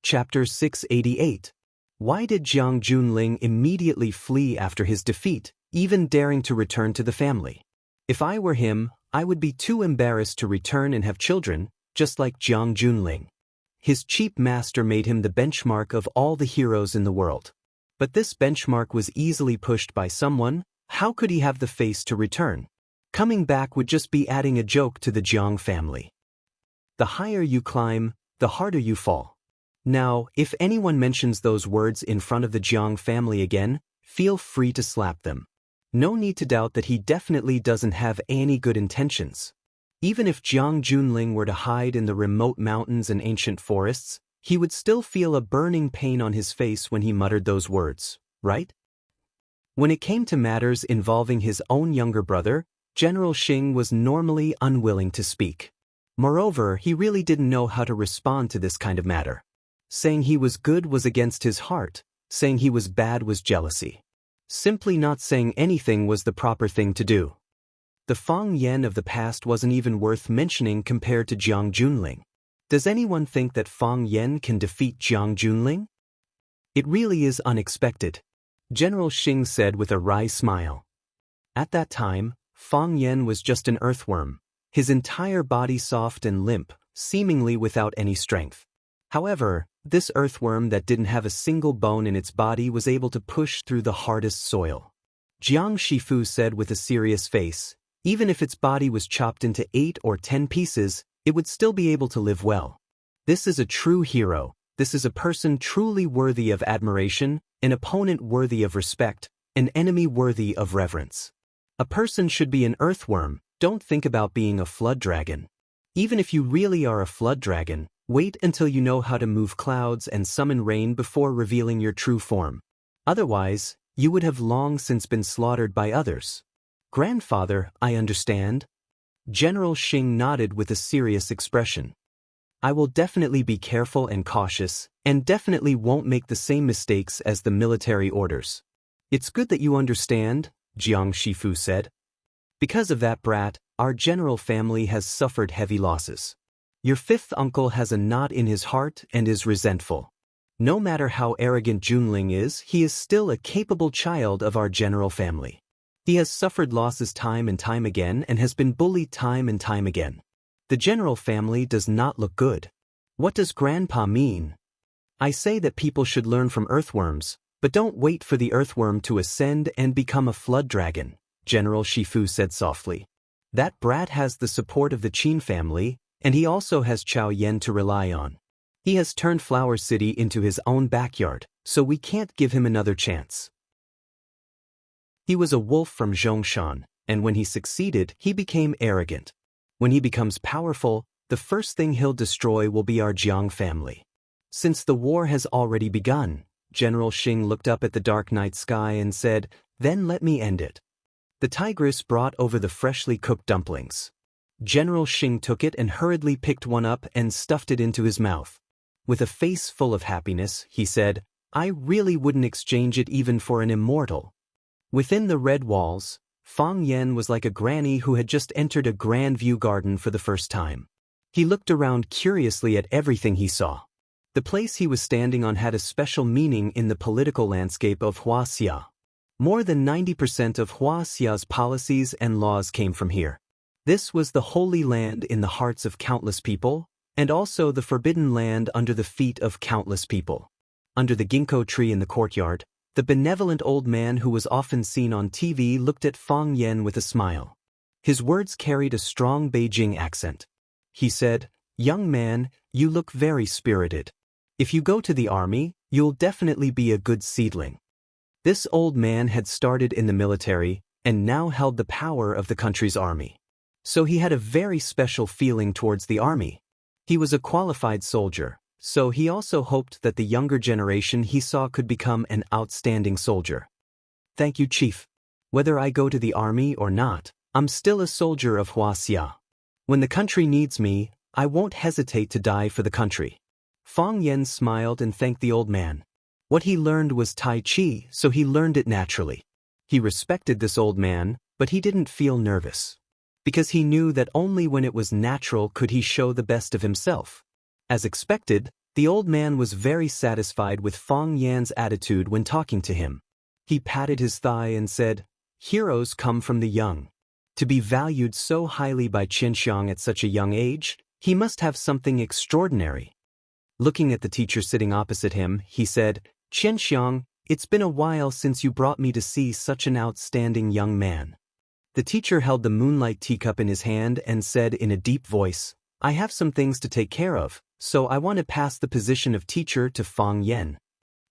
Chapter 688. Why did Jiang Junling immediately flee after his defeat, even daring to return to the family? If I were him, I would be too embarrassed to return and have children, just like Jiang Junling. His cheap master made him the benchmark of all the heroes in the world. But this benchmark was easily pushed by someone. How could he have the face to return? Coming back would just be adding a joke to the Jiang family. The higher you climb, the harder you fall. Now, if anyone mentions those words in front of the Jiang family again, feel free to slap them. No need to doubt that he definitely doesn't have any good intentions. Even if Jiang Junling were to hide in the remote mountains and ancient forests, he would still feel a burning pain on his face when he muttered those words, right? When it came to matters involving his own younger brother, General Xing was normally unwilling to speak. Moreover, he really didn't know how to respond to this kind of matter. Saying he was good was against his heart, saying he was bad was jealousy. Simply not saying anything was the proper thing to do. The Fang Yan of the past wasn't even worth mentioning compared to Jiang Junling. Does anyone think that Fang Yan can defeat Jiang Junling? It really is unexpected, General Xing said with a wry smile. At that time, Fang Yan was just an earthworm, his entire body soft and limp, seemingly without any strength. However, this earthworm that didn't have a single bone in its body was able to push through the hardest soil. Jiang Shifu said with a serious face, even if its body was chopped into 8 or 10 pieces, it would still be able to live well. This is a true hero. This is a person truly worthy of admiration, an opponent worthy of respect, an enemy worthy of reverence. A person should be an earthworm. Don't think about being a flood dragon. Even if you really are a flood dragon, wait until you know how to move clouds and summon rain before revealing your true form. Otherwise, you would have long since been slaughtered by others. Grandfather, I understand. General Xing nodded with a serious expression. I will definitely be careful and cautious, and definitely won't make the same mistakes as the military orders. It's good that you understand, Jiang Shifu said. Because of that brat, our general family has suffered heavy losses. Your fifth uncle has a knot in his heart and is resentful. No matter how arrogant Junling is, he is still a capable child of our general family. He has suffered losses time and time again and has been bullied time and time again. The general family does not look good. What does Grandpa mean? I say that people should learn from earthworms, but don't wait for the earthworm to ascend and become a flood dragon, General Shifu said softly. That brat has the support of the Qin family, and he also has Chao Yan to rely on. He has turned Flower City into his own backyard, so we can't give him another chance. He was a wolf from Zhongshan, and when he succeeded, he became arrogant. When he becomes powerful, the first thing he'll destroy will be our Jiang family. Since the war has already begun, General Xing looked up at the dark night sky and said, "Then let me end it." The tigress brought over the freshly cooked dumplings. General Xing took it and hurriedly picked one up and stuffed it into his mouth. With a face full of happiness, he said, I really wouldn't exchange it even for an immortal. Within the red walls, Fang Yan was like a granny who had just entered a grand view garden for the first time. He looked around curiously at everything he saw. The place he was standing on had a special meaning in the political landscape of Huaxia. More than 90% of Huaxia's policies and laws came from here. This was the holy land in the hearts of countless people, and also the forbidden land under the feet of countless people. Under the ginkgo tree in the courtyard, the benevolent old man who was often seen on TV looked at Fang Yan with a smile. His words carried a strong Beijing accent. He said, "Young man, you look very spirited. If you go to the army, you'll definitely be a good seedling." This old man had started in the military and now held the power of the country's army. So he had a very special feeling towards the army. He was a qualified soldier, so he also hoped that the younger generation he saw could become an outstanding soldier. Thank you, Chief. Whether I go to the army or not, I'm still a soldier of Huaxia. When the country needs me, I won't hesitate to die for the country. Fang Yan smiled and thanked the old man. What he learned was Tai Chi, so he learned it naturally. He respected this old man, but he didn't feel nervous. Because he knew that only when it was natural could he show the best of himself. As expected, The old man was very satisfied with Fang Yan's attitude when talking to him. He patted his thigh and said, "Heroes come from the young. To be valued so highly by Qianxiang at such a young age, he must have something extraordinary." Looking at the teacher sitting opposite him, he said, "Qianxiang, it's been a while since you brought me to see such an outstanding young man." The teacher held the moonlight teacup in his hand and said in a deep voice, "I have some things to take care of, so I want to pass the position of teacher to Fang Yan."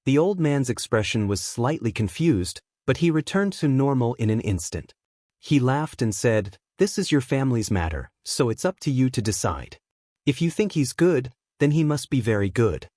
The old man's expression was slightly confused, but he returned to normal in an instant. He laughed and said, "This is your family's matter, so it's up to you to decide. If you think he's good, then he must be very good."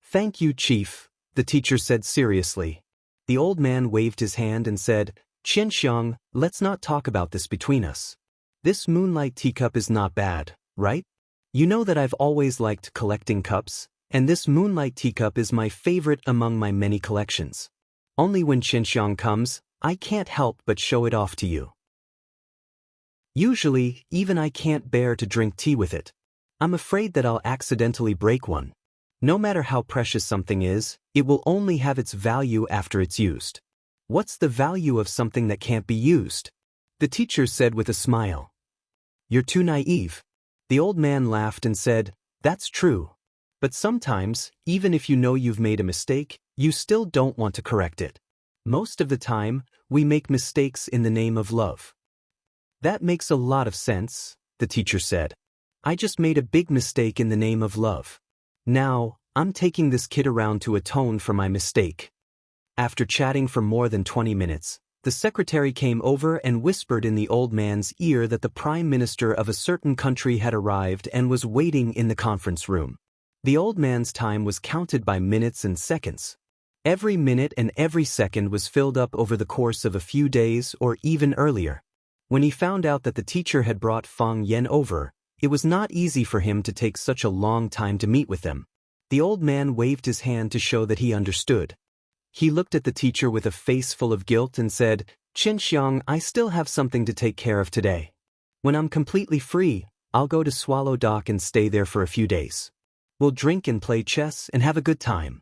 "Thank you, Chief," the teacher said seriously. The old man waved his hand and said, "Qianxiang, let's not talk about this between us. This moonlight teacup is not bad, right? You know that I've always liked collecting cups, and this moonlight teacup is my favorite among my many collections. Only when Qianxiang comes, I can't help but show it off to you. Usually, even I can't bear to drink tea with it. I'm afraid that I'll accidentally break one. No matter how precious something is, it will only have its value after it's used. What's the value of something that can't be used?" the teacher said with a smile. "You're too naive." The old man laughed and said, "That's true. But sometimes, even if you know you've made a mistake, you still don't want to correct it. Most of the time, we make mistakes in the name of love." "That makes a lot of sense," the teacher said. "I just made a big mistake in the name of love. Now, I'm taking this kid around to atone for my mistake." After chatting for more than 20 minutes, the secretary came over and whispered in the old man's ear that the prime minister of a certain country had arrived and was waiting in the conference room. The old man's time was counted by minutes and seconds. Every minute and every second was filled up over the course of a few days or even earlier. When he found out that the teacher had brought Fang Yan over, it was not easy for him to take such a long time to meet with them. The old man waved his hand to show that he understood. He looked at the teacher with a face full of guilt and said, "Qianxiang, I still have something to take care of today. When I'm completely free, I'll go to Swallow Dock and stay there for a few days. We'll drink and play chess and have a good time.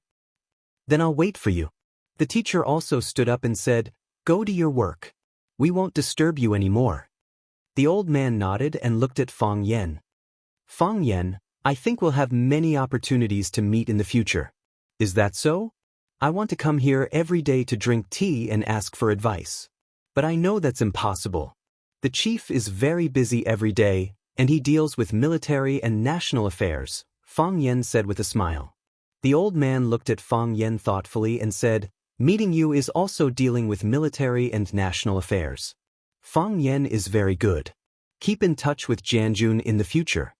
Then I'll wait for you." The teacher also stood up and said, "Go to your work. We won't disturb you anymore." The old man nodded and looked at Fang Yan. "Fang Yan, I think we'll have many opportunities to meet in the future. Is that so? I want to come here every day to drink tea and ask for advice. But I know that's impossible. The chief is very busy every day, and he deals with military and national affairs," Fang Yan said with a smile. The old man looked at Fang Yan thoughtfully and said, "Meeting you is also dealing with military and national affairs. Fang Yan is very good. Keep in touch with Jianjun in the future."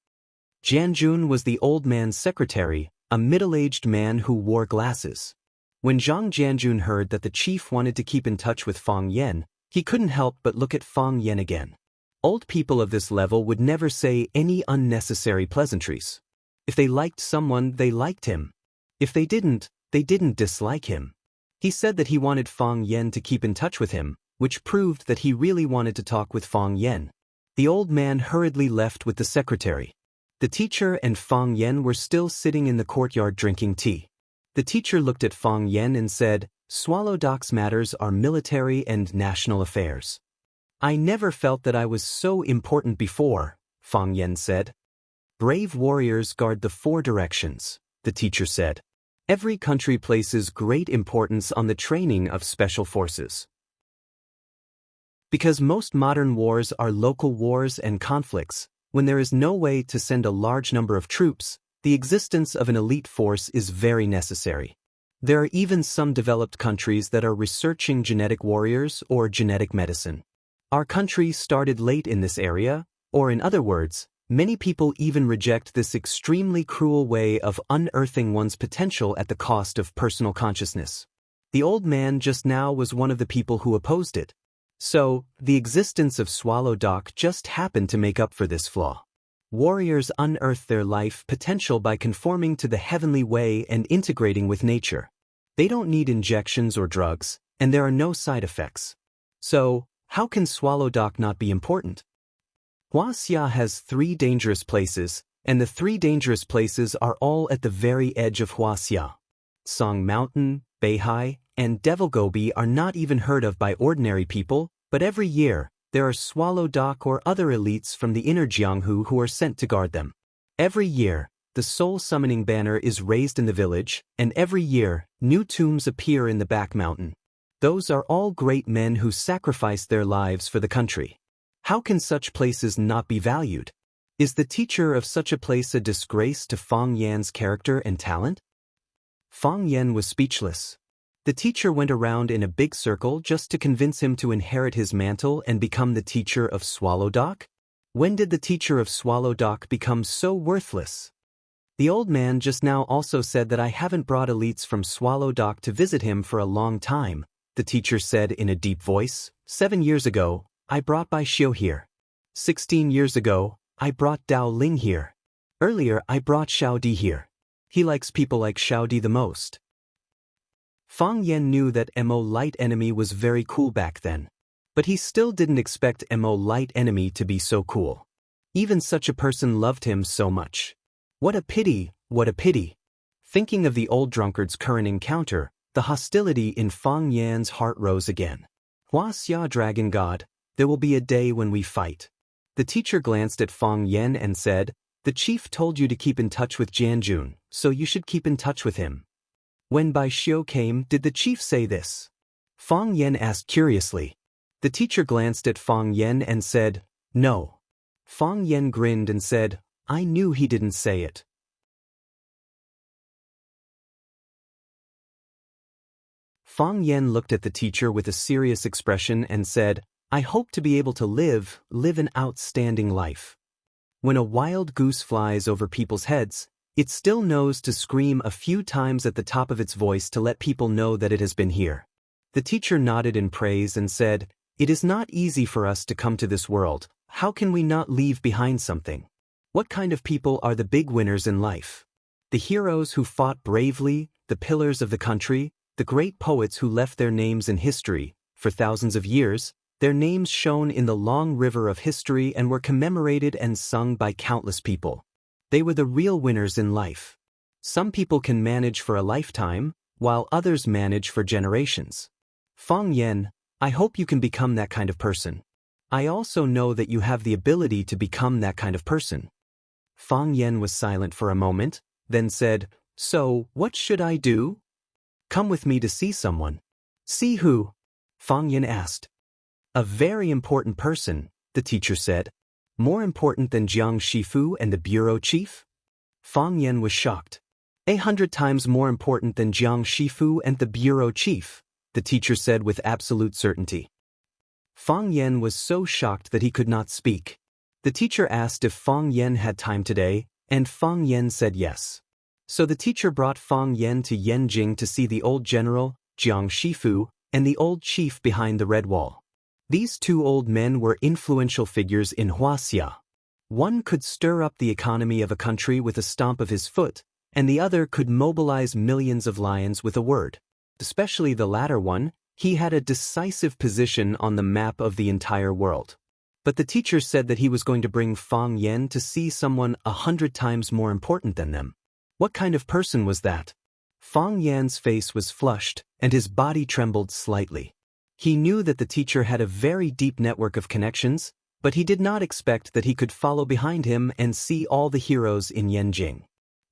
Jianjun was the old man's secretary, a middle-aged man who wore glasses. When Zhang Jianjun heard that the chief wanted to keep in touch with Fang Yan, he couldn't help but look at Fang Yan again. Old people of this level would never say any unnecessary pleasantries. If they liked someone, they liked him. If they didn't dislike him. He said that he wanted Fang Yan to keep in touch with him, which proved that he really wanted to talk with Fang Yan. The old man hurriedly left with the secretary. The teacher and Fang Yan were still sitting in the courtyard drinking tea. The teacher looked at Fang Yan and said, "Swallow Dock's matters are military and national affairs." "I never felt that I was so important before," Fang Yan said. "Brave warriors guard the 4 directions," the teacher said. "Every country places great importance on the training of special forces. Because most modern wars are local wars and conflicts, when there is no way to send a large number of troops, the existence of an elite force is very necessary. There are even some developed countries that are researching genetic warriors or genetic medicine. Our country started late in this area, or in other words, many people even reject this extremely cruel way of unearthing one's potential at the cost of personal consciousness. The old man just now was one of the people who opposed it. So, the existence of Swallow Dock just happened to make up for this flaw. Warriors unearth their life potential by conforming to the heavenly way and integrating with nature. They don't need injections or drugs, and there are no side effects. So, how can Swallow Dock not be important? Huaxia has 3 dangerous places, And the 3 dangerous places are all at the very edge of Huaxia. Song Mountain, Beihai, and Devil Gobi are not even heard of by ordinary people, but every year, there are Swallow Dock or other elites from the inner Jianghu who are sent to guard them. Every year, the soul summoning banner is raised in the village, and every year, new tombs appear in the back mountain. Those are all great men who sacrificed their lives for the country. How can such places not be valued? Is the teacher of such a place a disgrace to Fang Yan's character and talent? Fang Yan was speechless. The teacher went around in a big circle just to convince him to inherit his mantle and become the teacher of Swallow Dock? When did the teacher of Swallow Dock become so worthless? The old man just now also said that I haven't brought elites from Swallow Dock to visit him for a long time, the teacher said in a deep voice. 7 years ago, I brought Bai Xiu here. 16 years ago, I brought Dao Ling here. Earlier I brought Xiao Di here. He likes people like Xiao Di the most. Fang Yan knew that Mo Light Enemy was very cool back then. But he still didn't expect Mo Light Enemy to be so cool. Even such a person loved him so much. What a pity, what a pity. Thinking of the old drunkard's current encounter, the hostility in Fang Yan's heart rose again. Huaxia Dragon God, there will be a day when we fight. The teacher glanced at Fang Yan and said, the chief told you to keep in touch with Jianjun, so you should keep in touch with him. When Bai Xiu came, did the chief say this? Fang Yan asked curiously. The teacher glanced at Fang Yan and said, no. Fang Yan grinned and said, I knew he didn't say it. Fang Yan looked at the teacher with a serious expression and said, I hope to be able to live an outstanding life. When a wild goose flies over people's heads, it still knows to scream a few times at the top of its voice to let people know that it has been here. The teacher nodded in praise and said, it is not easy for us to come to this world. How can we not leave behind something? What kind of people are the big winners in life? The heroes who fought bravely, the pillars of the country, the great poets who left their names in history. For thousands of years, their names shone in the long river of history and were commemorated and sung by countless people. They were the real winners in life. Some people can manage for a lifetime, while others manage for generations. Fang Yan, I hope you can become that kind of person. I also know that you have the ability to become that kind of person. Fang Yan was silent for a moment, then said, so, what should I do? Come with me to see someone. See who? Fang Yan asked. A very important person, the teacher said. More important than Jiang Shifu and the bureau chief? Fang Yan was shocked. 100 times more important than Jiang Shifu and the bureau chief, the teacher said with absolute certainty. Fang Yan was so shocked that he could not speak. The teacher asked if Fang Yan had time today, and Fang Yan said yes. So the teacher brought Fang Yan to Yanjing to see the old general, Jiang Shifu, and the old chief behind the red wall. These 2 old men were influential figures in Huaxia. One could stir up the economy of a country with a stomp of his foot, and the other could mobilize millions of lions with a word. Especially the latter one, he had a decisive position on the map of the entire world. But the teacher said that he was going to bring Fang Yan to see someone 100 times more important than them. What kind of person was that? Fang Yan's face was flushed, and his body trembled slightly. He knew that the teacher had a very deep network of connections, but he did not expect that he could follow behind him and see all the heroes in Yanjing.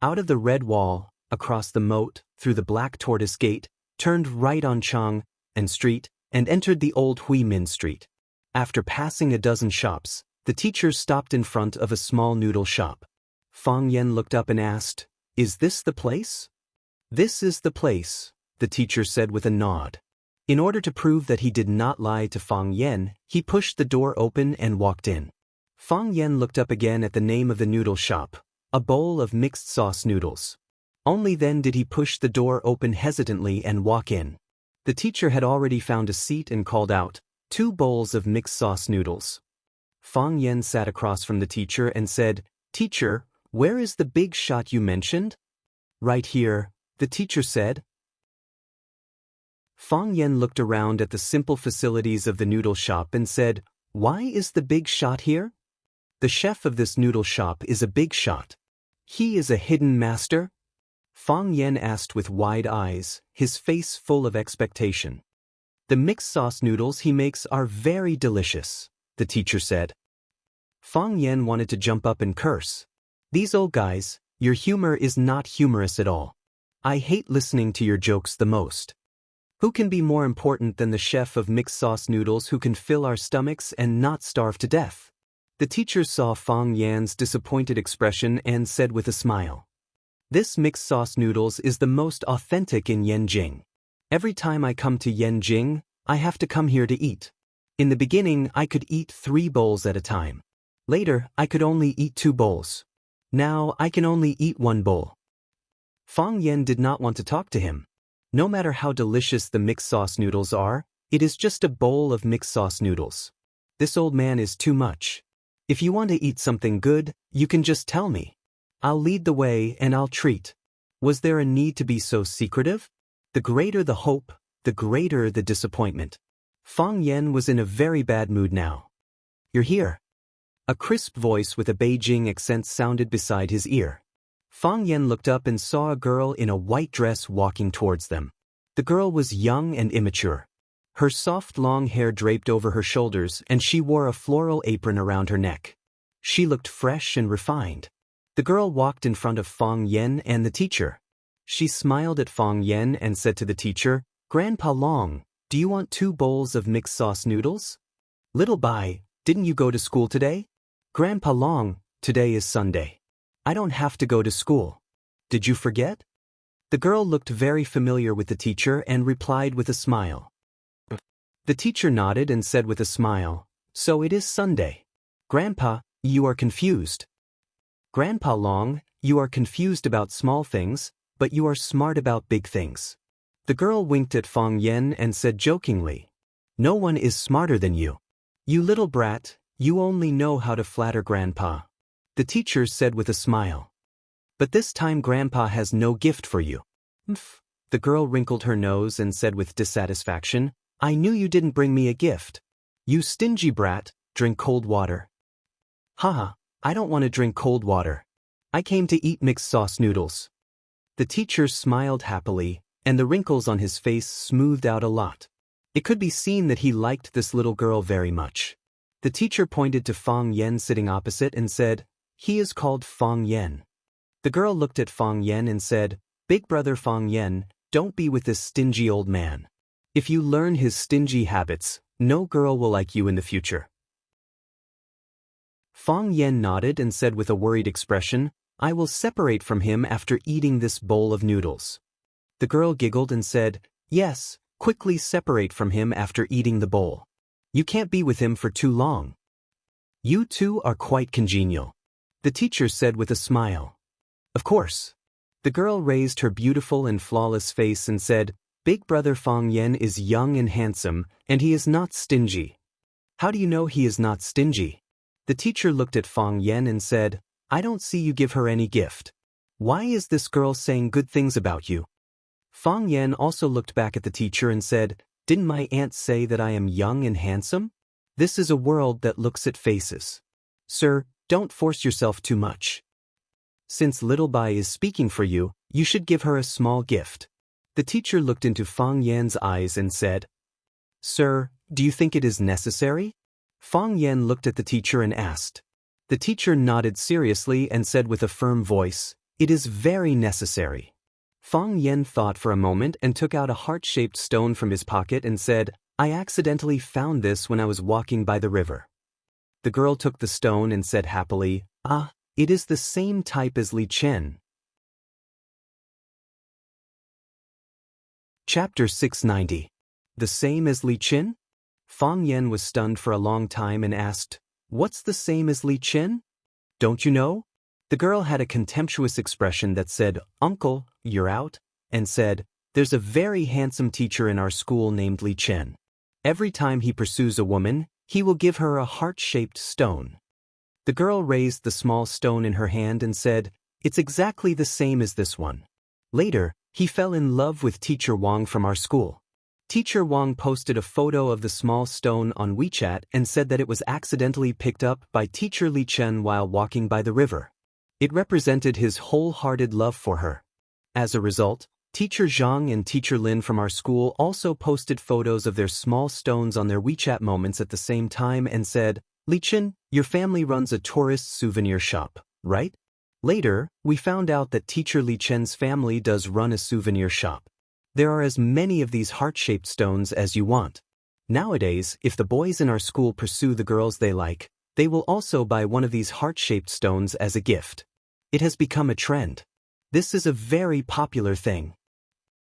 Out of the red wall, across the moat, through the black tortoise gate, turned right on Chang and Street, and entered the old Huimin Street. After passing a dozen shops, the teacher stopped in front of a small noodle shop. Fang Yan looked up and asked, is this the place? This is the place, the teacher said with a nod. In order to prove that he did not lie to Fang Yan, he pushed the door open and walked in. Fang Yan looked up again at the name of the noodle shop, a bowl of mixed sauce noodles. Only then did he push the door open hesitantly and walk in. The teacher had already found a seat and called out, 2 bowls of mixed sauce noodles. Fang Yan sat across from the teacher and said, Teacher, where is the big shot you mentioned? Right here, the teacher said. Fang Yan looked around at the simple facilities of the noodle shop and said, why is the big shot here? The chef of this noodle shop is a big shot. He is a hidden master? Fang Yen asked with wide eyes, his face full of expectation. The mixed sauce noodles he makes are very delicious, the teacher said. Fang Yen wanted to jump up and curse. These old guys, your humor is not humorous at all. I hate listening to your jokes the most. Who can be more important than the chef of mixed sauce noodles who can fill our stomachs and not starve to death? The teacher saw Fang Yan's disappointed expression and said with a smile. This mixed sauce noodles is the most authentic in Yanjing. Every time I come to Yanjing, I have to come here to eat. In the beginning, I could eat 3 bowls at a time. Later, I could only eat 2 bowls. Now, I can only eat 1 bowl. Fang Yan did not want to talk to him. No matter how delicious the mixed sauce noodles are, it is just a bowl of mixed sauce noodles. This old man is too much. If you want to eat something good, you can just tell me. I'll lead the way and I'll treat. Was there a need to be so secretive? The greater the hope, the greater the disappointment. Fang Yan was in a very bad mood now. You're here. A crisp voice with a Beijing accent sounded beside his ear. Fang Yan looked up and saw a girl in a white dress walking towards them. The girl was young and immature. Her soft long hair draped over her shoulders and she wore a floral apron around her neck. She looked fresh and refined. The girl walked in front of Fang Yan and the teacher. She smiled at Fang Yan and said to the teacher, Grandpa Long, do you want 2 bowls of mixed sauce noodles? Little Bai, didn't you go to school today? Grandpa Long, today is Sunday. I don't have to go to school. Did you forget? The girl looked very familiar with the teacher and replied with a smile. The teacher nodded and said with a smile, So it is Sunday. Grandpa, you are confused. Grandpa Long, you are confused about small things, but you are smart about big things. The girl winked at Fang Yan and said jokingly, No one is smarter than you. You little brat, you only know how to flatter Grandpa. The teacher said with a smile. But this time Grandpa has no gift for you. Mph. The girl wrinkled her nose and said with dissatisfaction, I knew you didn't bring me a gift. You stingy brat, drink cold water. Haha, I don't want to drink cold water. I came to eat mixed sauce noodles. The teacher smiled happily, and the wrinkles on his face smoothed out a lot. It could be seen that he liked this little girl very much. The teacher pointed to Fang Yan sitting opposite and said, He is called Fang Yan. The girl looked at Fang Yan and said, Big brother Fang Yan, don't be with this stingy old man. If you learn his stingy habits, no girl will like you in the future. Fang Yan nodded and said with a worried expression, I will separate from him after eating this bowl of noodles. The girl giggled and said, Yes, quickly separate from him after eating the bowl. You can't be with him for too long. You two are quite congenial. The teacher said with a smile. Of course. The girl raised her beautiful and flawless face and said, Big brother Fang Yan is young and handsome, and he is not stingy. How do you know he is not stingy? The teacher looked at Fang Yan and said, I don't see you give her any gift. Why is this girl saying good things about you? Fang Yan also looked back at the teacher and said, Didn't my aunt say that I am young and handsome? This is a world that looks at faces. Sir, don't force yourself too much. Since little Bai is speaking for you, you should give her a small gift. The teacher looked into Fang Yan's eyes and said, Sir, do you think it is necessary? Fang Yan looked at the teacher and asked. The teacher nodded seriously and said with a firm voice, It is very necessary. Fang Yan thought for a moment and took out a heart-shaped stone from his pocket and said, I accidentally found this when I was walking by the river. The girl took the stone and said happily, Ah, it is the same type as Li Chen. Chapter 690. The same as Li Chen? Fang Yan was stunned for a long time and asked, What's the same as Li Chen? Don't you know? The girl had a contemptuous expression that said, Uncle, you're out, and said, There's a very handsome teacher in our school named Li Chen. Every time he pursues a woman, he will give her a heart-shaped stone. The girl raised the small stone in her hand and said, It's exactly the same as this one. Later, he fell in love with Teacher Wang from our school. Teacher Wang posted a photo of the small stone on WeChat and said that it was accidentally picked up by Teacher Li Chen while walking by the river. It represented his wholehearted love for her. As a result, Teacher Zhang and Teacher Lin from our school also posted photos of their small stones on their WeChat moments at the same time and said, "Li Chen, your family runs a tourist souvenir shop, right?" Later, we found out that Teacher Li Chen's family does run a souvenir shop. There are as many of these heart-shaped stones as you want. Nowadays, if the boys in our school pursue the girls they like, they will also buy one of these heart-shaped stones as a gift. It has become a trend. This is a very popular thing.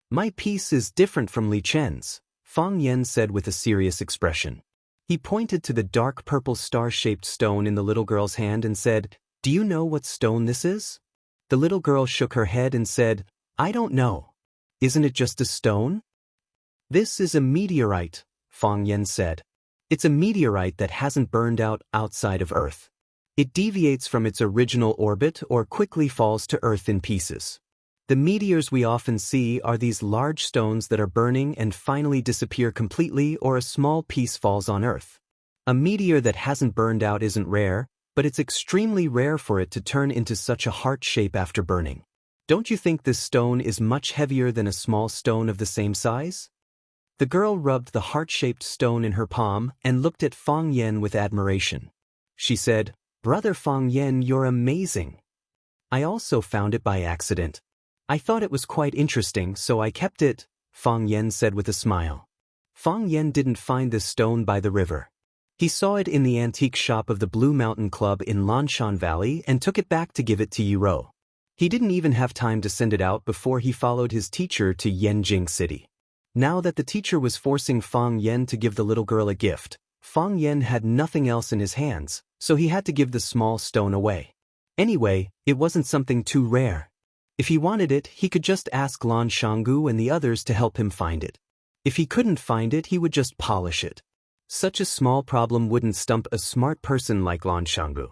"My piece is different from Li Chen's," Fang Yan said with a serious expression. He pointed to the dark purple star-shaped stone in the little girl's hand and said, "Do you know what stone this is?" The little girl shook her head and said, "I don't know. Isn't it just a stone?" "This is a meteorite," Fang Yan said. "It's a meteorite that hasn't burned out outside of Earth. It deviates from its original orbit or quickly falls to Earth in pieces. The meteors we often see are these large stones that are burning and finally disappear completely, or a small piece falls on Earth. A meteor that hasn't burned out isn't rare, but it's extremely rare for it to turn into such a heart shape after burning. Don't you think this stone is much heavier than a small stone of the same size?" The girl rubbed the heart-shaped stone in her palm and looked at Fang Yan with admiration. She said, "Brother Fang Yan, you're amazing. I also found it by accident. I thought it was quite interesting, so I kept it," Fang Yan said with a smile. Fang Yan didn't find this stone by the river. He saw it in the antique shop of the Blue Mountain Club in Lanshan Valley and took it back to give it to Yiro. He didn't even have time to send it out before he followed his teacher to Yanjing City. Now that the teacher was forcing Fang Yan to give the little girl a gift, Fang Yan had nothing else in his hands, so he had to give the small stone away. Anyway, it wasn't something too rare. If he wanted it, he could just ask Lan Shanggu and the others to help him find it. If he couldn't find it, he would just polish it. Such a small problem wouldn't stump a smart person like Lan Shanggu.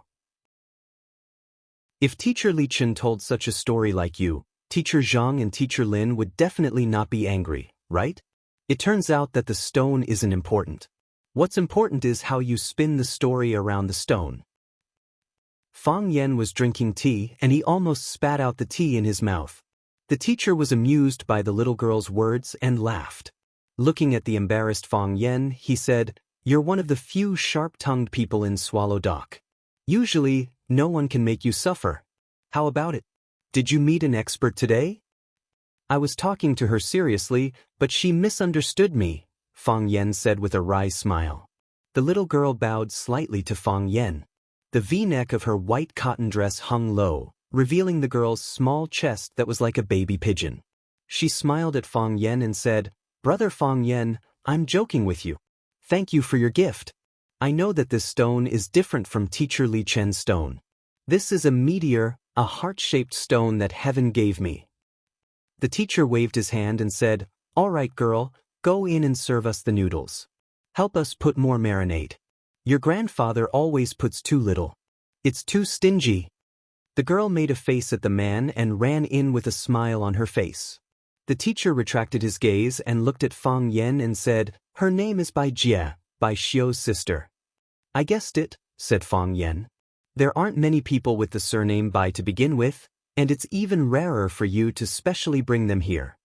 If Teacher Li Chen told such a story like you, Teacher Zhang and Teacher Lin would definitely not be angry, right? It turns out that the stone isn't important. What's important is how you spin the story around the stone. Fang Yan was drinking tea and he almost spat out the tea in his mouth. The teacher was amused by the little girl's words and laughed. Looking at the embarrassed Fang Yan, he said, "You're one of the few sharp-tongued people in Swallow Dock. Usually, no one can make you suffer. How about it? Did you meet an expert today?" "I was talking to her seriously, but she misunderstood me," Fang Yan said with a wry smile. The little girl bowed slightly to Fang Yan. The V-neck of her white cotton dress hung low, revealing the girl's small chest that was like a baby pigeon. She smiled at Fang Yan and said, "Brother Fang Yan, I'm joking with you. Thank you for your gift. I know that this stone is different from Teacher Li Chen's stone. This is a meteor, a heart-shaped stone that heaven gave me." The teacher waved his hand and said, "All right, girl, go in and serve us the noodles. Help us put more marinade. Your grandfather always puts too little. It's too stingy." The girl made a face at the man and ran in with a smile on her face. The teacher retracted his gaze and looked at Fang Yan and said, "Her name is Bai Jie, Bai Xiu's sister." "I guessed it," said Fang Yan. "There aren't many people with the surname Bai to begin with, and it's even rarer for you to specially bring them here."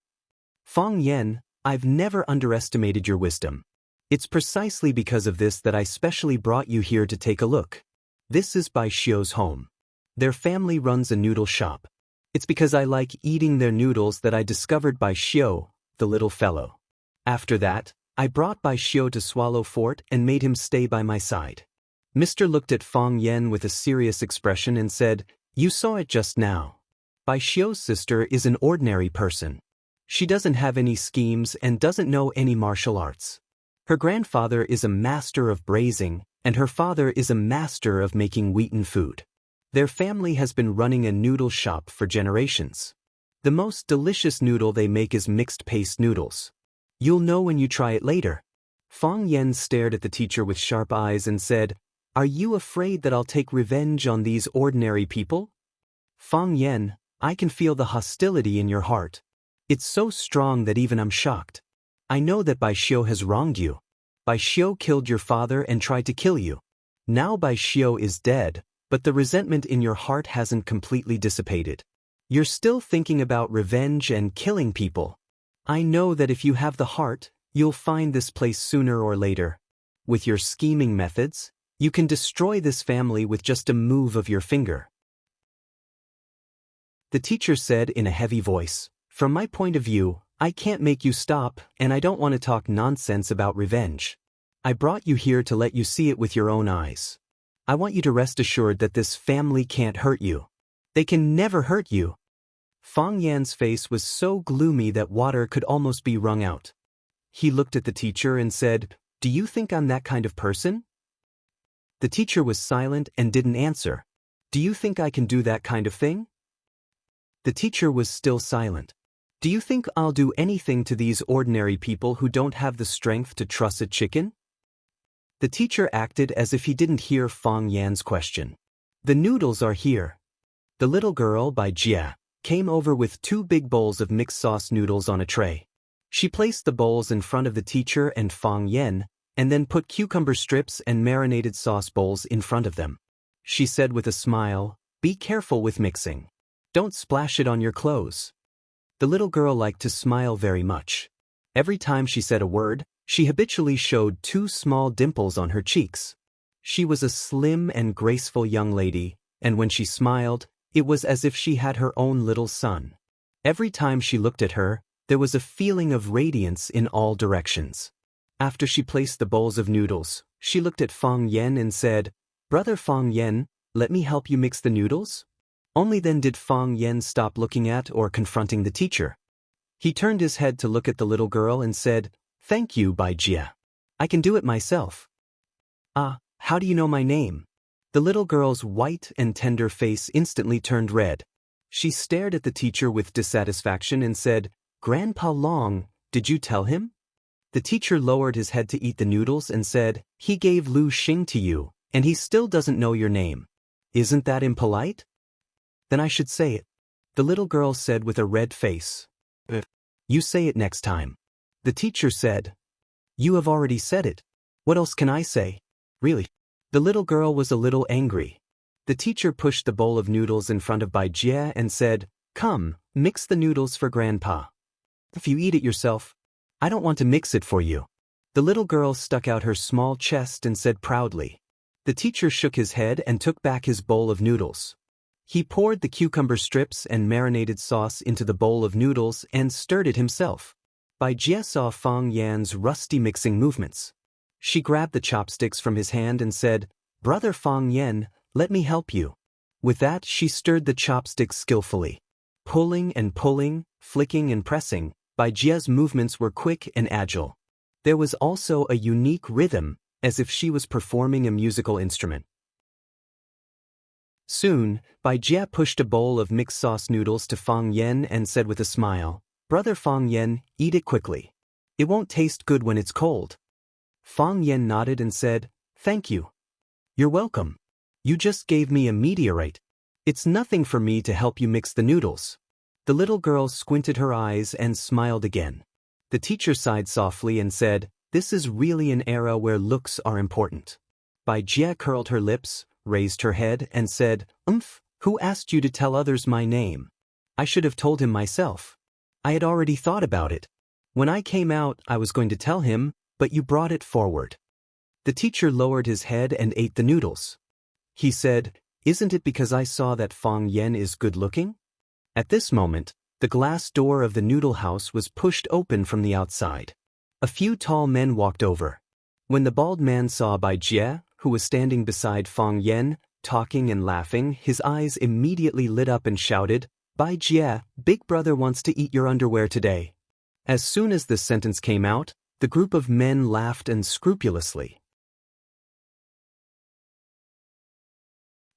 "Fang Yan, I've never underestimated your wisdom. It's precisely because of this that I specially brought you here to take a look. This is Bai Xiu's home. Their family runs a noodle shop. It's because I like eating their noodles that I discovered Bai Xiu, the little fellow. After that, I brought Bai Xiu to Swallow Fort and made him stay by my side." Mr. looked at Fang Yan with a serious expression and said, "You saw it just now. Bai Xiu's sister is an ordinary person. She doesn't have any schemes and doesn't know any martial arts. Her grandfather is a master of braising, and her father is a master of making wheaten food. Their family has been running a noodle shop for generations. The most delicious noodle they make is mixed paste noodles. You'll know when you try it later." Fang Yan stared at the teacher with sharp eyes and said, "Are you afraid that I'll take revenge on these ordinary people?" "Fang Yan, I can feel the hostility in your heart. It's so strong that even I'm shocked. I know that Bai Xiu has wronged you. Bai Xiu killed your father and tried to kill you. Now Bai Xiu is dead, but the resentment in your heart hasn't completely dissipated. You're still thinking about revenge and killing people. I know that if you have the heart, you'll find this place sooner or later. With your scheming methods, you can destroy this family with just a move of your finger. The teacher said in a heavy voice, "From my point of view, I can't make you stop, and I don't want to talk nonsense about revenge. I brought you here to let you see it with your own eyes. I want you to rest assured that this family can't hurt you. They can never hurt you." Fang Yan's face was so gloomy that water could almost be wrung out. He looked at the teacher and said, "Do you think I'm that kind of person?" The teacher was silent and didn't answer. "Do you think I can do that kind of thing?" The teacher was still silent. "Do you think I'll do anything to these ordinary people who don't have the strength to truss a chicken?" The teacher acted as if he didn't hear Fang Yan's question. "The noodles are here." The little girl by Jia came over with 2 big bowls of mixed sauce noodles on a tray. She placed the bowls in front of the teacher and Fang Yan, and then put cucumber strips and marinated sauce bowls in front of them. She said with a smile, "Be careful with mixing. Don't splash it on your clothes." The little girl liked to smile very much. Every time she said a word, she habitually showed 2 small dimples on her cheeks. She was a slim and graceful young lady, and when she smiled, it was as if she had her own little son. Every time she looked at her, there was a feeling of radiance in all directions. After she placed the bowls of noodles, she looked at Fang Yan and said, "Brother Fang Yan, let me help you mix the noodles?" Only then did Fang Yan stop looking at or confronting the teacher. He turned his head to look at the little girl and said, "Thank you, Bai Jia. I can do it myself." "Ah, how do you know my name?" The little girl's white and tender face instantly turned red. She stared at the teacher with dissatisfaction and said, "Grandpa Long, did you tell him?" The teacher lowered his head to eat the noodles and said, "He gave Lu Xing to you, and he still doesn't know your name. Isn't that impolite?" "Then I should say it," the little girl said with a red face. "You say it next time." The teacher said, "You have already said it. What else can I say? Really?" The little girl was a little angry. The teacher pushed the bowl of noodles in front of Bai Jia and said, "Come, mix the noodles for Grandpa. If you eat it yourself, I don't want to mix it for you." The little girl stuck out her small chest and said proudly. The teacher shook his head and took back his bowl of noodles. He poured the cucumber strips and marinated sauce into the bowl of noodles and stirred it himself. Bai Jia saw Fang Yan's rusty mixing movements. She grabbed the chopsticks from his hand and said, "Brother Fang Yan, let me help you." With that, she stirred the chopsticks skillfully. Pulling and pulling, flicking and pressing, Bai Jia's movements were quick and agile. There was also a unique rhythm, as if she was performing a musical instrument. Soon, Bai Jia pushed a bowl of mixed sauce noodles to Fang Yan and said with a smile, "Brother Fang Yan, eat it quickly. It won't taste good when it's cold." Fang Yan nodded and said, "Thank you." "You're welcome. You just gave me a meteorite. It's nothing for me to help you mix the noodles." The little girl squinted her eyes and smiled again. The teacher sighed softly and said, "This is really an era where looks are important." Bai Jia curled her lips, raised her head, and said, Who asked you to tell others my name? I should have told him myself. I had already thought about it. When I came out, I was going to tell him, but you brought it forward." The teacher lowered his head and ate the noodles. He said, "Isn't it because I saw that Fang Yan is good-looking?" At this moment, the glass door of the noodle house was pushed open from the outside. A few tall men walked over. When the bald man saw Bai Jia, who was standing beside Fang Yan, talking and laughing, his eyes immediately lit up and shouted, "Bai Jia, Big Brother wants to eat your underwear today." As soon as this sentence came out, the group of men laughed unscrupulously.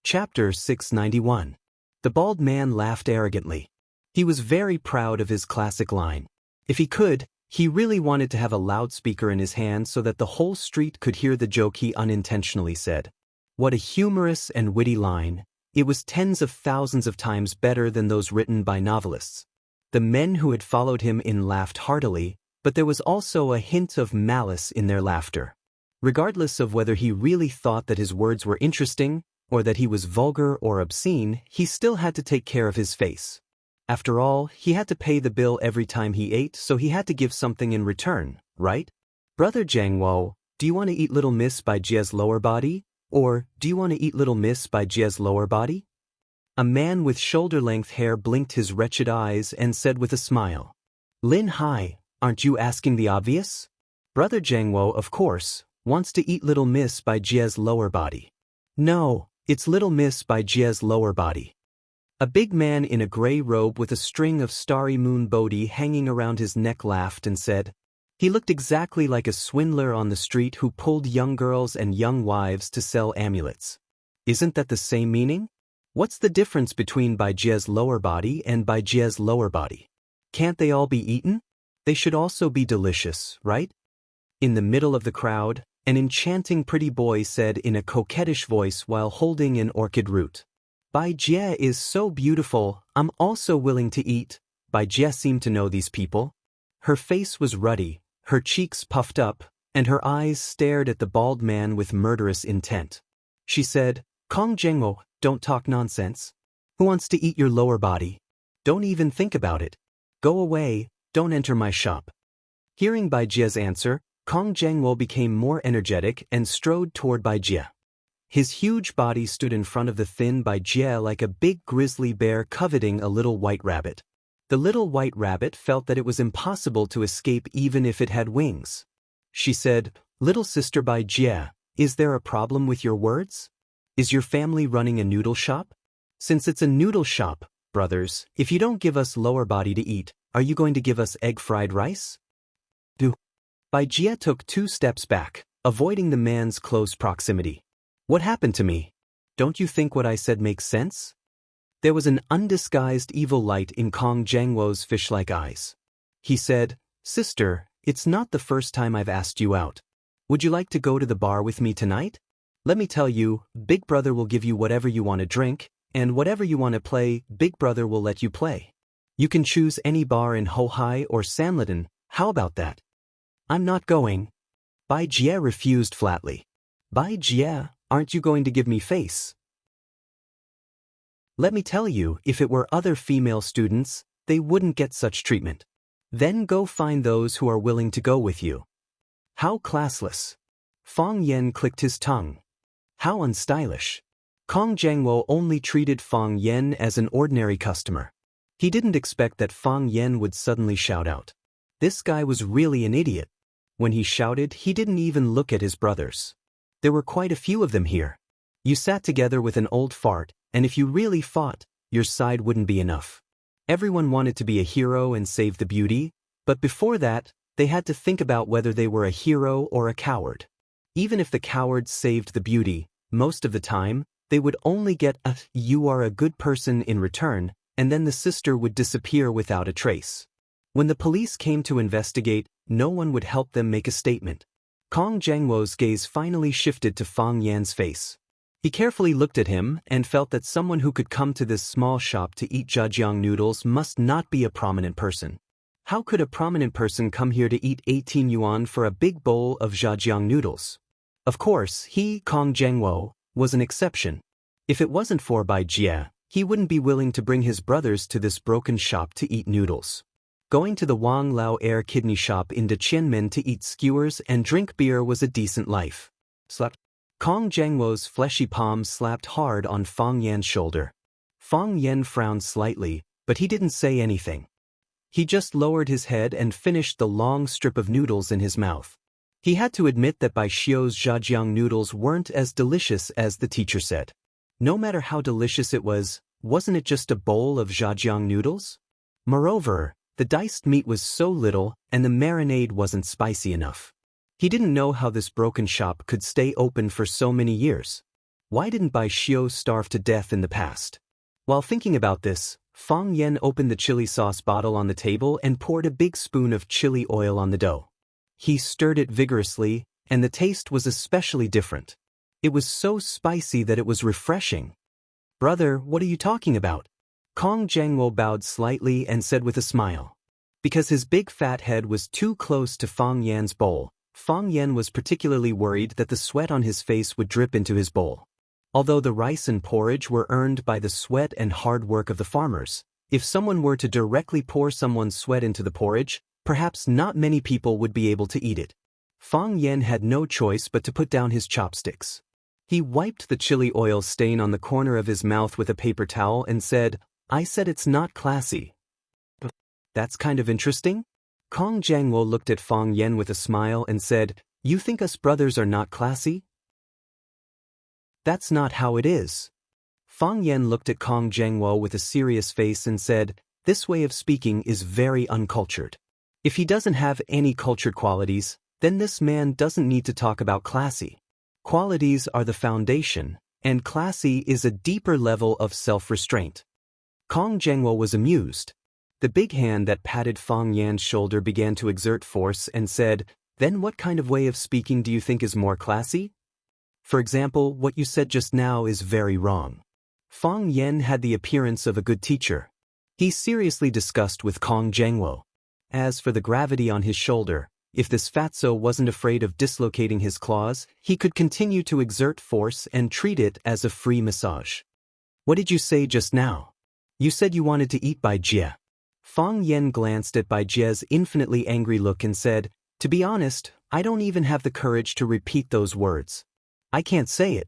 Chapter 691. The bald man laughed arrogantly. He was very proud of his classic line. If he could, he really wanted to have a loudspeaker in his hand so that the whole street could hear the joke he unintentionally said. What a humorous and witty line. It was tens of thousands of times better than those written by novelists. The men who had followed him in laughed heartily, but there was also a hint of malice in their laughter. Regardless of whether he really thought that his words were interesting, or that he was vulgar or obscene, he still had to take care of his face. After all, he had to pay the bill every time he ate, so he had to give something in return, right? Brother Jiangwo, do you want to eat Little Miss by Jie's lower body? Or, do you want to eat Little Miss by Jie's lower body? A man with shoulder-length hair blinked his wretched eyes and said with a smile, Lin Hai, aren't you asking the obvious? Brother Jiangwo, of course, wants to eat Little Miss by Jie's lower body. No, it's Little Miss by Jie's lower body. A big man in a gray robe with a string of starry moon bodhi hanging around his neck laughed and said, he looked exactly like a swindler on the street who pulled young girls and young wives to sell amulets. Isn't that the same meaning? What's the difference between Bai Jie's lower body and Bai Jie's lower body? Can't they all be eaten? They should also be delicious, right? In the middle of the crowd, an enchanting pretty boy said in a coquettish voice while holding an orchid root, Bai Jie is so beautiful, I'm also willing to eat. Bai Jie seemed to know these people. Her face was ruddy, her cheeks puffed up, and her eyes stared at the bald man with murderous intent. She said, Kong Zhengmo, don't talk nonsense. Who wants to eat your lower body? Don't even think about it. Go away, don't enter my shop. Hearing Bai Jie's answer, Kong Zhengmo became more energetic and strode toward Bai Jie. His huge body stood in front of the thin Bai Jie like a big grizzly bear coveting a little white rabbit. The little white rabbit felt that it was impossible to escape even if it had wings. She said, Little sister Bai Jie, is there a problem with your words? Is your family running a noodle shop? Since it's a noodle shop, brothers, if you don't give us lower body to eat, are you going to give us egg fried rice? Bai Jie took 2 steps back, avoiding the man's close proximity. What happened to me? Don't you think what I said makes sense? There was an undisguised evil light in Kong Zhengwo's fish-like eyes. He said, Sister, it's not the first time I've asked you out. Would you like to go to the bar with me tonight? Let me tell you, Big Brother will give you whatever you want to drink, and whatever you want to play, Big Brother will let you play. You can choose any bar in Hohai or Sanlitun, how about that? I'm not going. Bai Jie refused flatly. Bai Jie, aren't you going to give me face? Let me tell you, if it were other female students, they wouldn't get such treatment. Then go find those who are willing to go with you. How classless. Fang Yan clicked his tongue. How unstylish. Kong Zhengwo only treated Fang Yan as an ordinary customer. He didn't expect that Fang Yan would suddenly shout out. This guy was really an idiot. When he shouted, he didn't even look at his brothers. There were quite a few of them here. You sat together with an old fart, and if you really fought, your side wouldn't be enough. Everyone wanted to be a hero and save the beauty, but before that, they had to think about whether they were a hero or a coward. Even if the coward saved the beauty, most of the time, they would only get a "you are a good person" in return, and then the sister would disappear without a trace. When the police came to investigate, no one would help them make a statement. Kong Zhengwo's gaze finally shifted to Fang Yan's face. He carefully looked at him and felt that someone who could come to this small shop to eat zhejiang noodles must not be a prominent person. How could a prominent person come here to eat 18 yuan for a big bowl of zhejiang noodles? Of course, he, Kong Zhengwo, was an exception. If it wasn't for Bai Jie, he wouldn't be willing to bring his brothers to this broken shop to eat noodles. Going to the Wang Lao Air kidney shop in Detianmen to eat skewers and drink beer was a decent life. Kong Zhengwo's fleshy palm slapped hard on Fang Yan's shoulder. Fang Yan frowned slightly, but he didn't say anything. He just lowered his head and finished the long strip of noodles in his mouth. He had to admit that Bai Xiu's zhejiang noodles weren't as delicious as the teacher said. No matter how delicious it was, wasn't it just a bowl of zhejiang noodles? Moreover, the diced meat was so little and the marinade wasn't spicy enough. He didn't know how this broken shop could stay open for so many years. Why didn't Bai Xiu starve to death in the past? While thinking about this, Fang Yan opened the chili sauce bottle on the table and poured a big spoon of chili oil on the dough. He stirred it vigorously, and the taste was especially different. It was so spicy that it was refreshing. Brother, what are you talking about? Kong Zhengwo bowed slightly and said with a smile. Because his big fat head was too close to Fang Yan's bowl, Fang Yan was particularly worried that the sweat on his face would drip into his bowl. Although the rice and porridge were earned by the sweat and hard work of the farmers, if someone were to directly pour someone's sweat into the porridge, perhaps not many people would be able to eat it. Fang Yen had no choice but to put down his chopsticks. He wiped the chili oil stain on the corner of his mouth with a paper towel and said, "I said it's not classy." "That's kind of interesting." Kong Jiangwo looked at Fang Yen with a smile and said, "You think us brothers are not classy? That's not how it is." Fang Yen looked at Kong Jiangwo with a serious face and said, "This way of speaking is very uncultured. If he doesn't have any cultured qualities, then this man doesn't need to talk about classy. Qualities are the foundation, and classy is a deeper level of self-restraint." Kong Jiangwo was amused. The big hand that patted Fang Yan's shoulder began to exert force and said, "Then what kind of way of speaking do you think is more classy? For example, what you said just now is very wrong." Fang Yan had the appearance of a good teacher. He seriously discussed with Kong Jiangwo. As for the gravity on his shoulder, if this fatso wasn't afraid of dislocating his claws, he could continue to exert force and treat it as a free massage. "What did you say just now? You said you wanted to eat Bai Jie." Fang Yan glanced at Bai Jie's infinitely angry look and said, "To be honest, I don't even have the courage to repeat those words. I can't say it.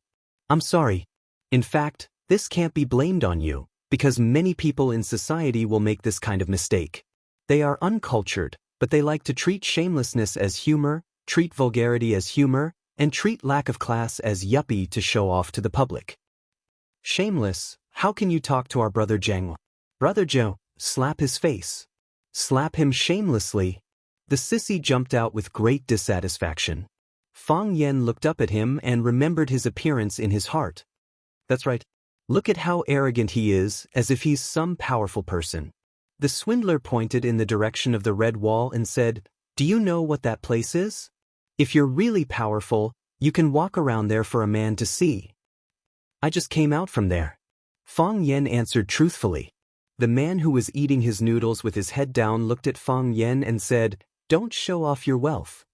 I'm sorry. In fact, this can't be blamed on you, because many people in society will make this kind of mistake. They are uncultured, but they like to treat shamelessness as humor, treat vulgarity as humor, and treat lack of class as yuppie to show off to the public." "Shameless? How can you talk to our brother Jiang? Brother Zhou, slap his face. Slap him shamelessly." The sissy jumped out with great dissatisfaction. Fang Yan looked up at him and remembered his appearance in his heart. "That's right. Look at how arrogant he is, as if he's some powerful person." The swindler pointed in the direction of the red wall and said, "Do you know what that place is? If you're really powerful, you can walk around there for a man to see." "I just came out from there." Fang Yan answered truthfully. The man who was eating his noodles with his head down looked at Fang Yan and said, "Don't show off your wealth."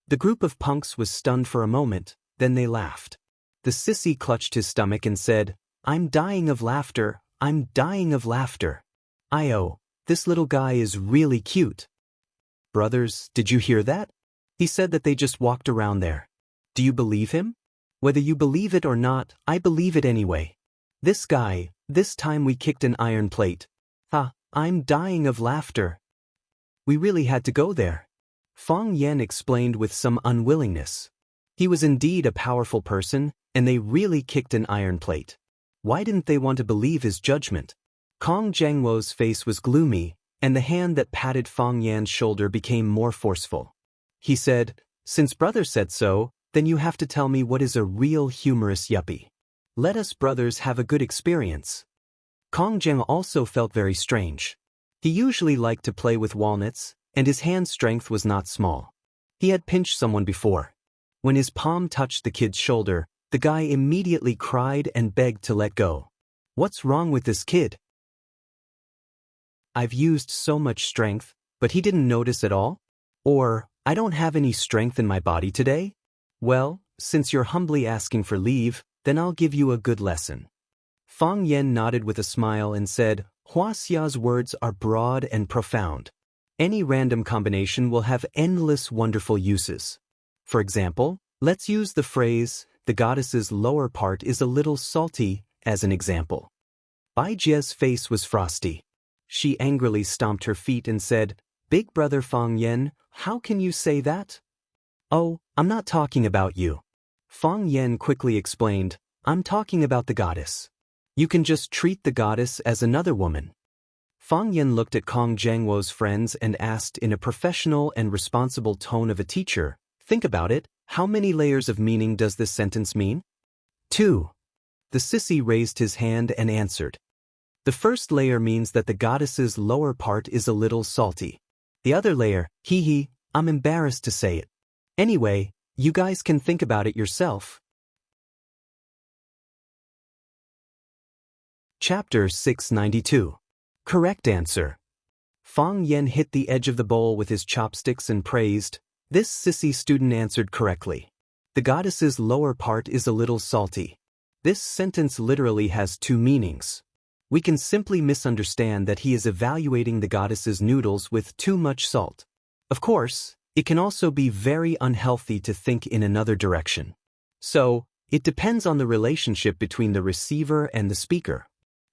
The group of punks was stunned for a moment, then they laughed. The sissy clutched his stomach and said, "I'm dying of laughter, I'm dying of laughter. Io, this little guy is really cute." "Brothers, did you hear that? He said that they just walked around there. Do you believe him? Whether you believe it or not, I believe it anyway. This guy, this time we kicked an iron plate. I'm dying of laughter. We really had to go there." Fang Yan explained with some unwillingness. He was indeed a powerful person, and they really kicked an iron plate. Why didn't they want to believe his judgment? Kong Jiangwo's face was gloomy, and the hand that patted Fang Yan's shoulder became more forceful. He said, "Since brother said so, then you have to tell me what is a real humorous yuppie. Let us brothers have a good experience." Kong Jiang also felt very strange. He usually liked to play with walnuts, and his hand strength was not small. He had pinched someone before. When his palm touched the kid's shoulder, the guy immediately cried and begged to let go. "What's wrong with this kid? I've used so much strength, but he didn't notice at all? Or, I don't have any strength in my body today? Well, since you're humbly asking for leave, then I'll give you a good lesson." Fang Yan nodded with a smile and said, "Hua Xia's words are broad and profound. Any random combination will have endless wonderful uses. For example, let's use the phrase, 'the goddess's lower part is a little salty,' as an example." Bai Jie's face was frosty. She angrily stomped her feet and said, "Big brother Fang Yan, how can you say that?" "Oh, I'm not talking about you." Fang Yan quickly explained, "I'm talking about the goddess. You can just treat the goddess as another woman." Fang Yan looked at Kong Jiangwo's friends and asked in a professional and responsible tone of a teacher, "Think about it, how many layers of meaning does this sentence mean?" "2. The sissy raised his hand and answered. "The first layer means that the goddess's lower part is a little salty. The other layer, I'm embarrassed to say it. Anyway, you guys can think about it yourself." Chapter 692. Correct answer. Fang Yan hit the edge of the bowl with his chopsticks and praised, "This sissy student answered correctly. The goddess's lower part is a little salty." This sentence literally has two meanings. We can simply misunderstand that he is evaluating the goddess's noodles with too much salt. Of course, it can also be very unhealthy to think in another direction. So, it depends on the relationship between the receiver and the speaker.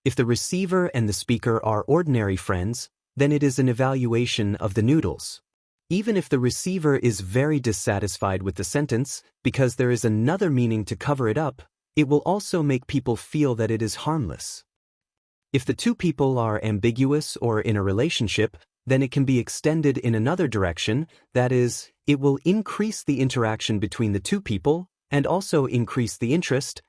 If the receiver and the speaker are ordinary friends, then it is an evaluation of the noodles. Even if the receiver is very dissatisfied with the sentence, because there is another meaning to cover it up, it will also make people feel that it is harmless. If the two people are ambiguous or in a relationship, then it can be extended in another direction, that is, it will increase the interaction between the two people, and also increase the interest,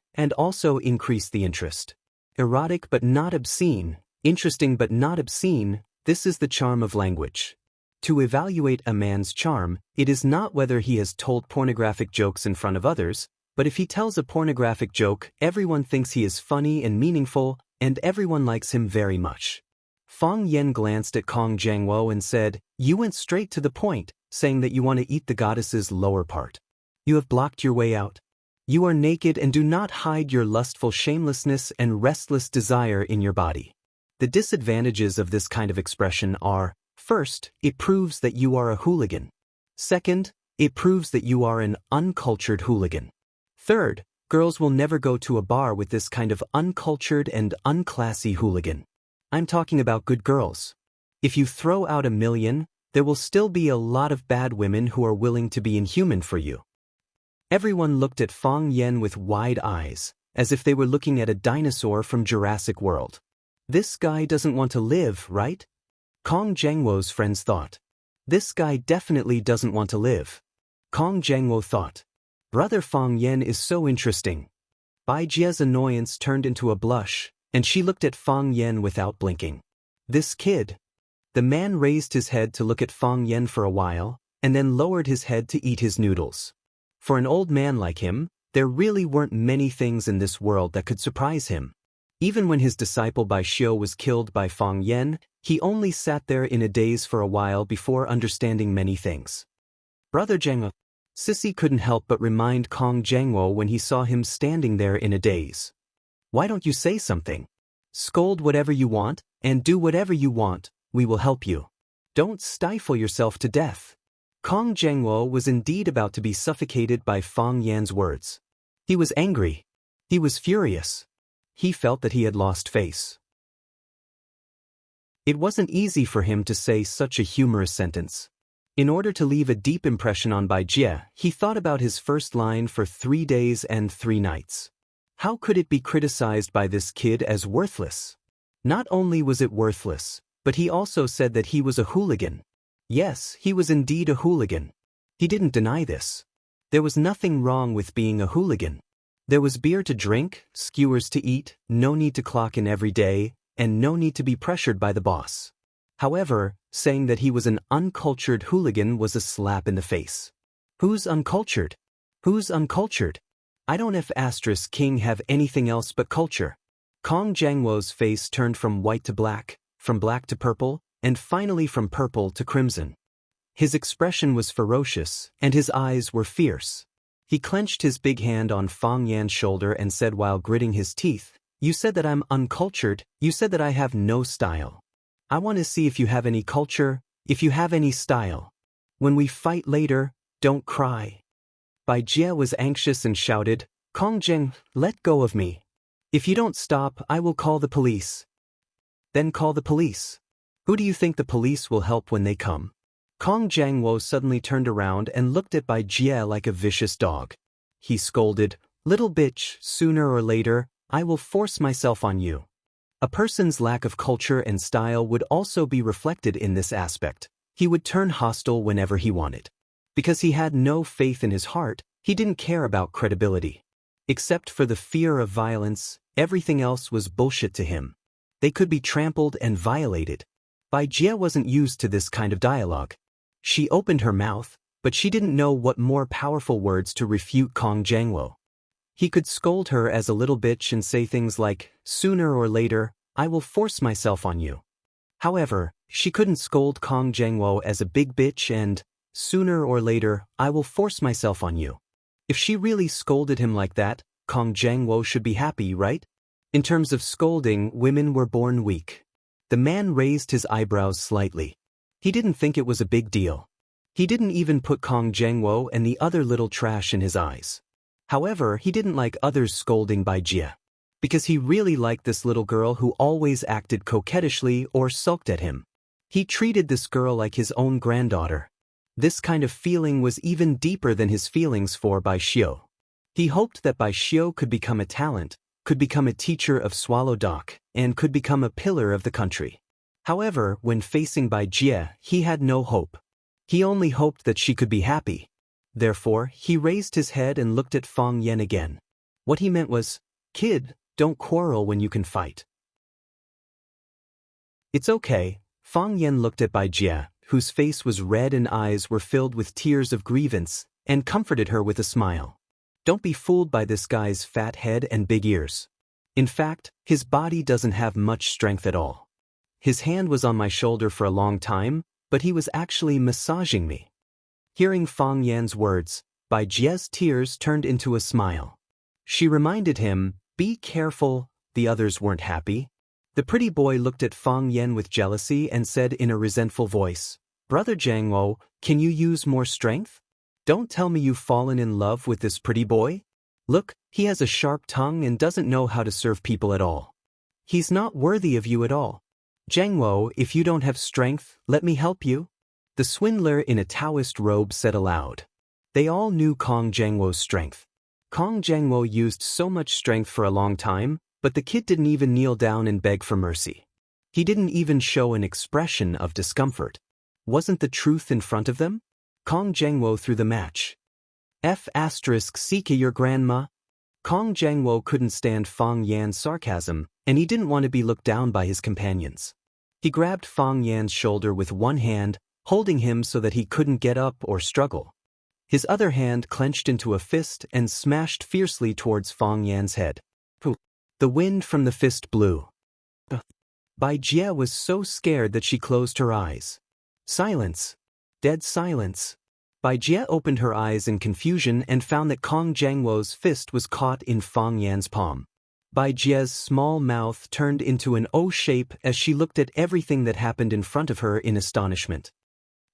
Erotic but not obscene, interesting but not obscene, this is the charm of language. To evaluate a man's charm, it is not whether he has told pornographic jokes in front of others, but if he tells a pornographic joke, everyone thinks he is funny and meaningful, and everyone likes him very much. Fang Yan glanced at Kong Jiangwo and said, "You went straight to the point, saying that you want to eat the goddess's lower part. You have blocked your way out. You are naked and do not hide your lustful shamelessness and restless desire in your body." The disadvantages of this kind of expression are, first, it proves that you are a hooligan. Second, it proves that you are an uncultured hooligan. Third, girls will never go to a bar with this kind of uncultured and unclassy hooligan. I'm talking about good girls. If you throw out 1,000,000, there will still be a lot of bad women who are willing to be inhuman for you. Everyone looked at Fang Yan with wide eyes, as if they were looking at a dinosaur from Jurassic World. This guy doesn't want to live, right? Kong Jiangwo's friends thought. This guy definitely doesn't want to live. Kong Jiangwo thought. Brother Fang Yan is so interesting. Bai Jie's annoyance turned into a blush, and she looked at Fang Yan without blinking. This kid. The man raised his head to look at Fang Yan for a while, and then lowered his head to eat his noodles. For an old man like him, there really weren't many things in this world that could surprise him. Even when his disciple Bai Xiu was killed by Fang Yan, he only sat there in a daze for a while before understanding many things. Brother Jiangwo. Sissy couldn't help but remind Kong Jiangwo when he saw him standing there in a daze. Why don't you say something? Scold whatever you want, and do whatever you want, we will help you. Don't stifle yourself to death. Kong Jiangwo was indeed about to be suffocated by Fang Yan's words. He was angry. He was furious. He felt that he had lost face. It wasn't easy for him to say such a humorous sentence. In order to leave a deep impression on Bai Jie, he thought about his first line for 3 days and 3 nights. How could it be criticized by this kid as worthless? Not only was it worthless, but he also said that he was a hooligan. Yes, he was indeed a hooligan. He didn't deny this. There was nothing wrong with being a hooligan. There was beer to drink, skewers to eat, no need to clock in every day, and no need to be pressured by the boss. However, saying that he was an uncultured hooligan was a slap in the face. Who's uncultured? Who's uncultured? I don't King have anything else but culture. Kong Jiangwo's face turned from white to black, from black to purple, and finally from purple to crimson. His expression was ferocious, and his eyes were fierce. He clenched his big hand on Fang Yan's shoulder and said while gritting his teeth, "You said that I'm uncultured, you said that I have no style. I want to see if you have any culture, if you have any style. When we fight later, don't cry." Bai Jie was anxious and shouted, "Kong Jiang, let go of me. If you don't stop, I will call the police." Then call the police. Who do you think the police will help when they come? Kong Jiangwo suddenly turned around and looked at Bai Jie like a vicious dog. He scolded, "Little bitch, sooner or later, I will force myself on you." A person's lack of culture and style would also be reflected in this aspect. He would turn hostile whenever he wanted. Because he had no faith in his heart, he didn't care about credibility. Except for the fear of violence, everything else was bullshit to him. They could be trampled and violated. Bai Jie wasn't used to this kind of dialogue. She opened her mouth, but she didn't know what more powerful words to refute Kong Jiangwo. He could scold her as a little bitch and say things like, "Sooner or later, I will force myself on you." However, she couldn't scold Kong Jiangwo as a big bitch and, "Sooner or later, I will force myself on you." If she really scolded him like that, Kong Jiangwo should be happy, right? In terms of scolding, women were born weak. The man raised his eyebrows slightly. He didn't think it was a big deal. He didn't even put Kong Jiangwo and the other little trash in his eyes. However, he didn't like others scolding Bai Jie, because he really liked this little girl who always acted coquettishly or sulked at him. He treated this girl like his own granddaughter. This kind of feeling was even deeper than his feelings for Bai Xiu. He hoped that Bai Xiu could become a talent, could become a teacher of Swallow Dock, and could become a pillar of the country. However, when facing Bai Jie, he had no hope. He only hoped that she could be happy. Therefore, he raised his head and looked at Fang Yan again. What he meant was, "Kid, don't quarrel when you can fight." "It's okay." Fang Yan looked at Bai Jie, whose face was red and eyes were filled with tears of grievance, and comforted her with a smile. "Don't be fooled by this guy's fat head and big ears. In fact, his body doesn't have much strength at all. His hand was on my shoulder for a long time, but he was actually massaging me." Hearing Fang Yan's words, Bai Jie's tears turned into a smile. She reminded him, "Be careful." The others weren't happy. The pretty boy looked at Fang Yan with jealousy and said in a resentful voice, "Brother Jiangwo, can you use more strength? Don't tell me you've fallen in love with this pretty boy? Look, he has a sharp tongue and doesn't know how to serve people at all. He's not worthy of you at all. Jiangwo, if you don't have strength, let me help you." The swindler in a Taoist robe said aloud. They all knew Kong Jiangwo's strength. Kong Jiangwo used so much strength for a long time, but the kid didn't even kneel down and beg for mercy. He didn't even show an expression of discomfort. Wasn't the truth in front of them? Kong Jiangwo threw the match. Seek your grandma. Kong Jiangwo couldn't stand Fang Yan's sarcasm, and he didn't want to be looked down by his companions. He grabbed Fang Yan's shoulder with one hand, holding him so that he couldn't get up or struggle. His other hand clenched into a fist and smashed fiercely towards Fang Yan's head. The wind from the fist blew. Bai Jie was so scared that she closed her eyes. Silence. Dead silence. Bai Jie opened her eyes in confusion and found that Kong Jiangwo's fist was caught in Fang Yan's palm. Bai Jie's small mouth turned into an O shape as she looked at everything that happened in front of her in astonishment.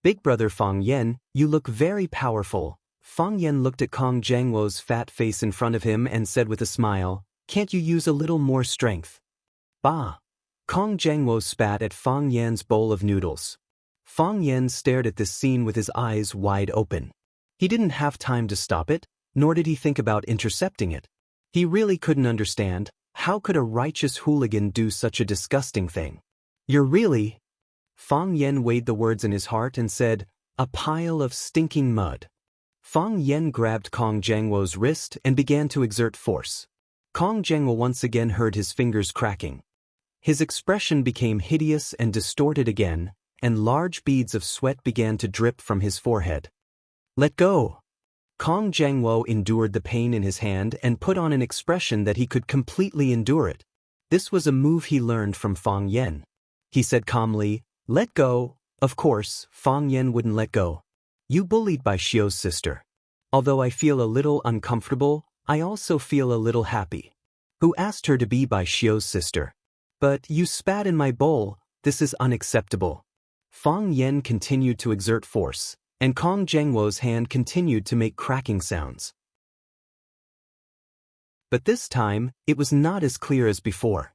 "Big brother Fang Yan, you look very powerful." Fang Yan looked at Kong Jiangwo's fat face in front of him and said with a smile, "Can't you use a little more strength?" "Bah!" Kong Jiangwo spat at Fang Yan's bowl of noodles. Fang Yan stared at this scene with his eyes wide open. He didn't have time to stop it, nor did he think about intercepting it. He really couldn't understand, how could a righteous hooligan do such a disgusting thing? "You're really—" Fang Yan weighed the words in his heart and said, "A pile of stinking mud." Fang Yan grabbed Kong Jiangwo's wrist and began to exert force. Kong Jiangwo once again heard his fingers cracking. His expression became hideous and distorted again, and large beads of sweat began to drip from his forehead. "Let go!" Kong Jiangwo endured the pain in his hand and put on an expression that he could completely endure it. This was a move he learned from Fang Yan. He said calmly, "Let go." Of course, Fang Yan wouldn't let go. "You bullied Bai Xiu's sister. Although I feel a little uncomfortable, I also feel a little happy. Who asked her to be Bai Xiu's sister? But you spat in my bowl. This is unacceptable." Fang Yan continued to exert force, and Kong Jiangwo's hand continued to make cracking sounds. But this time, it was not as clear as before.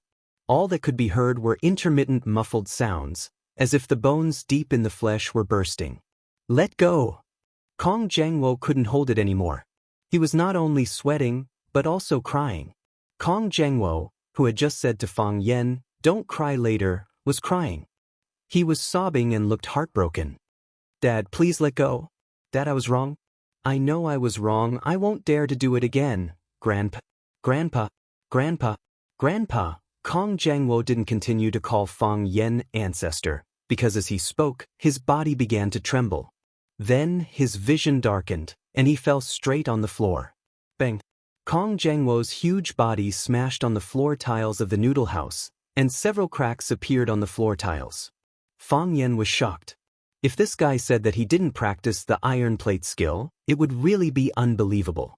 All that could be heard were intermittent muffled sounds, as if the bones deep in the flesh were bursting. "Let go!" Kong Jiangwo couldn't hold it anymore. He was not only sweating, but also crying. Kong Jiangwo, who had just said to Fang Yan, "Don't cry later," was crying. He was sobbing and looked heartbroken. "Dad, please let go. Dad, I was wrong. I know I was wrong. I won't dare to do it again. Grandpa, Grandpa, Grandpa, Grandpa." Kong Jiangwo didn't continue to call Fang Yan ancestor, because as he spoke, his body began to tremble. Then his vision darkened, and he fell straight on the floor. Bang! Kong Jiangwo's huge body smashed on the floor tiles of the noodle house, and several cracks appeared on the floor tiles. Fang Yan was shocked. If this guy said that he didn't practice the iron plate skill, it would really be unbelievable.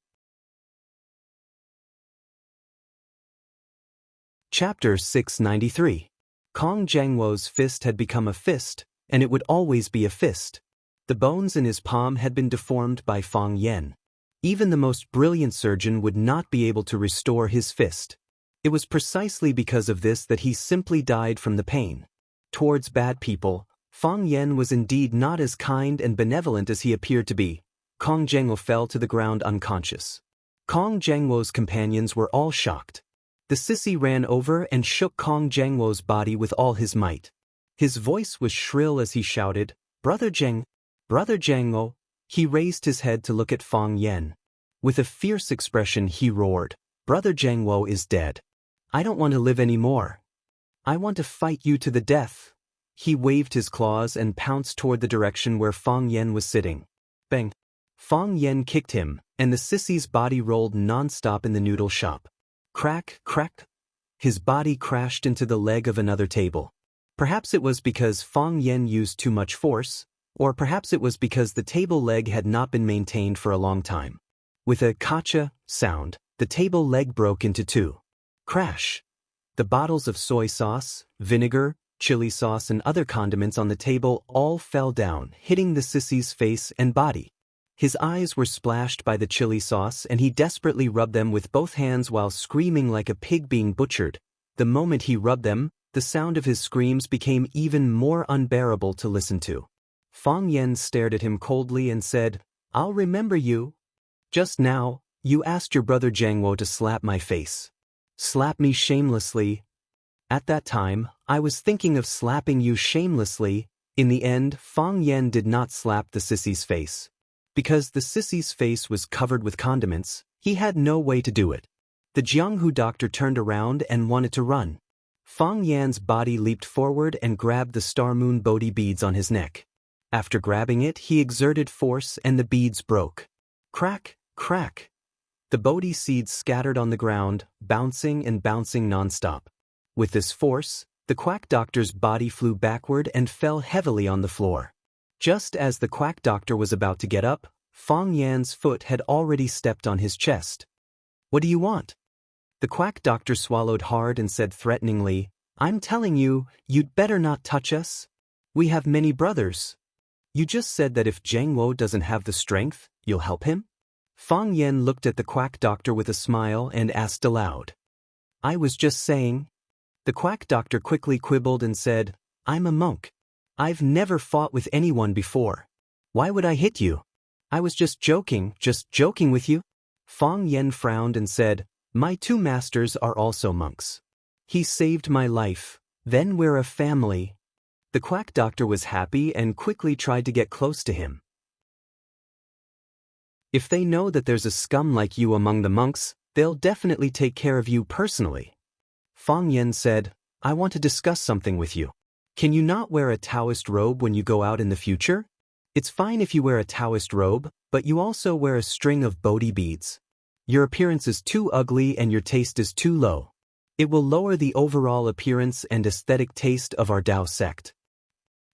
Chapter 693. Kong Jangwo's fist had become a fist, and it would always be a fist. The bones in his palm had been deformed by Fang Yen. Even the most brilliant surgeon would not be able to restore his fist. It was precisely because of this that he simply died from the pain. Towards bad people, Fang Yen was indeed not as kind and benevolent as he appeared to be. Kong Jangwo fell to the ground unconscious. Kong Jangwo's companions were all shocked. The sissy ran over and shook Kong Jangwo's body with all his might. His voice was shrill as he shouted, Brother Jangwo. He raised his head to look at Fang Yen. With a fierce expression he roared, Brother Jangwo is dead. I don't want to live anymore. I want to fight you to the death. He waved his claws and pounced toward the direction where Fang Yen was sitting. Bang! Fang Yen kicked him, and the sissy's body rolled non-stop in the noodle shop. Crack, crack. His body crashed into the leg of another table. Perhaps it was because Fang Yen used too much force, or perhaps it was because the table leg had not been maintained for a long time. With a kacha sound, the table leg broke into two. Crash! The bottles of soy sauce, vinegar, chili sauce and other condiments on the table all fell down, hitting the sissy's face and body. His eyes were splashed by the chili sauce and he desperately rubbed them with both hands while screaming like a pig being butchered. The moment he rubbed them, the sound of his screams became even more unbearable to listen to. Fang Yen stared at him coldly and said, I'll remember you. Just now, you asked your brother Jangwo to slap my face. Slap me shamelessly. At that time, I was thinking of slapping you shamelessly. In the end, Fang Yen did not slap the sissy's face. Because the sissy's face was covered with condiments, he had no way to do it. The Jianghu doctor turned around and wanted to run. Fang Yan's body leaped forward and grabbed the star moon Bodhi beads on his neck. After grabbing it, he exerted force and the beads broke. Crack, crack. The Bodhi seeds scattered on the ground, bouncing and bouncing non-stop. With this force, the quack doctor's body flew backward and fell heavily on the floor. Just as the quack doctor was about to get up, Fang Yan's foot had already stepped on his chest. What do you want? The quack doctor swallowed hard and said threateningly, I'm telling you, you'd better not touch us. We have many brothers. You just said that if Jangwo doesn't have the strength, you'll help him? Fang Yen looked at the quack doctor with a smile and asked aloud. I was just saying. The quack doctor quickly quibbled and said, I'm a monk. I've never fought with anyone before. Why would I hit you? I was just joking with you. Fang Yen frowned and said, my two masters are also monks. He saved my life. Then we're a family. The quack doctor was happy and quickly tried to get close to him. If they know that there's a scum like you among the monks, they'll definitely take care of you personally. Fang Yen said, I want to discuss something with you. Can you not wear a Taoist robe when you go out in the future? It's fine if you wear a Taoist robe, but you also wear a string of Bodhi beads. Your appearance is too ugly and your taste is too low. It will lower the overall appearance and aesthetic taste of our Tao sect.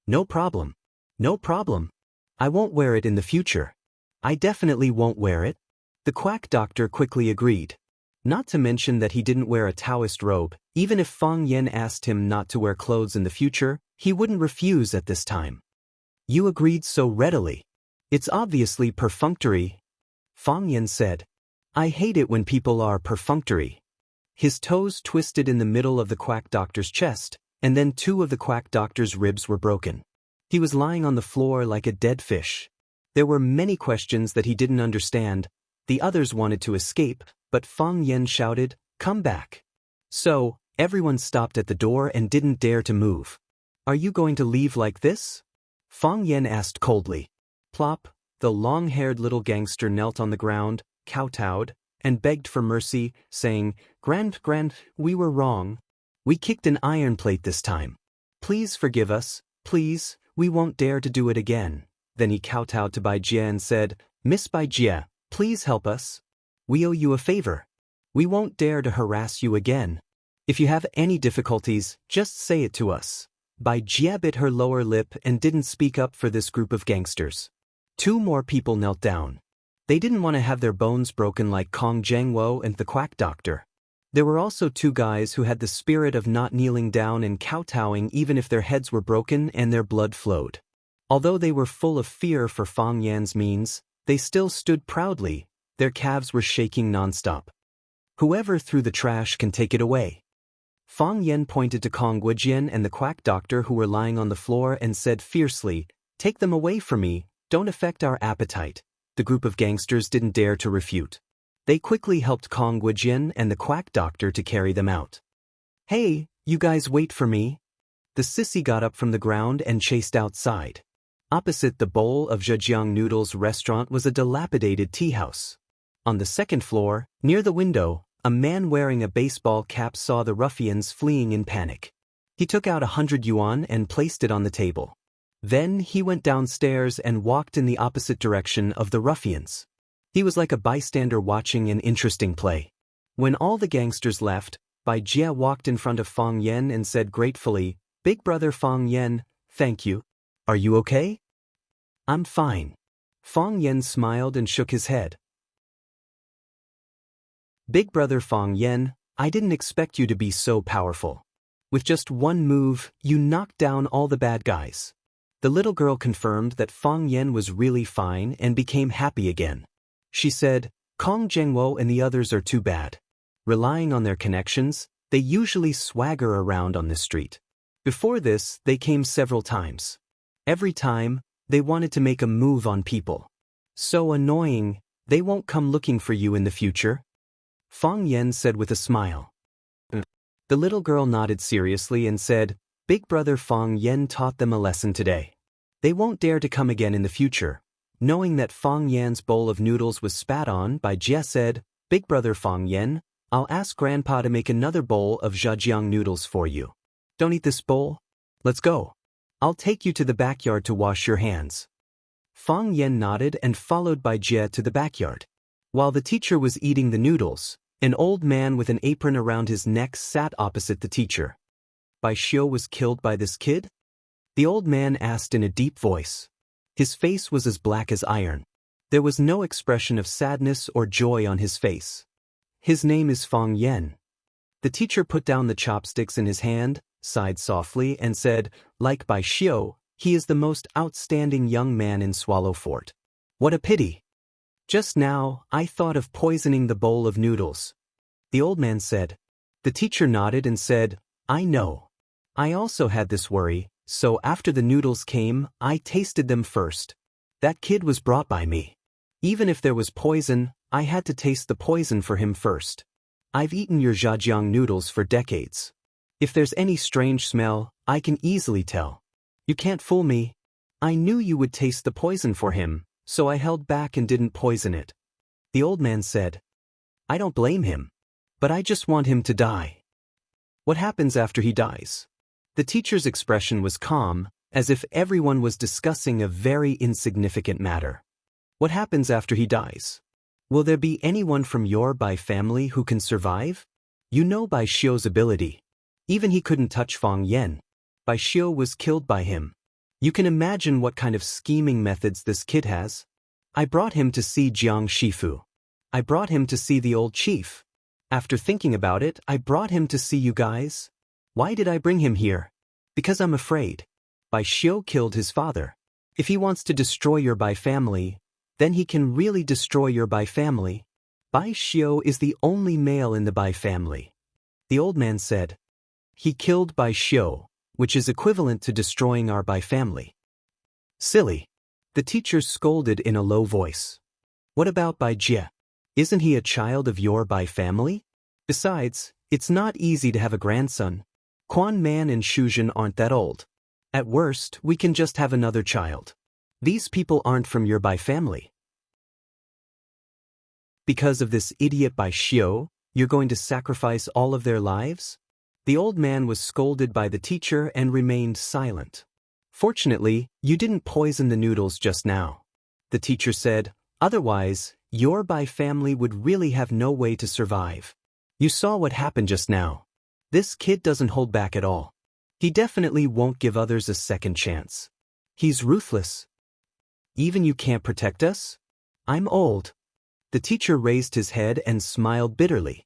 No problem. No problem. I won't wear it in the future. I definitely won't wear it. The quack doctor quickly agreed. Not to mention that he didn't wear a Taoist robe. Even if Fang Yen asked him not to wear clothes in the future, he wouldn't refuse at this time. You agreed so readily. It's obviously perfunctory. Fang Yen said. I hate it when people are perfunctory. His toes twisted in the middle of the quack doctor's chest, and then two of the quack doctor's ribs were broken. He was lying on the floor like a dead fish. There were many questions that he didn't understand. The others wanted to escape, but Fang Yen shouted, Come back. So, everyone stopped at the door and didn't dare to move. Are you going to leave like this? Fang Yen asked coldly. Plop, the long-haired little gangster knelt on the ground, kowtowed, and begged for mercy, saying, Grand, we were wrong. We kicked an iron plate this time. Please forgive us, please, we won't dare to do it again. Then he kowtowed to Bai Jie and said, Miss Bai Jie, please help us. We owe you a favor. We won't dare to harass you again. If you have any difficulties, just say it to us. Bai Jie bit her lower lip and didn't speak up for this group of gangsters. Two more people knelt down. They didn't want to have their bones broken like Kong Jangwo and the quack doctor. There were also two guys who had the spirit of not kneeling down and kowtowing even if their heads were broken and their blood flowed. Although they were full of fear for Fang Yan's means, they still stood proudly, their calves were shaking nonstop. Whoever threw the trash can take it away. Fang Yan pointed to Kong Guijian and the quack doctor who were lying on the floor and said fiercely, "Take them away from me, don't affect our appetite." The group of gangsters didn't dare to refute. They quickly helped Kong Guijian and the quack doctor to carry them out. "Hey, you guys wait for me." The sissy got up from the ground and chased outside. Opposite the bowl of Zhejiang Noodles restaurant was a dilapidated tea house. On the second floor, near the window, a man wearing a baseball cap saw the ruffians fleeing in panic. He took out 100 yuan and placed it on the table. Then he went downstairs and walked in the opposite direction of the ruffians. He was like a bystander watching an interesting play. When all the gangsters left, Bai Jie walked in front of Fang Yan and said gratefully, "Big brother Fang Yan, thank you. Are you okay?" "I'm fine." Fang Yan smiled and shook his head. "Big brother Fang Yan, I didn't expect you to be so powerful. With just one move, you knocked down all the bad guys." The little girl confirmed that Fang Yan was really fine and became happy again. She said, "Kong Zhengwo and the others are too bad. Relying on their connections, they usually swagger around on the street. Before this, they came several times. Every time, they wanted to make a move on people. So annoying, they won't come looking for you in the future." Fang Yan said with a smile. The little girl nodded seriously and said, "Big brother Fang Yan taught them a lesson today. They won't dare to come again in the future." Knowing that Fang Yan's bowl of noodles was spat on, Bai Jie said, "Big brother Fang Yan, I'll ask Grandpa to make another bowl of Zhejiang noodles for you. Don't eat this bowl. Let's go. I'll take you to the backyard to wash your hands." Fang Yan nodded and followed Bai Jie to the backyard. While the teacher was eating the noodles, an old man with an apron around his neck sat opposite the teacher. "Bai Xiu was killed by this kid?" The old man asked in a deep voice. His face was as black as iron. There was no expression of sadness or joy on his face. "His name is Fang Yan." The teacher put down the chopsticks in his hand, sighed softly, and said, "Like Bai Xiu, he is the most outstanding young man in Swallow Fort. What a pity. Just now, I thought of poisoning the bowl of noodles." The old man said. The teacher nodded and said, "I know. I also had this worry. So after the noodles came, I tasted them first. That kid was brought by me. Even if there was poison, I had to taste the poison for him first. I've eaten your Zhejiang noodles for decades. If there's any strange smell, I can easily tell. You can't fool me. I knew you would taste the poison for him, so I held back and didn't poison it." The old man said, "I don't blame him. But I just want him to die." "What happens after he dies?" The teacher's expression was calm, as if everyone was discussing a very insignificant matter. "What happens after he dies? Will there be anyone from your Bai family who can survive? You know Bai Xiu's ability. Even he couldn't touch Fang Yan. Bai Xiu was killed by him. You can imagine what kind of scheming methods this kid has. I brought him to see Jiang Shifu. I brought him to see the old chief. After thinking about it, I brought him to see you guys. Why did I bring him here? Because I'm afraid. Bai Xiu killed his father. If he wants to destroy your Bai family, then he can really destroy your Bai family. Bai Xiu is the only male in the Bai family." The old man said. "He killed Bai Xiu, which is equivalent to destroying our Bai family." "Silly." The teacher scolded in a low voice. "What about Bai Jie? Isn't he a child of your Bai family? Besides, it's not easy to have a grandson. Quan Man and Shuzhen aren't that old. At worst, we can just have another child. These people aren't from your Bai family. Because of this idiot Bai Xiu, you're going to sacrifice all of their lives?" The old man was scolded by the teacher and remained silent. "Fortunately, you didn't poison the noodles just now," the teacher said. "Otherwise, your Bai family would really have no way to survive. You saw what happened just now. This kid doesn't hold back at all. He definitely won't give others a second chance. He's ruthless. Even you can't protect us? I'm old." The teacher raised his head and smiled bitterly.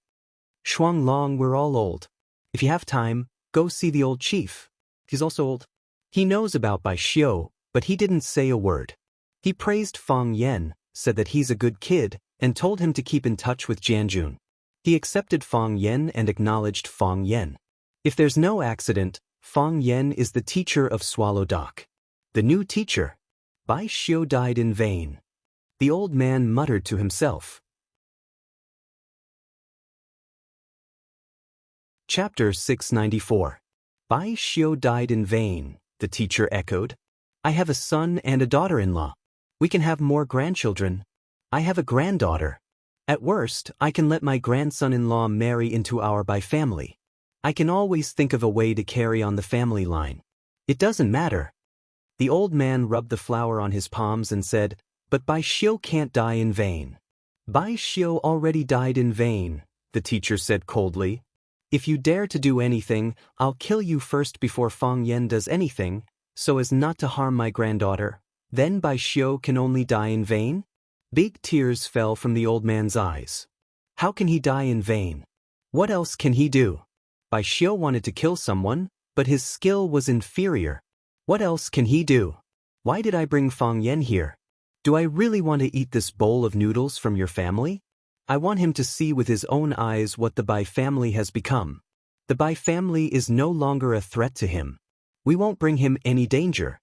Shuanglong, we're all old. If you have time, go see the old chief. He's also old. He knows about Bai Xiu, but he didn't say a word. He praised Fang Yen, said that he's a good kid, and told him to keep in touch with Jianjun. He accepted Fang Yen and acknowledged Fang Yen. If there's no accident, Fang Yen is the teacher of Swallow Dock. The new teacher. Bai Xiu died in vain. The old man muttered to himself. Chapter 694. Bai Xiu died in vain, the teacher echoed. I have a son and a daughter-in-law. We can have more grandchildren. I have a granddaughter. At worst, I can let my grandson-in-law marry into our Bai family. I can always think of a way to carry on the family line. It doesn't matter. The old man rubbed the flour on his palms and said, But Bai Xiu can't die in vain. Bai Xiu already died in vain, the teacher said coldly. If you dare to do anything, I'll kill you first before Fang Yen does anything, so as not to harm my granddaughter. Then Bai Xiu can only die in vain? Big tears fell from the old man's eyes. How can he die in vain? What else can he do? Bai Xiu wanted to kill someone, but his skill was inferior. What else can he do? Why did I bring Fang Yen here? Do I really want to eat this bowl of noodles from your family? I want him to see with his own eyes what the Bai family has become. The Bai family is no longer a threat to him. We won't bring him any danger.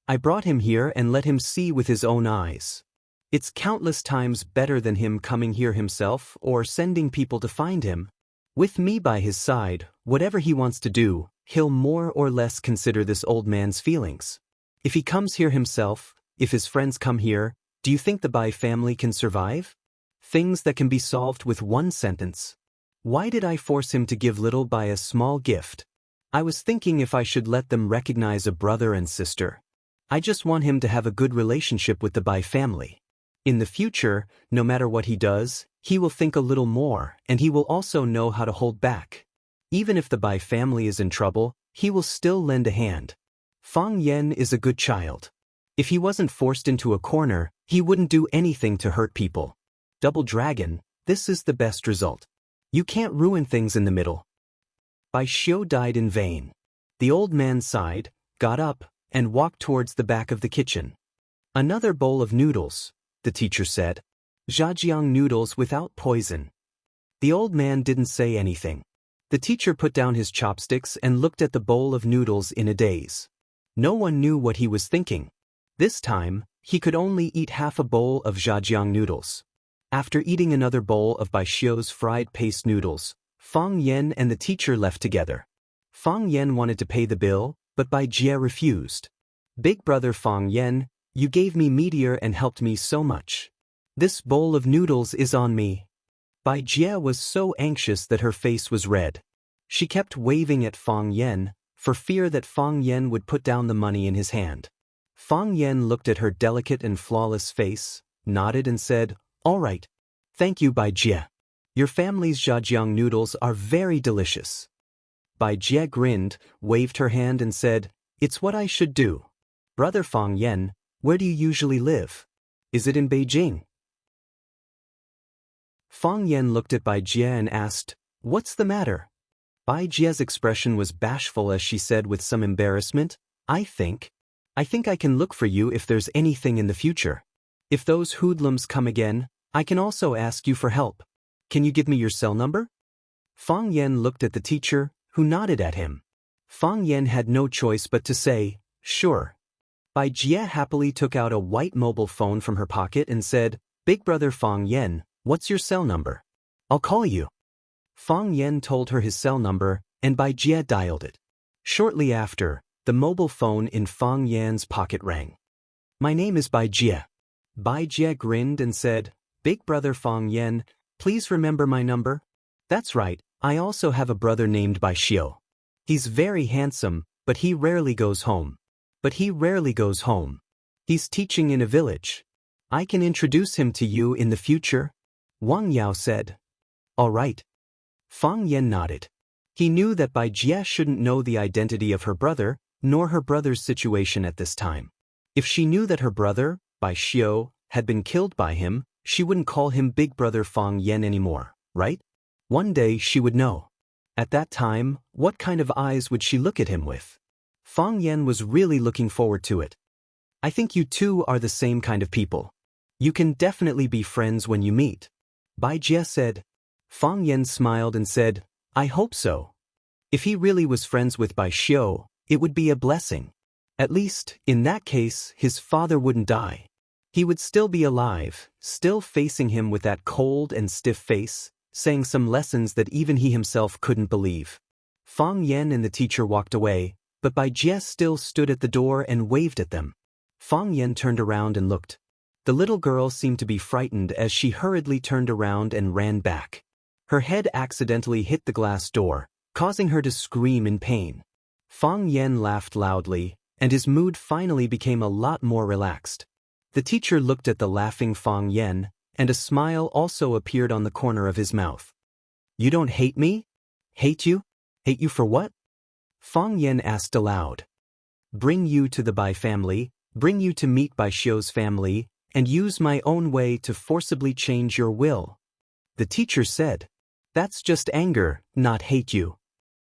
I brought him here and let him see with his own eyes. It's countless times better than him coming here himself or sending people to find him. With me by his side, whatever he wants to do, he'll more or less consider this old man's feelings. If he comes here himself, if his friends come here, do you think the Bai family can survive? Things that can be solved with one sentence. Why did I force him to give little by a small gift? I was thinking if I should let them recognize a brother and sister. I just want him to have a good relationship with the Bai family. In the future, no matter what he does, he will think a little more, and he will also know how to hold back. Even if the Bai family is in trouble, he will still lend a hand. Fang Yen is a good child. If he wasn't forced into a corner, he wouldn't do anything to hurt people. Double Dragon, this is the best result. You can't ruin things in the middle. Bai Xiu died in vain. The old man sighed, got up, and walked towards the back of the kitchen. Another bowl of noodles, the teacher said. Zhajiang noodles without poison. The old man didn't say anything. The teacher put down his chopsticks and looked at the bowl of noodles in a daze. No one knew what he was thinking. This time, he could only eat half a bowl of Zhajiang noodles. After eating another bowl of Bai Xiu's fried paste noodles, Fang Yen and the teacher left together. Fang Yen wanted to pay the bill, but Bai Jie refused. Big brother Fang Yen, you gave me meteor and helped me so much. This bowl of noodles is on me. Bai Jie was so anxious that her face was red. She kept waving at Fang Yen, for fear that Fang Yen would put down the money in his hand. Fang Yen looked at her delicate and flawless face, nodded and said, All right. Thank you, Bai Jie. Your family's Zhajiang noodles are very delicious. Bai Jie grinned, waved her hand and said, It's what I should do. Brother Fang Yen, where do you usually live? Is it in Beijing? Fang Yen looked at Bai Jie and asked, What's the matter? Bai Jie's expression was bashful as she said with some embarrassment, I think I can look for you if there's anything in the future. If those hoodlums come again, I can also ask you for help. Can you give me your cell number? Fang Yen looked at the teacher, who nodded at him. Fang Yen had no choice but to say, Sure. Bai Jie happily took out a white mobile phone from her pocket and said, Big brother Fang Yen, what's your cell number? I'll call you. Fang Yen told her his cell number, and Bai Jie dialed it. Shortly after, the mobile phone in Fang Yan's pocket rang. My name is Bai Jie. Bai Jie grinned and said, Big brother Fang Yen, please remember my number? That's right, I also have a brother named Bai Xiu. He's very handsome, but he rarely goes home. He's teaching in a village. I can introduce him to you in the future, Wang Yao said. All right. Fang Yen nodded. He knew that Bai Jie shouldn't know the identity of her brother, nor her brother's situation at this time. If she knew that her brother, Bai Xiu, had been killed by him, she wouldn't call him Big Brother Fang Yen anymore, right? One day she would know. At that time, what kind of eyes would she look at him with? Fang Yan was really looking forward to it. I think you two are the same kind of people. You can definitely be friends when you meet. Bai Jie said. Fang Yan smiled and said, I hope so. If he really was friends with Bai Xiu, it would be a blessing. At least, in that case, his father wouldn't die. He would still be alive, still facing him with that cold and stiff face, saying some lessons that even he himself couldn't believe. Fang Yan and the teacher walked away, but Bai Jie still stood at the door and waved at them. Fang Yan turned around and looked. The little girl seemed to be frightened as she hurriedly turned around and ran back. Her head accidentally hit the glass door, causing her to scream in pain. Fang Yan laughed loudly, and his mood finally became a lot more relaxed. The teacher looked at the laughing Fang Yan, and a smile also appeared on the corner of his mouth. You don't hate me? Hate you? Hate you for what? Fang Yan asked aloud. Bring you to the Bai family, bring you to meet Bai Xiu's family, and use my own way to forcibly change your will. The teacher said. That's just anger, not hate you.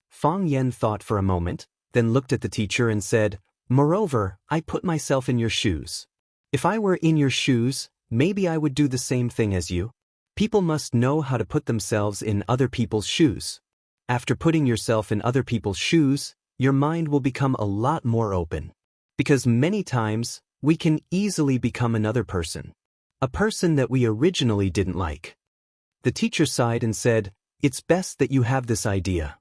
Fang Yan thought for a moment, then looked at the teacher and said, Moreover, I put myself in your shoes. If I were in your shoes, maybe I would do the same thing as you. People must know how to put themselves in other people's shoes. After putting yourself in other people's shoes, your mind will become a lot more open. Because many times, we can easily become another person. A person that we originally didn't like. The teacher sighed and said, It's best that you have this idea.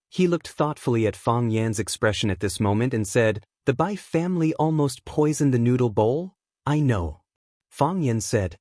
He looked thoughtfully at Fang Yan's expression at this moment and said, The Bai family almost poisoned the noodle bowl? I know. Fang Yan said.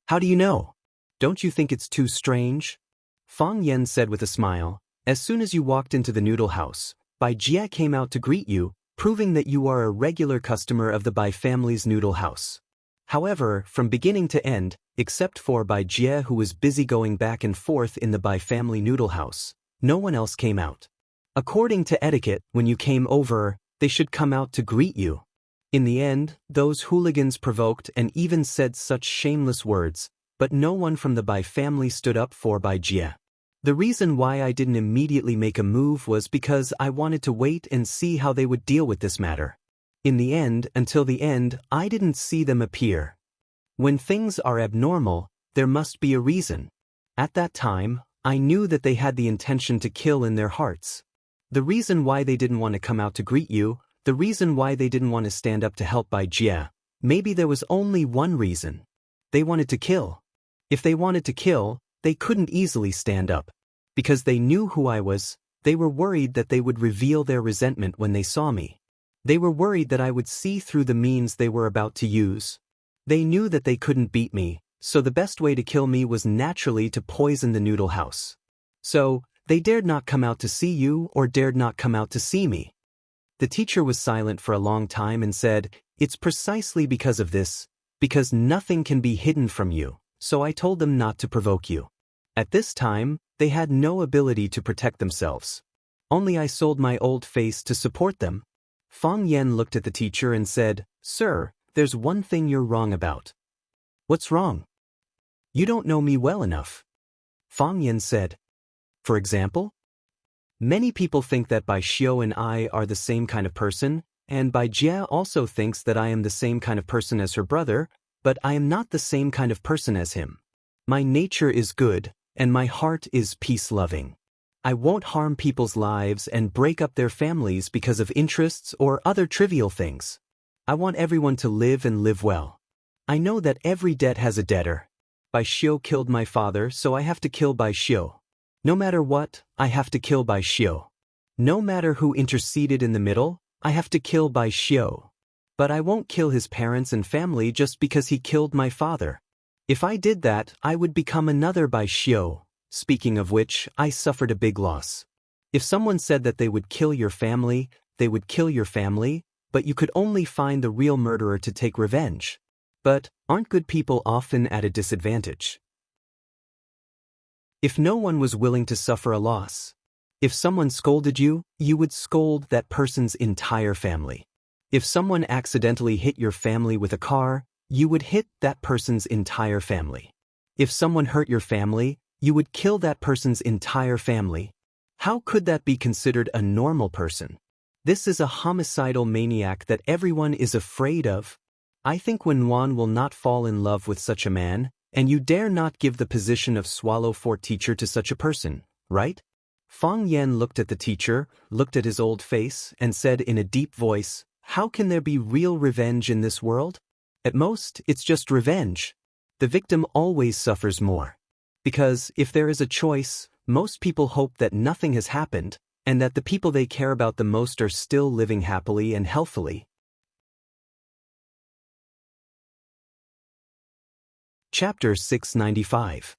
How do you know? Don't you think it's too strange? Fang Yan said with a smile, As soon as you walked into the noodle house, Bai Jie came out to greet you, proving that you are a regular customer of the Bai family's noodle house. However, from beginning to end, except for Bai Jie who was busy going back and forth in the Bai family noodle house, no one else came out. According to etiquette, when you came over, they should come out to greet you. In the end, those hooligans provoked and even said such shameless words, but no one from the Bai family stood up for Bai Jie. The reason why I didn't immediately make a move was because I wanted to wait and see how they would deal with this matter. In the end, until the end, I didn't see them appear. When things are abnormal, there must be a reason. At that time, I knew that they had the intention to kill in their hearts. The reason why they didn't want to come out to greet you, the reason why they didn't want to stand up to help Bai Jie, maybe there was only one reason. They wanted to kill. If they wanted to kill, they couldn't easily stand up. Because they knew who I was, they were worried that they would reveal their resentment when they saw me. They were worried that I would see through the means they were about to use. They knew that they couldn't beat me, so the best way to kill me was naturally to poison the noodle house. So, they dared not come out to see you or dared not come out to see me. The teacher was silent for a long time and said, It's precisely because of this, because nothing can be hidden from you, so I told them not to provoke you. At this time, they had no ability to protect themselves. Only I sold my old face to support them. Fang Yan looked at the teacher and said, Sir, there's one thing you're wrong about. What's wrong? You don't know me well enough. Fang Yan said. For example? Many people think that Bai Xiu and I are the same kind of person, and Bai Jie also thinks that I am the same kind of person as her brother, but I am not the same kind of person as him. My nature is good, and my heart is peace-loving. I won't harm people's lives and break up their families because of interests or other trivial things. I want everyone to live and live well. I know that every debt has a debtor. Bai Xiu killed my father, so I have to kill Bai Xiu. No matter what, I have to kill Bai Xiu. No matter who interceded in the middle, I have to kill Bai Xiu. But I won't kill his parents and family just because he killed my father. If I did that, I would become another Bai Xiu. Speaking of which, I suffered a big loss. If someone said that they would kill your family, they would kill your family, but you could only find the real murderer to take revenge. But, aren't good people often at a disadvantage? If no one was willing to suffer a loss, if someone scolded you, you would scold that person's entire family. If someone accidentally hit your family with a car, you would hit that person's entire family. If someone hurt your family, You would kill that person's entire family. How could that be considered a normal person? This is a homicidal maniac that everyone is afraid of. I think Wenwan will not fall in love with such a man, and you dare not give the position of Swallow Fort teacher to such a person, right? Fang Yen looked at the teacher, looked at his old face, and said in a deep voice, "How can there be real revenge in this world? At most, it's just revenge. The victim always suffers more. Because, if there is a choice, most people hope that nothing has happened, and that the people they care about the most are still living happily and healthily." Chapter 695.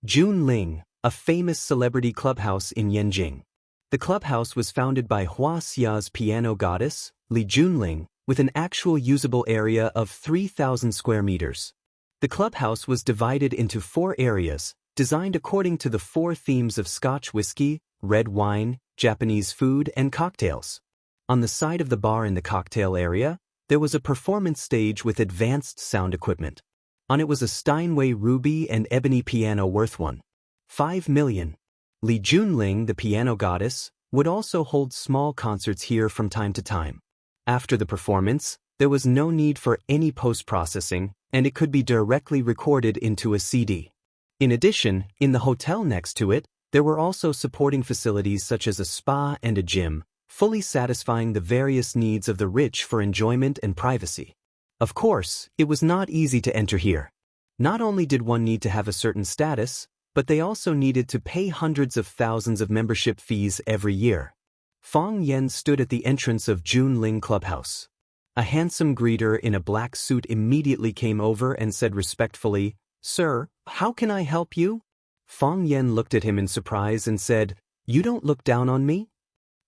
Junling, a famous celebrity clubhouse in Yanjing. The clubhouse was founded by Hua Xia's piano goddess, Li Junling, with an actual usable area of 3,000 square meters. The clubhouse was divided into 4 areas, designed according to the 4 themes of Scotch whiskey, red wine, Japanese food, and cocktails. On the side of the bar in the cocktail area, there was a performance stage with advanced sound equipment. On it was a Steinway ruby and ebony piano worth 1.5 million. Li Junling, the piano goddess, would also hold small concerts here from time to time. After the performance, there was no need for any post-processing, and it could be directly recorded into a CD. In addition, in the hotel next to it, there were also supporting facilities such as a spa and a gym, fully satisfying the various needs of the rich for enjoyment and privacy. Of course, it was not easy to enter here. Not only did one need to have a certain status, but they also needed to pay hundreds of thousands of membership fees every year. Fang Yen stood at the entrance of Junling Clubhouse. A handsome greeter in a black suit immediately came over and said respectfully, "Sir, how can I help you?" Fang Yen looked at him in surprise and said, "You don't look down on me?"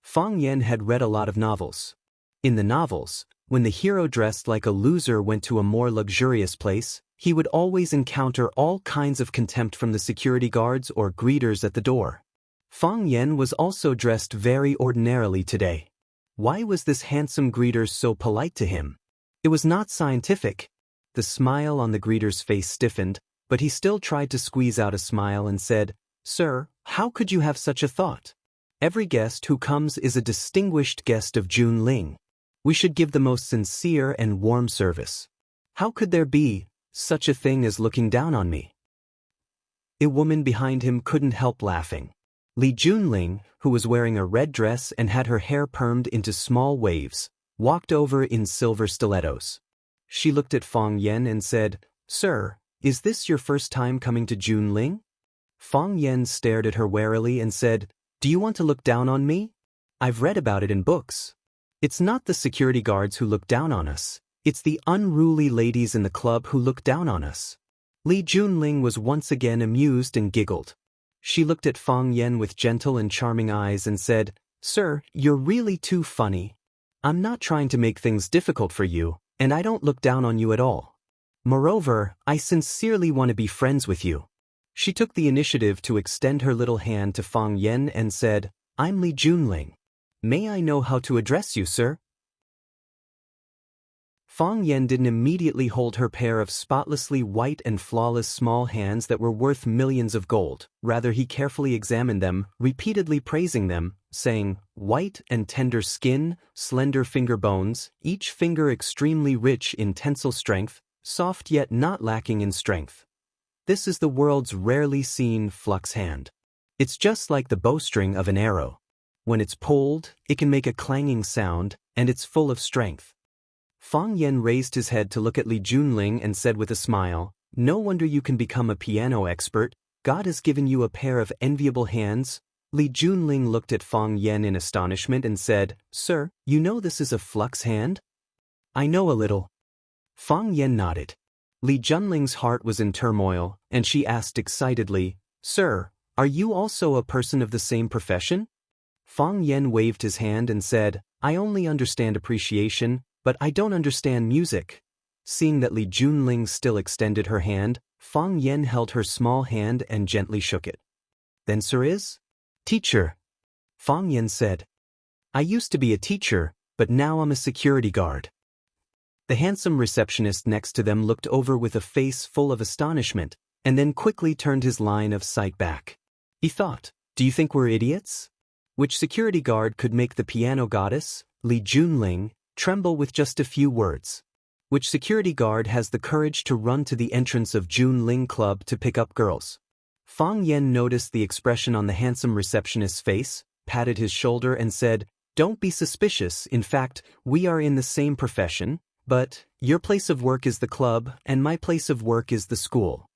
Fang Yen had read a lot of novels. In the novels, when the hero dressed like a loser went to a more luxurious place, he would always encounter all kinds of contempt from the security guards or greeters at the door. Fang Yen was also dressed very ordinarily today. Why was this handsome greeter so polite to him? It was not scientific. The smile on the greeter's face stiffened, but he still tried to squeeze out a smile and said, "Sir, how could you have such a thought? Every guest who comes is a distinguished guest of Junling. We should give the most sincere and warm service. How could there be such a thing as looking down on me?" A woman behind him couldn't help laughing. Li Junling, who was wearing a red dress and had her hair permed into small waves, walked over in silver stilettos. She looked at Fang Yen and said, "Sir, is this your first time coming to Junling?" Fang Yen stared at her warily and said, "Do you want to look down on me? I've read about it in books. It's not the security guards who look down on us. It's the unruly ladies in the club who look down on us." Li Junling was once again amused and giggled. She looked at Fang Yen with gentle and charming eyes and said, "Sir, you're really too funny. I'm not trying to make things difficult for you, and I don't look down on you at all. Moreover, I sincerely want to be friends with you." She took the initiative to extend her little hand to Fang Yen and said, "I'm Li Junling. May I know how to address you, sir?" Fang Yen didn't immediately hold her pair of spotlessly white and flawless small hands that were worth millions of gold. Rather, he carefully examined them, repeatedly praising them, saying, "White and tender skin, slender finger bones, each finger extremely rich in tensile strength, soft yet not lacking in strength. This is the world's rarely seen flux hand. It's just like the bowstring of an arrow. When it's pulled, it can make a clanging sound, and it's full of strength." Fang Yen raised his head to look at Li Junling and said with a smile, "No wonder you can become a piano expert. God has given you a pair of enviable hands." Li Junling looked at Fang Yen in astonishment and said, "Sir, you know this is a flux hand?" "I know a little." Fang Yen nodded. Li Junling's heart was in turmoil, and she asked excitedly, "Sir, are you also a person of the same profession?" Fang Yen waved his hand and said, "I only understand appreciation, but I don't understand music." Seeing that Li Junling still extended her hand, Fang Yen held her small hand and gently shook it. "Then sir is?" "Teacher," Fang Yen said. "I used to be a teacher, but now I'm a security guard." The handsome receptionist next to them looked over with a face full of astonishment, and then quickly turned his line of sight back. He thought, do you think we're idiots? Which security guard could make the piano goddess, Li Junling, tremble with just a few words? Which security guard has the courage to run to the entrance of Junling Club to pick up girls? Fang Yen noticed the expression on the handsome receptionist's face, patted his shoulder and said, don't be suspicious, in fact, we are in the same profession, but your place of work is the club and my place of work is the school.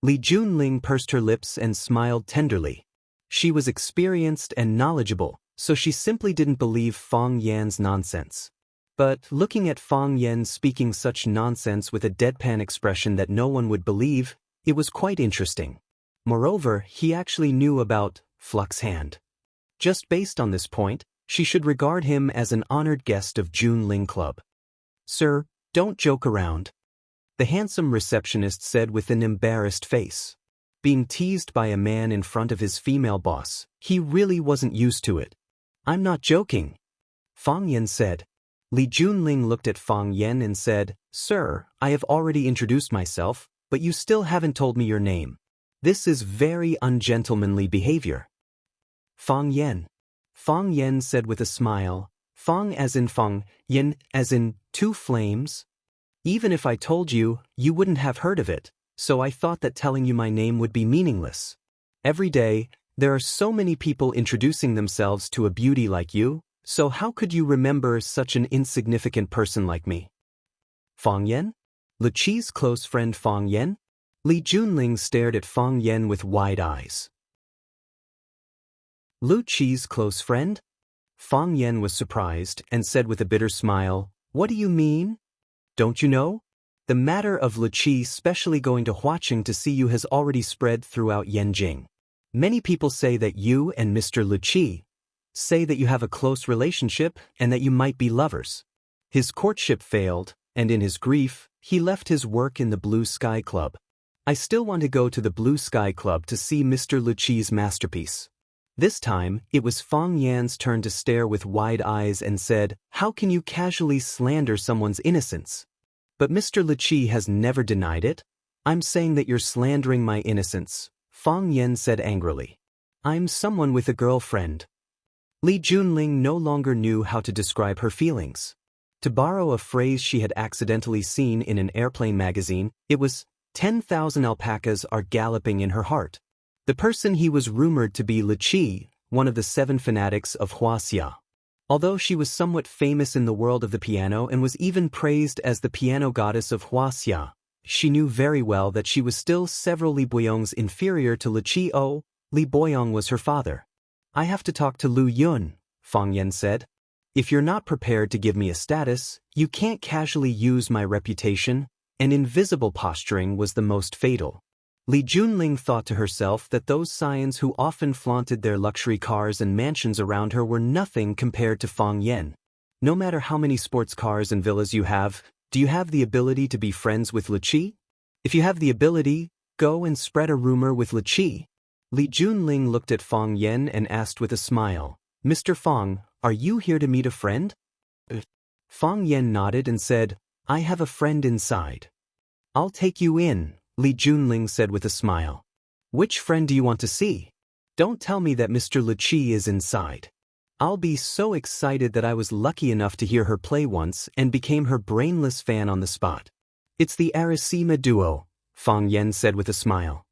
Li Junling pursed her lips and smiled tenderly. She was experienced and knowledgeable, so she simply didn't believe Fang Yan's nonsense. But looking at Fang Yan speaking such nonsense with a deadpan expression that no one would believe, it was quite interesting. Moreover, he actually knew about Flux Hand. Just based on this point, she should regard him as an honored guest of Junling Club. Sir, don't joke around, the handsome receptionist said with an embarrassed face. Being teased by a man in front of his female boss, he really wasn't used to it. I'm not joking, Fang Yan said. Li Junling looked at Fang Yan and said, Sir, I have already introduced myself, but you still haven't told me your name. This is very ungentlemanly behavior. Fang Yan said with a smile, Fang as in Fang, Yan as in two flames. Even if I told you, you wouldn't have heard of it, so I thought that telling you my name would be meaningless. Every day, there are so many people introducing themselves to a beauty like you, so how could you remember such an insignificant person like me? Fang Yan? Lu Qi's close friend Fang Yan? Li Junling stared at Fang Yan with wide eyes. Lu Qi's close friend? Fang Yan was surprised and said with a bitter smile, What do you mean? Don't you know? The matter of Lu Qi specially going to Huaqing to see you has already spread throughout Yanjing. Many people say that you and Mr. Lu Qi say that you have a close relationship and that you might be lovers. His courtship failed, and in his grief, he left his work in the Blue Sky Club. I still want to go to the Blue Sky Club to see Mr. Lu Qi's masterpiece. This time, it was Fang Yan's turn to stare with wide eyes and said, How can you casually slander someone's innocence? But Mr. Lu Qi has never denied it. I'm saying that you're slandering my innocence, Fang Yan said angrily. I'm someone with a girlfriend. Li Junling no longer knew how to describe her feelings. To borrow a phrase she had accidentally seen in an airplane magazine, it was, 10,000 alpacas are galloping in her heart. The person he was rumored to be Lu Qi, one of the 7 fanatics of Huaxia. Although she was somewhat famous in the world of the piano and was even praised as the piano goddess of Huaxia, she knew very well that she was still several Li Boyongs inferior to Lu Qi. Oh, Li Boyong was her father. I have to talk to Lu Yun, Fang Yan said. If you're not prepared to give me a status, you can't casually use my reputation, and invisible posturing was the most fatal. Li Junling thought to herself that those scions who often flaunted their luxury cars and mansions around her were nothing compared to Fang Yan. No matter how many sports cars and villas you have, do you have the ability to be friends with Lu Qi? If you have the ability, go and spread a rumor with Lu Qi. Li Junling looked at Fang Yan and asked with a smile, Mr. Fang, are you here to meet a friend? Fang Yan nodded and said, I have a friend inside. I'll take you in, Li Junling said with a smile. Which friend do you want to see? Don't tell me that Mr. Lu Qi is inside. I'll be so excited that I was lucky enough to hear her play once and became her brainless fan on the spot. It's the Arasima duo, Fang Yan said with a smile.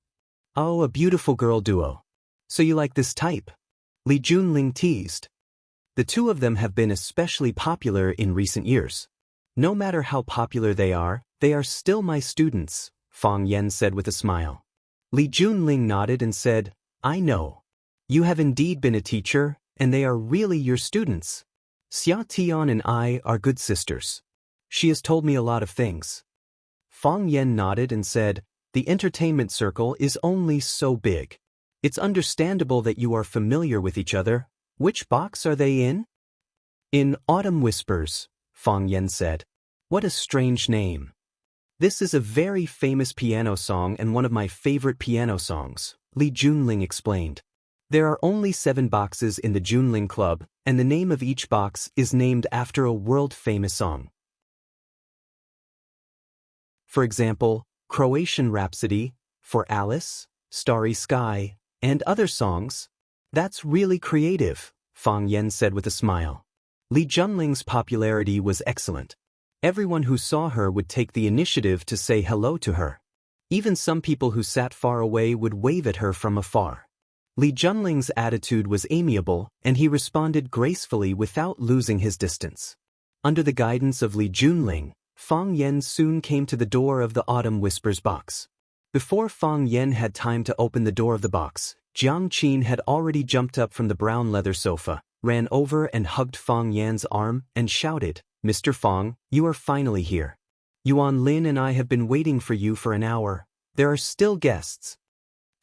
Oh, a beautiful girl duo. So you like this type? Li Junling teased. The two of them have been especially popular in recent years. No matter how popular they are still my students, Fang Yan said with a smile. Li Junling nodded and said, I know. You have indeed been a teacher, and they are really your students. Xia Tian and I are good sisters. She has told me a lot of things. Fang Yan nodded and said, the entertainment circle is only so big. It's understandable that you are familiar with each other. Which box are they in? In Autumn Whispers, Fang Yan said. What a strange name. This is a very famous piano song and one of my favorite piano songs, Li Junling explained. There are only 7 boxes in the Junling Club, and the name of each box is named after a world-famous song. For example, Croatian Rhapsody, For Alice, Starry Sky, and other songs? That's really creative, Fang Yen said with a smile. Li Junling's popularity was excellent. Everyone who saw her would take the initiative to say hello to her. Even some people who sat far away would wave at her from afar. Li Junling's attitude was amiable, and he responded gracefully without losing his distance. Under the guidance of Li Junling, Fang Yen soon came to the door of the Autumn Whispers box. Before Fang Yen had time to open the door of the box, Jiang Qin had already jumped up from the brown leather sofa, ran over and hugged Fang Yan's arm, and shouted, "Mr. Fang, you are finally here. Yuan Lin and I have been waiting for you for an hour. There are still guests."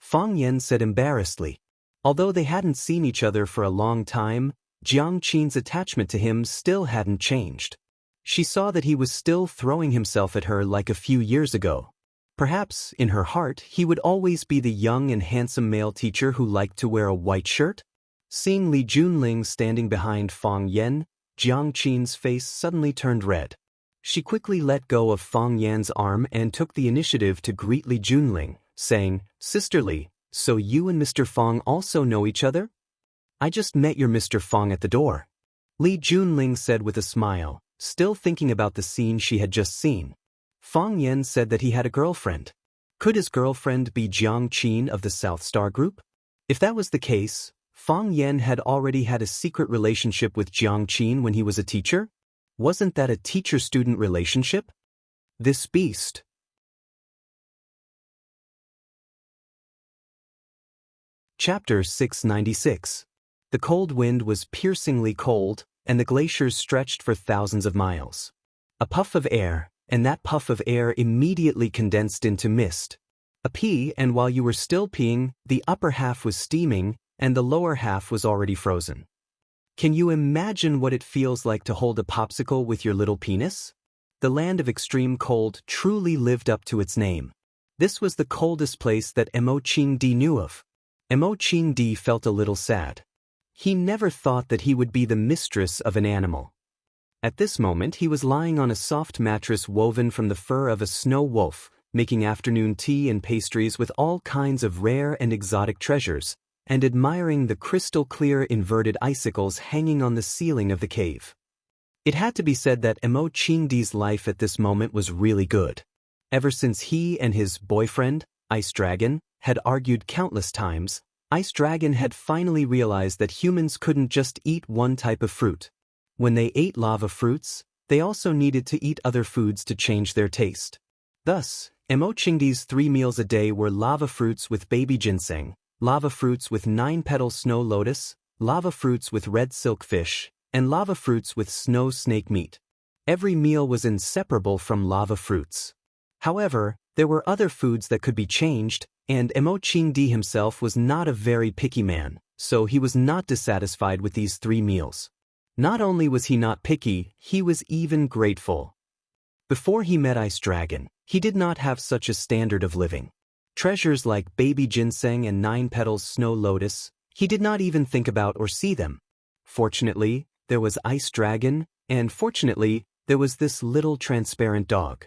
Fang Yen said embarrassedly. Although they hadn't seen each other for a long time, Jiang Qin's attachment to him still hadn't changed. She saw that he was still throwing himself at her like a few years ago. Perhaps, in her heart, he would always be the young and handsome male teacher who liked to wear a white shirt. Seeing Li Junling standing behind Fang Yen, Jiang Qin's face suddenly turned red. She quickly let go of Fang Yan's arm and took the initiative to greet Li Junling, saying, "Sister Li, so you and Mr. Fang also know each other? I just met your Mr. Fang at the door." Li Junling said with a smile, still thinking about the scene she had just seen. Fang Yen said that he had a girlfriend. Could his girlfriend be Jiang Qin of the South Star Group? If that was the case, Fang Yen had already had a secret relationship with Jiang Qin when he was a teacher? Wasn't that a teacher-student relationship? This beast. Chapter 696. The cold wind was piercingly cold, and the glaciers stretched for thousands of miles. A puff of air, and that puff of air immediately condensed into mist. A pee, and while you were still peeing, the upper half was steaming, and the lower half was already frozen. Can you imagine what it feels like to hold a popsicle with your little penis? The land of extreme cold truly lived up to its name. This was the coldest place that Mo Qingdi knew of. Mo Qingdi felt a little sad. He never thought that he would be the mistress of an animal. At this moment he was lying on a soft mattress woven from the fur of a snow wolf, making afternoon tea and pastries with all kinds of rare and exotic treasures, and admiring the crystal-clear inverted icicles hanging on the ceiling of the cave. It had to be said that Mo Qingdi's life at this moment was really good. Ever since he and his boyfriend, Ice Dragon, had argued countless times, Ice Dragon had finally realized that humans couldn't just eat one type of fruit. When they ate lava fruits, they also needed to eat other foods to change their taste. Thus, Mo Qingdi's 3 meals a day were lava fruits with baby ginseng, lava fruits with 9-petal snow lotus, lava fruits with red silkfish, and lava fruits with snow snake meat. Every meal was inseparable from lava fruits. However, there were other foods that could be changed, and Mo Qingdi himself was not a very picky man, so he was not dissatisfied with these 3 meals. Not only was he not picky, he was even grateful. Before he met Ice Dragon, he did not have such a standard of living. Treasures like baby ginseng and 9-petals snow lotus, he did not even think about or see them. Fortunately, there was Ice Dragon, and fortunately, there was this little transparent dog.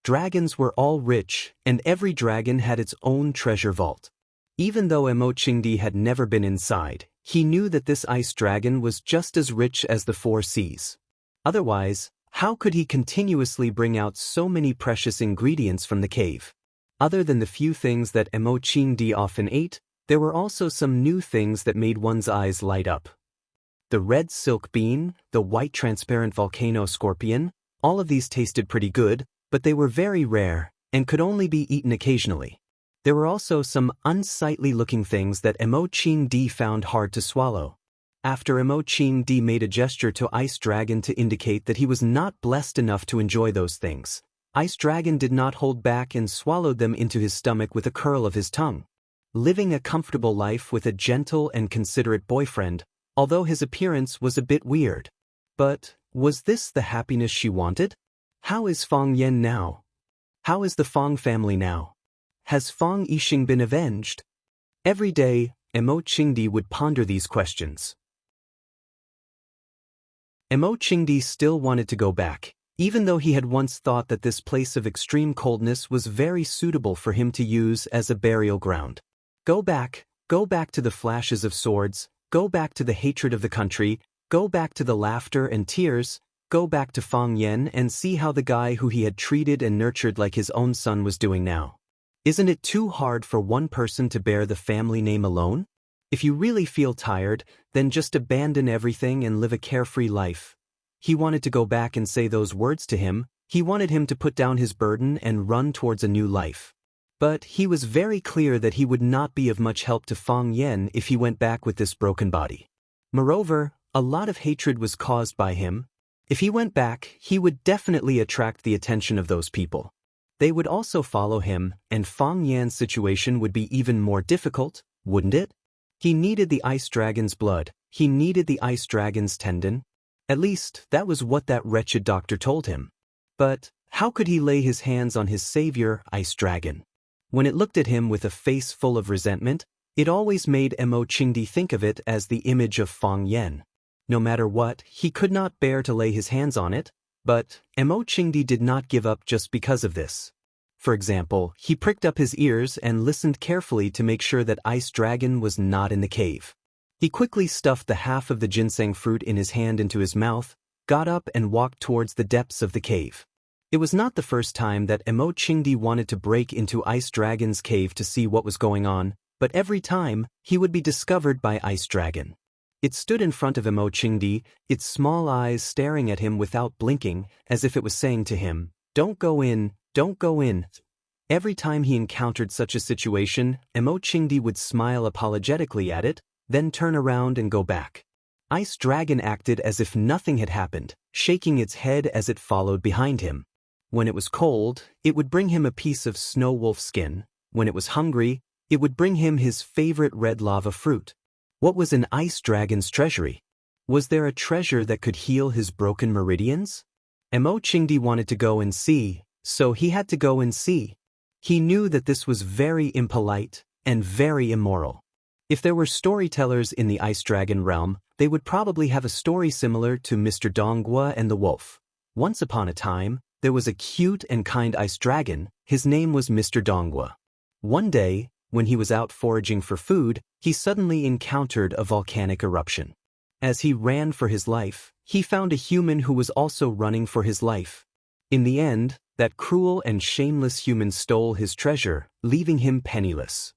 Dragons were all rich, and every dragon had its own treasure vault. Even though Mo Qingdi had never been inside, he knew that this Ice Dragon was just as rich as the 4 seas. Otherwise, how could he continuously bring out so many precious ingredients from the cave? Other than the few things that Mo Qingdi often ate, there were also some new things that made one's eyes light up. The red silk bean, the white transparent volcano scorpion, all of these tasted pretty good, but they were very rare, and could only be eaten occasionally. There were also some unsightly-looking things that Mo Qingdi found hard to swallow. After Mo Qingdi made a gesture to Ice Dragon to indicate that he was not blessed enough to enjoy those things, Ice Dragon did not hold back and swallowed them into his stomach with a curl of his tongue. Living a comfortable life with a gentle and considerate boyfriend, although his appearance was a bit weird. But, was this the happiness she wanted? How is Fang Yen now? How is the Fang family now? Has Fang Yixing been avenged? Every day, Mo Qingdi would ponder these questions. Mo Qingdi still wanted to go back, even though he had once thought that this place of extreme coldness was very suitable for him to use as a burial ground. Go back to the flashes of swords, go back to the hatred of the country, go back to the laughter and tears, go back to Fang Yen and see how the guy who he had treated and nurtured like his own son was doing now. Isn't it too hard for one person to bear the family name alone? If you really feel tired, then just abandon everything and live a carefree life. He wanted to go back and say those words to him. He wanted him to put down his burden and run towards a new life. But he was very clear that he would not be of much help to Fang Yen if he went back with this broken body. Moreover, a lot of hatred was caused by him. If he went back, he would definitely attract the attention of those people. They would also follow him, and Fang Yan's situation would be even more difficult, wouldn't it? He needed the ice dragon's blood. He needed the ice dragon's tendon. At least, that was what that wretched doctor told him. But how could he lay his hands on his savior, Ice Dragon? When it looked at him with a face full of resentment, it always made Mo Qingdi think of it as the image of Fang Yen. No matter what, he could not bear to lay his hands on it, but Mo Qingdi did not give up just because of this. For example, he pricked up his ears and listened carefully to make sure that Ice Dragon was not in the cave. He quickly stuffed the half of the ginseng fruit in his hand into his mouth, got up and walked towards the depths of the cave. It was not the first time that Mo Qingdi wanted to break into Ice Dragon's cave to see what was going on, but every time, he would be discovered by Ice Dragon. It stood in front of Mo Qingdi, its small eyes staring at him without blinking, as if it was saying to him, "Don't go in, don't go in." Every time he encountered such a situation, Mo Qingdi would smile apologetically at it, then turn around and go back. Ice Dragon acted as if nothing had happened, shaking its head as it followed behind him. When it was cold, it would bring him a piece of snow wolf skin. When it was hungry, it would bring him his favorite red lava fruit. What was in Ice Dragon's treasury? Was there a treasure that could heal his broken meridians? Mo Qingdi wanted to go and see, so he had to go and see. He knew that this was very impolite and very immoral. If there were storytellers in the Ice Dragon realm, they would probably have a story similar to Mr. Donghua and the Wolf. Once upon a time, there was a cute and kind ice dragon. His name was Mr. Donghua. One day, when he was out foraging for food, he suddenly encountered a volcanic eruption. As he ran for his life, he found a human who was also running for his life. In the end, that cruel and shameless human stole his treasure, leaving him penniless.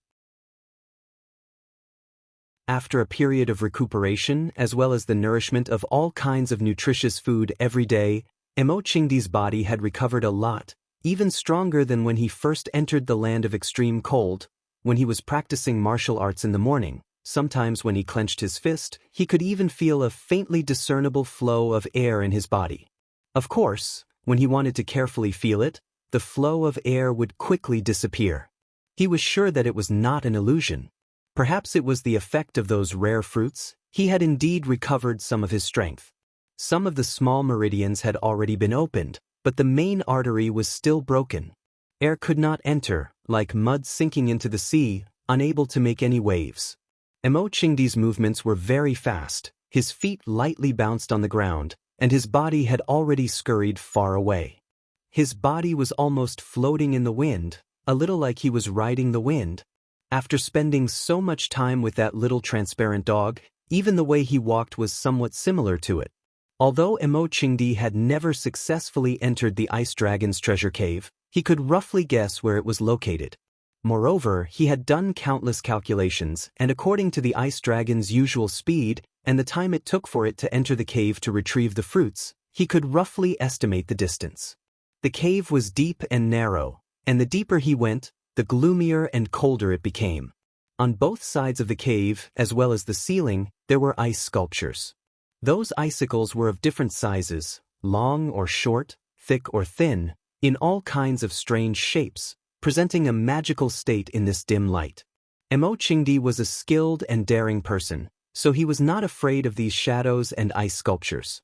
After a period of recuperation, as well as the nourishment of all kinds of nutritious food every day, Mo Qingdi's body had recovered a lot, even stronger than when he first entered the land of extreme cold. When he was practicing martial arts in the morning, sometimes when he clenched his fist, he could even feel a faintly discernible flow of air in his body. Of course, when he wanted to carefully feel it, the flow of air would quickly disappear. He was sure that it was not an illusion. Perhaps it was the effect of those rare fruits. He had indeed recovered some of his strength. Some of the small meridians had already been opened, but the main artery was still broken. Air could not enter, like mud sinking into the sea, unable to make any waves. Mo Qingdi's movements were very fast, his feet lightly bounced on the ground, and his body had already scurried far away. His body was almost floating in the wind, a little like he was riding the wind. After spending so much time with that little transparent dog, even the way he walked was somewhat similar to it. Although Mo Qingdi had never successfully entered the Ice Dragon's treasure cave, he could roughly guess where it was located. Moreover, he had done countless calculations, and according to the Ice Dragon's usual speed and the time it took for it to enter the cave to retrieve the fruits, he could roughly estimate the distance. The cave was deep and narrow, and the deeper he went, the gloomier and colder it became. On both sides of the cave, as well as the ceiling, there were ice sculptures. Those icicles were of different sizes, long or short, thick or thin, in all kinds of strange shapes, presenting a magical state in this dim light. Mo Qingdi was a skilled and daring person, so he was not afraid of these shadows and ice sculptures.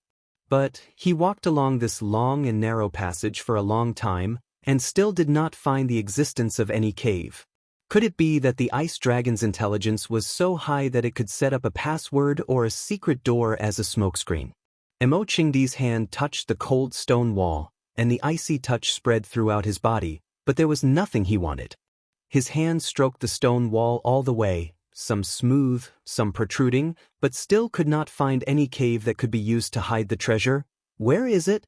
But he walked along this long and narrow passage for a long time, and still did not find the existence of any cave. Could it be that the Ice Dragon's intelligence was so high that it could set up a password or a secret door as a smokescreen? Emo Chingdi's hand touched the cold stone wall, and the icy touch spread throughout his body, but there was nothing he wanted. His hand stroked the stone wall all the way, some smooth, some protruding, but still could not find any cave that could be used to hide the treasure. Where is it?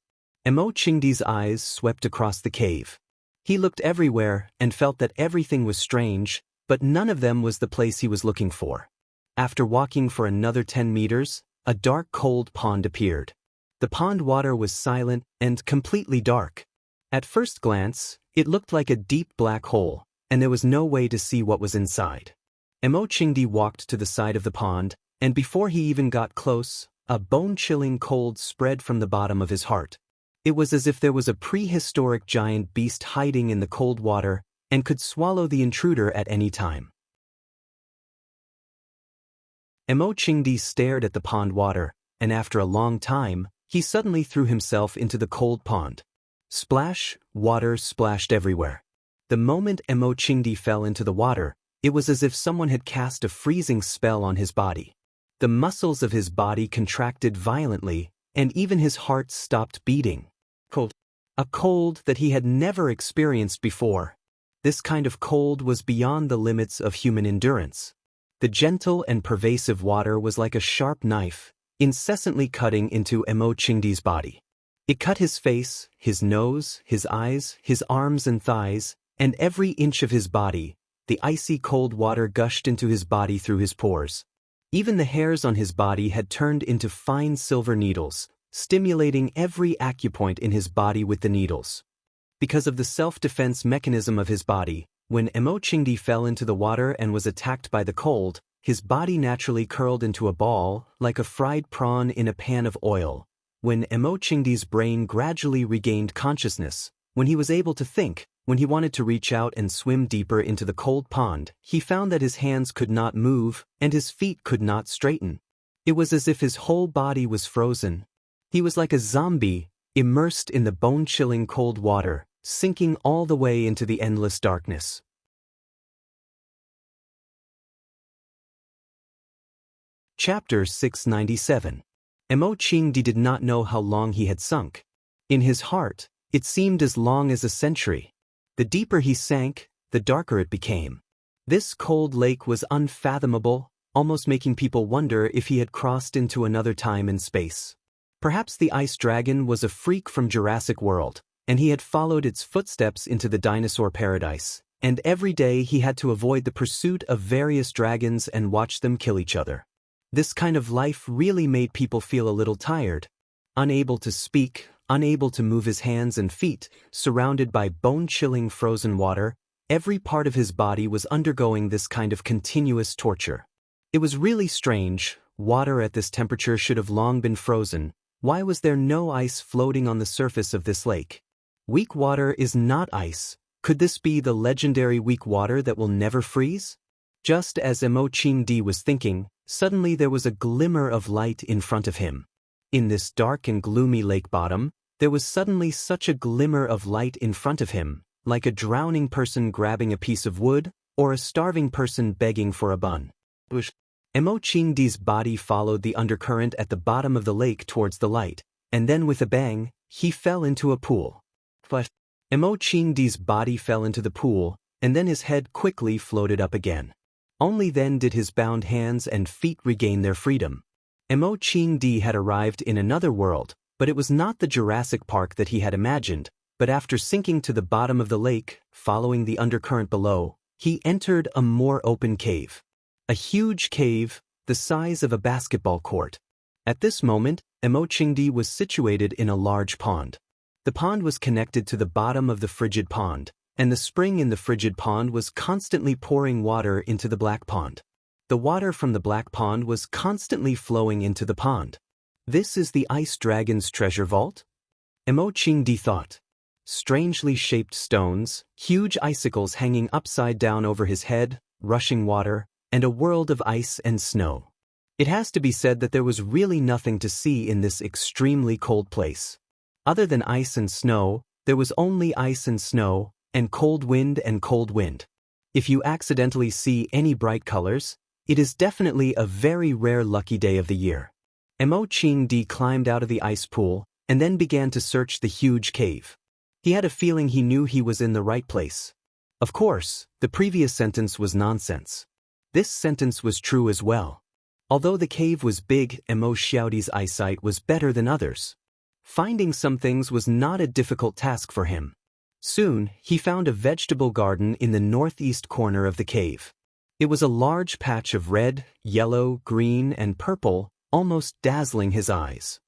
Emo Chingdi's eyes swept across the cave. He looked everywhere and felt that everything was strange, but none of them was the place he was looking for. After walking for another 10 meters, a dark cold pond appeared. The pond water was silent and completely dark. At first glance, it looked like a deep black hole, and there was no way to see what was inside. Emo Chingdi walked to the side of the pond, and before he even got close, a bone-chilling cold spread from the bottom of his heart. It was as if there was a prehistoric giant beast hiding in the cold water and could swallow the intruder at any time. Emo Chingdi stared at the pond water, and after a long time, he suddenly threw himself into the cold pond. Splash, water splashed everywhere. The moment Emo Chingdi fell into the water, it was as if someone had cast a freezing spell on his body. The muscles of his body contracted violently, and even his heart stopped beating. A cold that he had never experienced before. This kind of cold was beyond the limits of human endurance. The gentle and pervasive water was like a sharp knife, incessantly cutting into Emo Chingdi's body. It cut his face, his nose, his eyes, his arms and thighs, and every inch of his body. The icy cold water gushed into his body through his pores. Even the hairs on his body had turned into fine silver needles, stimulating every acupoint in his body with the needles. Because of the self-defense mechanism of his body, when Emo Chingdi fell into the water and was attacked by the cold, his body naturally curled into a ball, like a fried prawn in a pan of oil. When Emo Chingdi's brain gradually regained consciousness, when he was able to think, when he wanted to reach out and swim deeper into the cold pond, he found that his hands could not move and his feet could not straighten. It was as if his whole body was frozen. He was like a zombie, immersed in the bone-chilling cold water, sinking all the way into the endless darkness. Chapter 697. Emo Chingdi did not know how long he had sunk. In his heart, it seemed as long as a century. The deeper he sank, the darker it became. This cold lake was unfathomable, almost making people wonder if he had crossed into another time and space. Perhaps the ice dragon was a freak from Jurassic World, and he had followed its footsteps into the dinosaur paradise, and every day he had to avoid the pursuit of various dragons and watch them kill each other. This kind of life really made people feel a little tired. Unable to speak, unable to move his hands and feet, surrounded by bone-chilling frozen water, every part of his body was undergoing this kind of continuous torture. It was really strange. Water at this temperature should have long been frozen. Why was there no ice floating on the surface of this lake? Weak water is not ice. Could this be the legendary weak water that will never freeze? Just as Emo Chingdi was thinking, suddenly there was a glimmer of light in front of him. In this dark and gloomy lake bottom, there was suddenly such a glimmer of light in front of him, like a drowning person grabbing a piece of wood, or a starving person begging for a bun. Emo Chingdi's body followed the undercurrent at the bottom of the lake towards the light, and then with a bang, he fell into a pool. Emo Chingdi's body fell into the pool, and then his head quickly floated up again. Only then did his bound hands and feet regain their freedom. Emo Chingdi had arrived in another world, but it was not the Jurassic Park that he had imagined, but after sinking to the bottom of the lake, following the undercurrent below, he entered a more open cave. A huge cave, the size of a basketball court. At this moment, Emo Chingdi was situated in a large pond. The pond was connected to the bottom of the frigid pond, and the spring in the frigid pond was constantly pouring water into the black pond. The water from the black pond was constantly flowing into the pond. This is the ice dragon's treasure vault? Emo Chingdi thought. Strangely shaped stones, huge icicles hanging upside down over his head, rushing water, and a world of ice and snow. It has to be said that there was really nothing to see in this extremely cold place. Other than ice and snow, there was only ice and snow, and cold wind and cold wind. If you accidentally see any bright colors, it is definitely a very rare lucky day of the year. Mo Qingdi climbed out of the ice pool and then began to search the huge cave. He had a feeling he knew he was in the right place. Of course, the previous sentence was nonsense. This sentence was true as well. Although the cave was big, Mo Xiaodi's eyesight was better than others. Finding some things was not a difficult task for him. Soon, he found a vegetable garden in the northeast corner of the cave. It was a large patch of red, yellow, green, and purple, almost dazzling his eyes.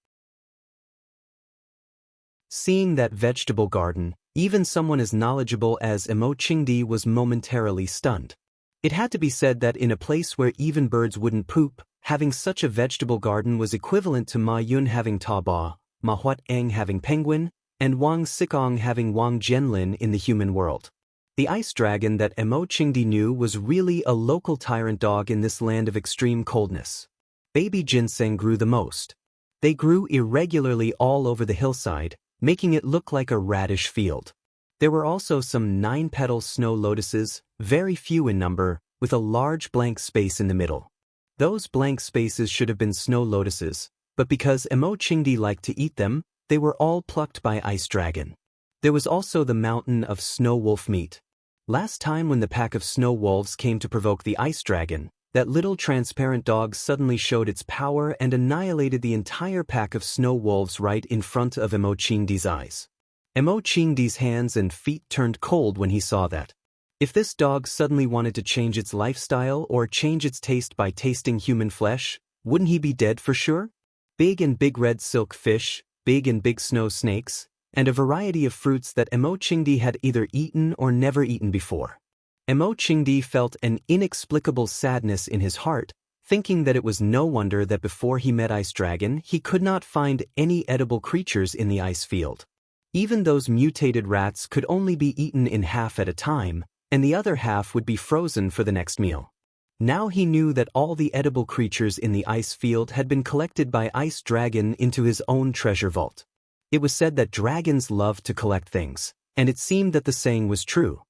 Seeing that vegetable garden, even someone as knowledgeable as Mo Qingdi was momentarily stunned. It had to be said that in a place where even birds wouldn't poop, having such a vegetable garden was equivalent to Ma Yun having Taobao, Ma Huateng having penguin, and Wang Xikong having Wang Jianlin in the human world. The ice dragon that Mo Qingdi knew was really a local tyrant dog in this land of extreme coldness. Baby ginseng grew the most. They grew irregularly all over the hillside, making it look like a radish field. There were also some 9-petal snow lotuses, very few in number, with a large blank space in the middle. Those blank spaces should have been snow lotuses, but because Mo Qingdi liked to eat them, they were all plucked by Ice Dragon. There was also the mountain of snow wolf meat. Last time when the pack of snow wolves came to provoke the Ice Dragon, that little transparent dog suddenly showed its power and annihilated the entire pack of snow wolves right in front of Mo Qingdi's eyes. Mo Qingdi's hands and feet turned cold when he saw that. If this dog suddenly wanted to change its lifestyle or change its taste by tasting human flesh, wouldn't he be dead for sure? Big and big red silk fish, big and big snow snakes, and a variety of fruits that Mo Qingdi had either eaten or never eaten before. Mo Qingdi felt an inexplicable sadness in his heart, thinking that it was no wonder that before he met Ice Dragon he could not find any edible creatures in the ice field. Even those mutated rats could only be eaten in half at a time, and the other half would be frozen for the next meal. Now he knew that all the edible creatures in the ice field had been collected by Ice Dragon into his own treasure vault. It was said that dragons love to collect things, and it seemed that the saying was true.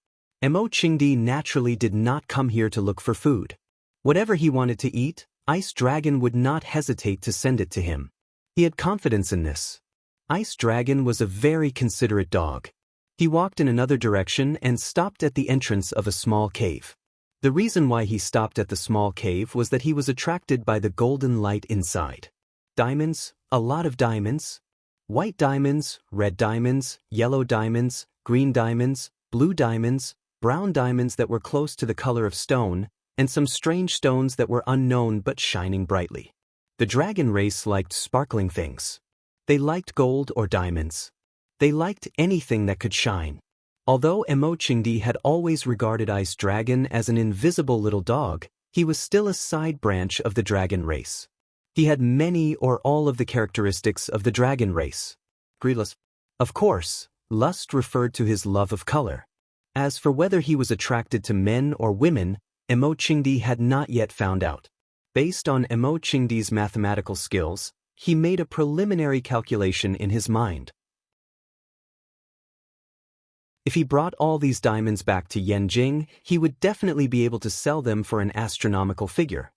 Mo Qingdi naturally did not come here to look for food. Whatever he wanted to eat, Ice Dragon would not hesitate to send it to him. He had confidence in this. Ice Dragon was a very considerate dog. He walked in another direction and stopped at the entrance of a small cave. The reason why he stopped at the small cave was that he was attracted by the golden light inside. Diamonds, a lot of diamonds. White diamonds, red diamonds, yellow diamonds, green diamonds, blue diamonds, brown diamonds that were close to the color of stone, and some strange stones that were unknown but shining brightly. The dragon race liked sparkling things. They liked gold or diamonds. They liked anything that could shine. Although Mo Qingdi had always regarded Ice Dragon as an invisible little dog, he was still a side branch of the dragon race. He had many or all of the characteristics of the dragon race. Greedless. Of course, lust referred to his love of color. As for whether he was attracted to men or women, Mo Qingdi had not yet found out. Based on Mo Qingdi's mathematical skills, he made a preliminary calculation in his mind. If he brought all these diamonds back to Yanjing, he would definitely be able to sell them for an astronomical figure.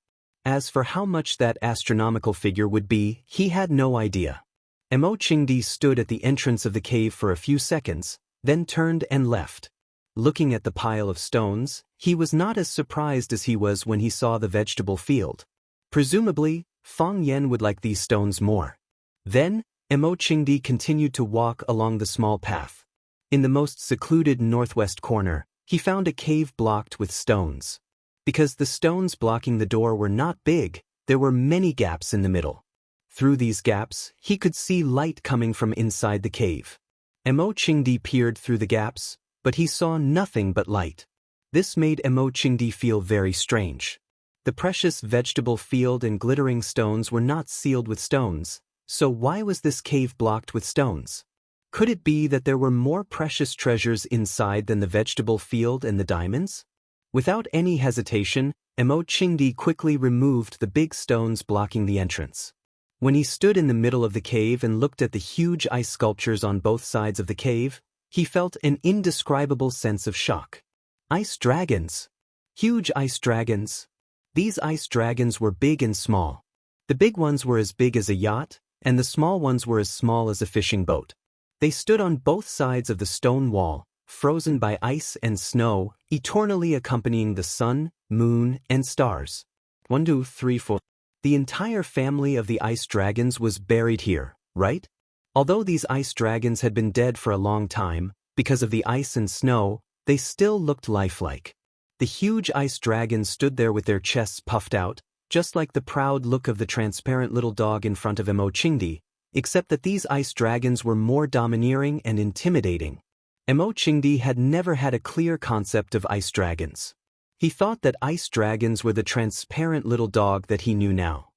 As for how much that astronomical figure would be, he had no idea. Mo Qingdi stood at the entrance of the cave for a few seconds, then turned and left. Looking at the pile of stones, he was not as surprised as he was when he saw the vegetable field. Presumably, Fang Yan would like these stones more. Then, Mo Qingdi continued to walk along the small path. In the most secluded northwest corner, he found a cave blocked with stones. Because the stones blocking the door were not big, there were many gaps in the middle. Through these gaps, he could see light coming from inside the cave. Mo Qingdi peered through the gaps, but he saw nothing but light. This made Mo Qingdi feel very strange. The precious vegetable field and glittering stones were not sealed with stones, so why was this cave blocked with stones? Could it be that there were more precious treasures inside than the vegetable field and the diamonds? Without any hesitation, Mo Qingdi quickly removed the big stones blocking the entrance. When he stood in the middle of the cave and looked at the huge ice sculptures on both sides of the cave, he felt an indescribable sense of shock. Ice dragons! Huge ice dragons! These ice dragons were big and small. The big ones were as big as a yacht, and the small ones were as small as a fishing boat. They stood on both sides of the stone wall, frozen by ice and snow, eternally accompanying the sun, moon, and stars. 1, 2, 3, 4. The entire family of the ice dragons was buried here, right? Although these ice dragons had been dead for a long time, because of the ice and snow, they still looked lifelike. The huge ice dragons stood there with their chests puffed out, just like the proud look of the transparent little dog in front of Emochingdi, except that these ice dragons were more domineering and intimidating. Emochingdi had never had a clear concept of ice dragons. He thought that ice dragons were the transparent little dog that he knew now.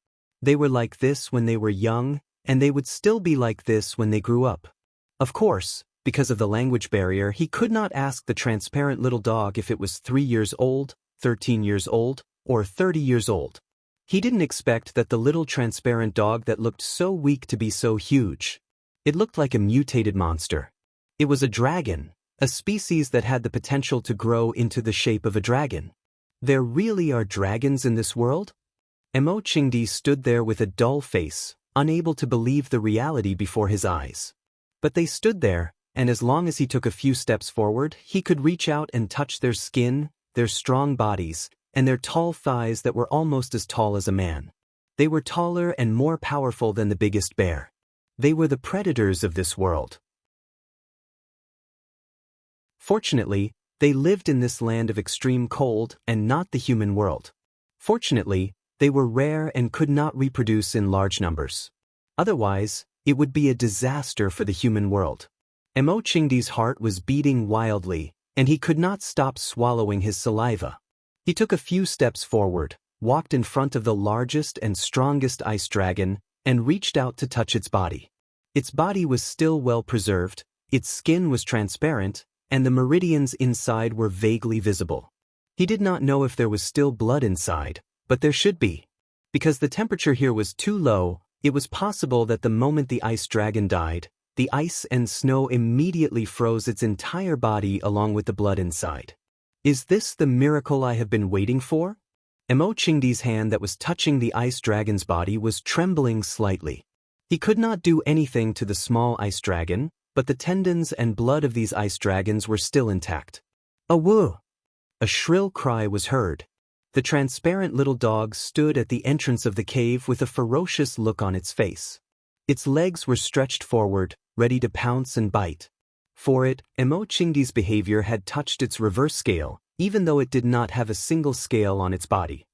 They were like this when they were young, and they would still be like this when they grew up. Of course, because of the language barrier, he could not ask the transparent little dog if it was 3 years old, 13 years old, or 30 years old. He didn't expect that the little transparent dog that looked so weak to be so huge. It looked like a mutated monster. It was a dragon, a species that had the potential to grow into the shape of a dragon. There really are dragons in this world? Emochingdi stood there with a dull face, unable to believe the reality before his eyes. But they stood there, and as long as he took a few steps forward, he could reach out and touch their skin, their strong bodies, and their tall thighs that were almost as tall as a man. They were taller and more powerful than the biggest bear. They were the predators of this world. Fortunately, they lived in this land of extreme cold and not the human world. Fortunately, they were rare and could not reproduce in large numbers. Otherwise, it would be a disaster for the human world. Emochingdi's heart was beating wildly, and he could not stop swallowing his saliva. He took a few steps forward, walked in front of the largest and strongest ice dragon, and reached out to touch its body. Its body was still well preserved, its skin was transparent, and the meridians inside were vaguely visible. He did not know if there was still blood inside, but there should be. Because the temperature here was too low, it was possible that the moment the ice dragon died, the ice and snow immediately froze its entire body along with the blood inside. Is this the miracle I have been waiting for? Emochingdi's hand that was touching the ice dragon's body was trembling slightly. He could not do anything to the small ice dragon, but the tendons and blood of these ice dragons were still intact. A woo! A shrill cry was heard. The transparent little dog stood at the entrance of the cave with a ferocious look on its face. Its legs were stretched forward, ready to pounce and bite. For it, Emochingdi's behavior had touched its reverse scale, even though it did not have a single scale on its body.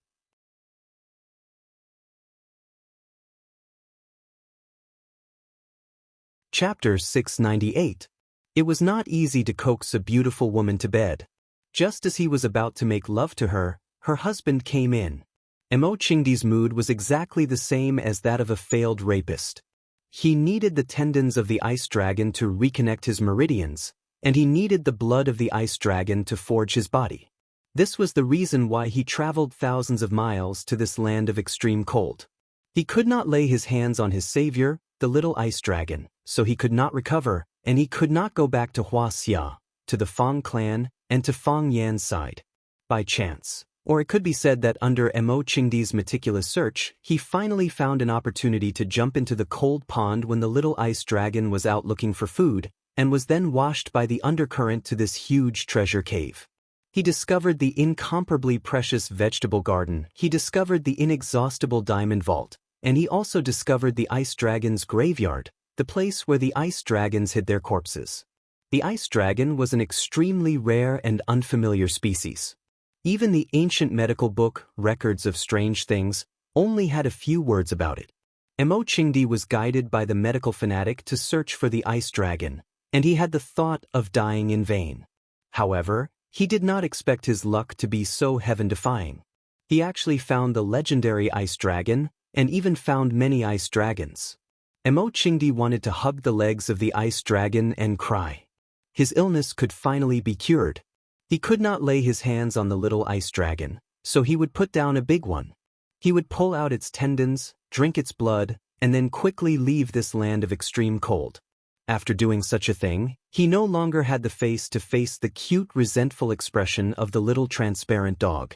Chapter 698. It was not easy to coax a beautiful woman to bed. Just as he was about to make love to her, her husband came in. Emochingdi's mood was exactly the same as that of a failed rapist. He needed the tendons of the ice dragon to reconnect his meridians, and he needed the blood of the ice dragon to forge his body. This was the reason why he traveled thousands of miles to this land of extreme cold. He could not lay his hands on his savior, the little ice dragon, so he could not recover, and he could not go back to Huaxia, to the Fang clan, and to Fang Yan's side. By chance. Or it could be said that under Emochingdi's meticulous search, he finally found an opportunity to jump into the cold pond when the little ice dragon was out looking for food, and was then washed by the undercurrent to this huge treasure cave. He discovered the incomparably precious vegetable garden, he discovered the inexhaustible diamond vault, and he also discovered the ice dragon's graveyard, the place where the ice dragons hid their corpses. The ice dragon was an extremely rare and unfamiliar species. Even the ancient medical book, Records of Strange Things, only had a few words about it. Emochingdi was guided by the medical fanatic to search for the ice dragon, and he had the thought of dying in vain. However, he did not expect his luck to be so heaven-defying. He actually found the legendary ice dragon, and even found many ice dragons. Emochingdi wanted to hug the legs of the ice dragon and cry. His illness could finally be cured. He could not lay his hands on the little ice dragon, so he would put down a big one. He would pull out its tendons, drink its blood, and then quickly leave this land of extreme cold. After doing such a thing, he no longer had the face to face the cute, resentful expression of the little transparent dog.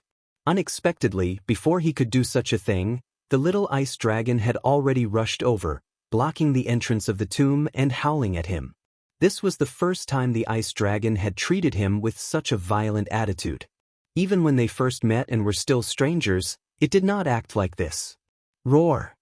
Unexpectedly, before he could do such a thing, The little ice dragon had already rushed over, blocking the entrance of the tomb and howling at him. This was the first time the ice dragon had treated him with such a violent attitude. Even when they first met and were still strangers, it did not act like this. Roar!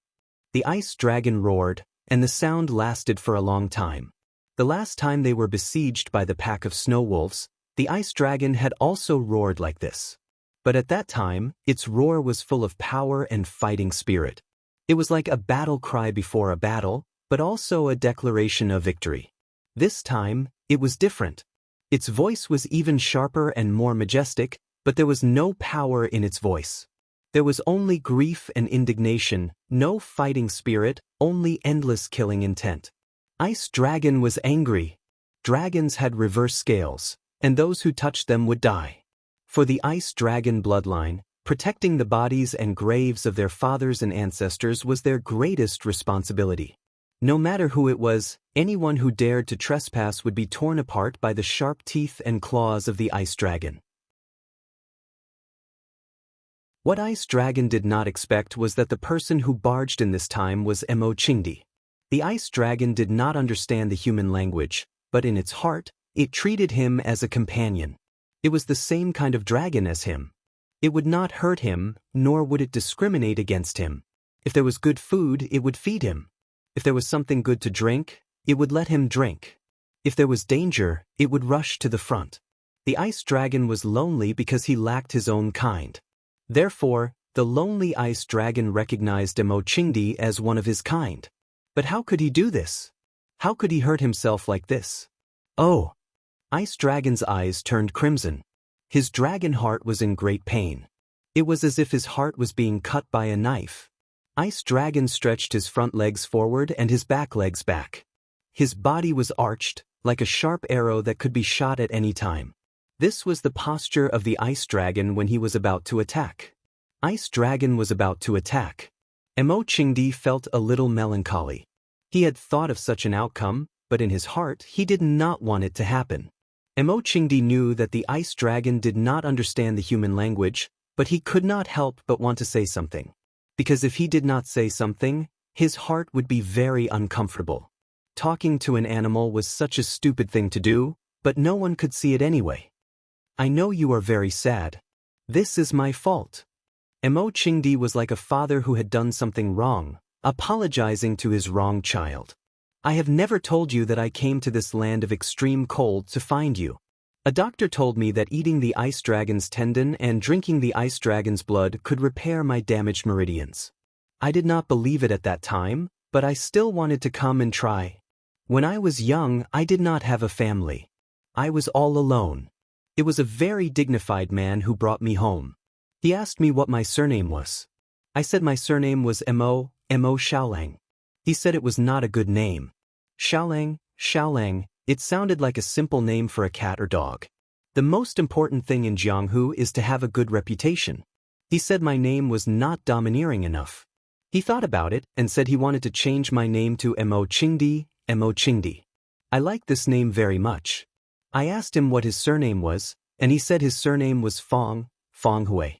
The ice dragon roared, and the sound lasted for a long time. The last time they were besieged by the pack of snow wolves, the ice dragon had also roared like this. But at that time, its roar was full of power and fighting spirit. It was like a battle cry before a battle, but also a declaration of victory. This time, it was different. Its voice was even sharper and more majestic, but there was no power in its voice. There was only grief and indignation, no fighting spirit, only endless killing intent. Ice Dragon was angry. Dragons had reverse scales, and those who touched them would die. For the Ice Dragon bloodline, protecting the bodies and graves of their fathers and ancestors was their greatest responsibility. No matter who it was, anyone who dared to trespass would be torn apart by the sharp teeth and claws of the Ice Dragon. What Ice Dragon did not expect was that the person who barged in this time was Mo Chingdi. The Ice Dragon did not understand the human language, but in its heart, it treated him as a companion. It was the same kind of dragon as him. It would not hurt him, nor would it discriminate against him. If there was good food, it would feed him. If there was something good to drink, it would let him drink. If there was danger, it would rush to the front. The Ice Dragon was lonely because he lacked his own kind. Therefore, the lonely Ice Dragon recognized Mo Chingdi as one of his kind. But how could he do this? How could he hurt himself like this? Oh! Ice Dragon's eyes turned crimson. His dragon heart was in great pain. It was as if his heart was being cut by a knife. Ice Dragon stretched his front legs forward and his back legs back. His body was arched, like a sharp arrow that could be shot at any time. This was the posture of the Ice Dragon when he was about to attack. Ice Dragon was about to attack. Mo Chingdi felt a little melancholy. He had thought of such an outcome, but in his heart he did not want it to happen. Mo Chingdi knew that the Ice Dragon did not understand the human language, but he could not help but want to say something. Because if he did not say something, his heart would be very uncomfortable. Talking to an animal was such a stupid thing to do, but no one could see it anyway. I know you are very sad. This is my fault. Mo Chingdi was like a father who had done something wrong, apologizing to his wrong child. I have never told you that I came to this land of extreme cold to find you. A doctor told me that eating the Ice Dragon's tendon and drinking the Ice Dragon's blood could repair my damaged meridians. I did not believe it at that time, but I still wanted to come and try. When I was young, I did not have a family. I was all alone. It was a very dignified man who brought me home. He asked me what my surname was. I said my surname was Mo Xiaolang. He said it was not a good name. Xiaolang, it sounded like a simple name for a cat or dog. The most important thing in Jianghu is to have a good reputation. He said my name was not domineering enough. He thought about it and said he wanted to change my name to Mo Chingdi. I like this name very much. I asked him what his surname was, and he said his surname was Fong Hui.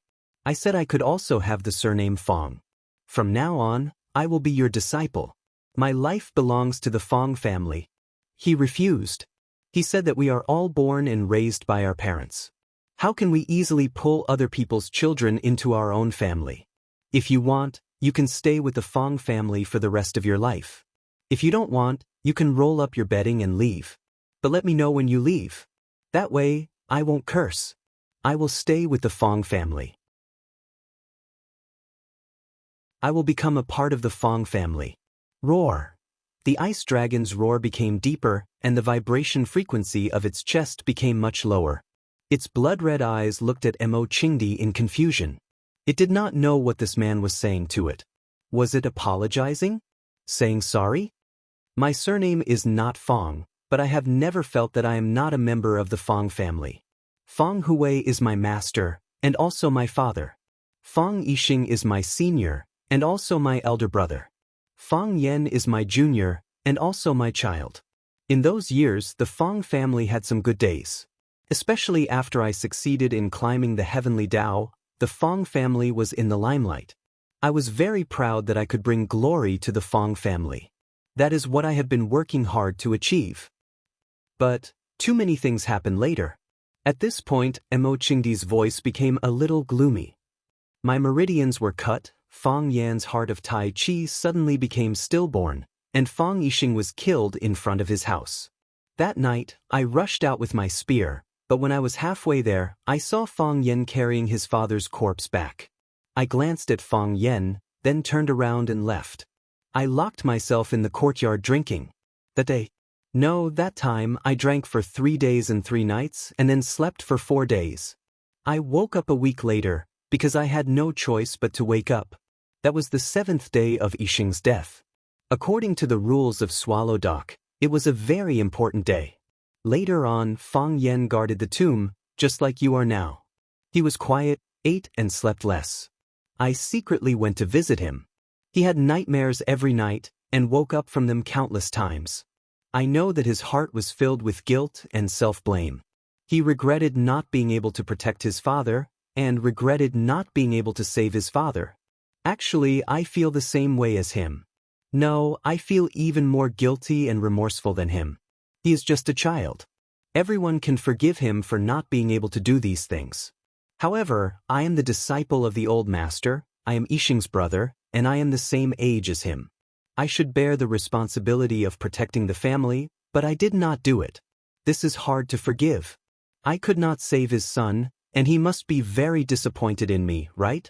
I said I could also have the surname Fong. From now on, I will be your disciple. My life belongs to the Fong family. He refused. He said that we are all born and raised by our parents. How can we easily pull other people's children into our own family? If you want, you can stay with the Fong family for the rest of your life. If you don't want, you can roll up your bedding and leave. But let me know when you leave. That way, I won't curse. I will stay with the Fong family. I will become a part of the Fong family. Roar! The Ice Dragon's roar became deeper, and the vibration frequency of its chest became much lower. Its blood-red eyes looked at Mo Chingdi in confusion. It did not know what this man was saying to it. Was it apologizing? Saying sorry? My surname is not Fong, but I have never felt that I am not a member of the Fong family. Fong Hui is my master, and also my father. Fong Yixing is my senior, and also my elder brother. Fong Yan is my junior, and also my child. In those years, the Fong family had some good days. Especially after I succeeded in climbing the heavenly Tao, the Fong family was in the limelight. I was very proud that I could bring glory to the Fong family. That is what I have been working hard to achieve. But too many things happened later. At this point, Mo Qingdi's voice became a little gloomy. My meridians were cut, Fong Yan's heart of Tai Chi suddenly became stillborn, and Fong Yixing was killed in front of his house. That night, I rushed out with my spear, but when I was halfway there, I saw Fong Yan carrying his father's corpse back. I glanced at Fong Yan, then turned around and left. I locked myself in the courtyard drinking. That time I drank for 3 days and 3 nights and then slept for 4 days. I woke up a week later, because I had no choice but to wake up. That was the 7th day of Yixing's death. According to the rules of Swallow Dock, it was a very important day. Later on, Fong Yan guarded the tomb, just like you are now. He was quiet, ate and slept less. I secretly went to visit him. He had nightmares every night, and woke up from them countless times. I know that his heart was filled with guilt and self-blame. He regretted not being able to protect his father, and regretted not being able to save his father. Actually, I feel the same way as him. No, I feel even more guilty and remorseful than him. He is just a child. Everyone can forgive him for not being able to do these things. However, I am the disciple of the old master, I am Yixing's brother, and I am the same age as him. I should bear the responsibility of protecting the family, but I did not do it. This is hard to forgive. I could not save his son, and he must be very disappointed in me, right?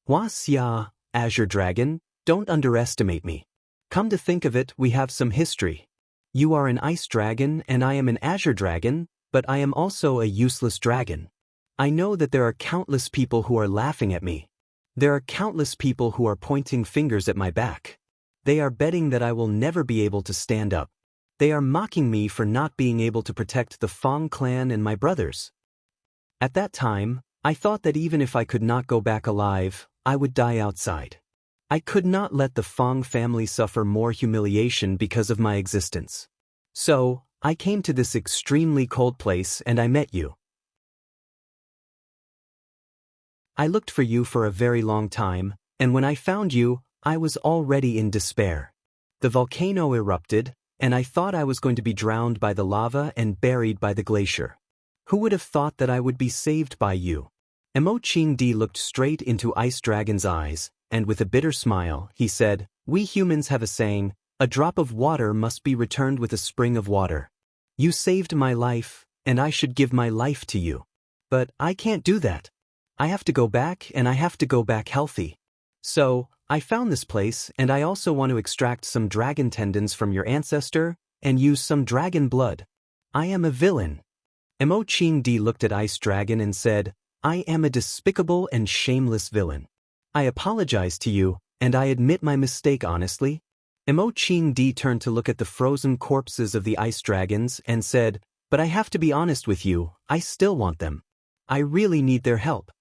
Xia, Azure Dragon, don't underestimate me. Come to think of it, we have some history. You are an ice dragon and I am an azure dragon, but I am also a useless dragon. I know that there are countless people who are laughing at me. There are countless people who are pointing fingers at my back. They are betting that I will never be able to stand up. They are mocking me for not being able to protect the Fong clan and my brothers. At that time, I thought that even if I could not go back alive, I would die outside. I could not let the Fong family suffer more humiliation because of my existence. So, I came to this extremely cold place and I met you. I looked for you for a very long time, and when I found you, I was already in despair. The volcano erupted, and I thought I was going to be drowned by the lava and buried by the glacier. Who would have thought that I would be saved by you? Mo Qingdi looked straight into Ice Dragon's eyes, and with a bitter smile, he said, "We humans have a saying, a drop of water must be returned with a spring of water. You saved my life, and I should give my life to you. But I can't do that. I have to go back, and I have to go back healthy. So, I found this place, and I also want to extract some dragon tendons from your ancestor, and use some dragon blood. I am a villain." Mo Qingdi looked at Ice Dragon and said, "I am a despicable and shameless villain. I apologize to you, and I admit my mistake honestly." Mo Qingdi turned to look at the frozen corpses of the ice dragons and said, "But I have to be honest with you, I still want them. I really need their help."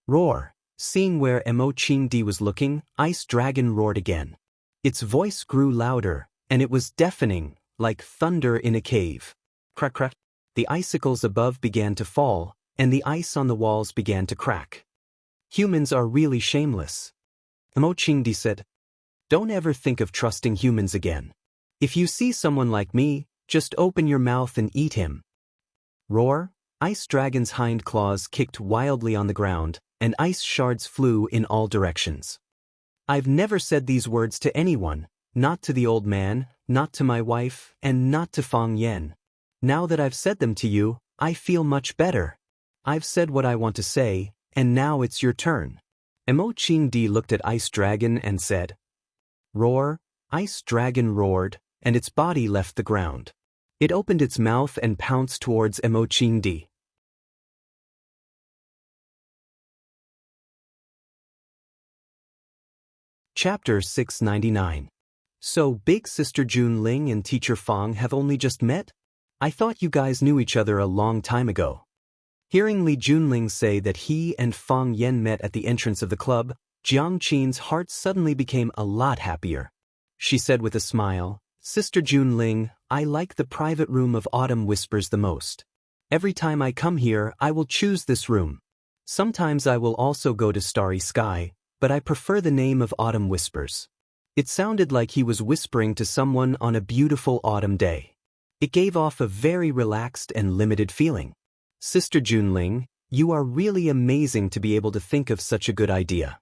Roar. Seeing where Mo Qingdi was looking, Ice Dragon roared again. Its voice grew louder, and it was deafening, like thunder in a cave. Crack crack. The icicles above began to fall, and the ice on the walls began to crack. Humans are really shameless. Mo Qingdi said, "Don't ever think of trusting humans again. If you see someone like me, just open your mouth and eat him." Roar. Ice Dragon's hind claws kicked wildly on the ground, and ice shards flew in all directions. I've never said these words to anyone, not to the old man, not to my wife, and not to Fong Yan. Now that I've said them to you, I feel much better. I've said what I want to say, and now it's your turn. Mo Qingdi looked at Ice Dragon and said, "Roar." Ice Dragon roared, and its body left the ground. It opened its mouth and pounced towards Mo Qingdi. Chapter 699. So Big Sister Jun Ling and Teacher Fong have only just met? I thought you guys knew each other a long time ago. Hearing Li Junling say that he and Fong Yan met at the entrance of the club, Jiang Qin's heart suddenly became a lot happier. She said with a smile, "Sister Junling, I like the private room of Autumn Whispers the most. Every time I come here, I will choose this room. Sometimes I will also go to Starry Sky, but I prefer the name of Autumn Whispers. It sounded like he was whispering to someone on a beautiful autumn day. It gave off a very relaxed and limited feeling. Sister Junling, you are really amazing to be able to think of such a good idea.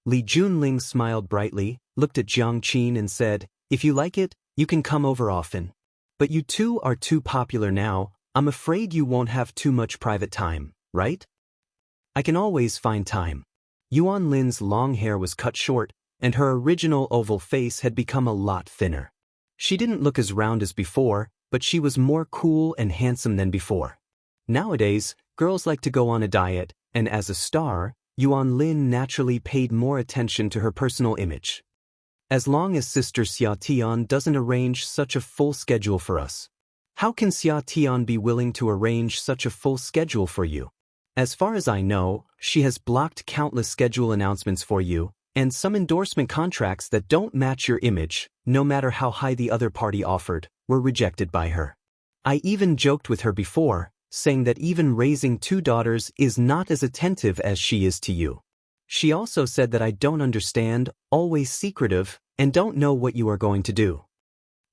Li Junling smiled brightly, looked at Jiang Qin and said, if you like it, you can come over often. But you two are too popular now, I'm afraid you won't have too much private time, right? I can always find time. Yuan Lin's long hair was cut short, and her original oval face had become a lot thinner. She didn't look as round as before, but she was more cool and handsome than before. Nowadays, girls like to go on a diet, and as a star, Yuan Lin naturally paid more attention to her personal image. As long as Sister Xia Tian doesn't arrange such a full schedule for us. How can Xia Tian be willing to arrange such a full schedule for you? As far as I know, she has blocked countless schedule announcements for you, and some endorsement contracts that don't match your image, no matter how high the other party offered, were rejected by her. I even joked with her before, saying that even raising 2 daughters is not as attentive as she is to you. She also said that I don't understand, always secretive, and don't know what you are going to do.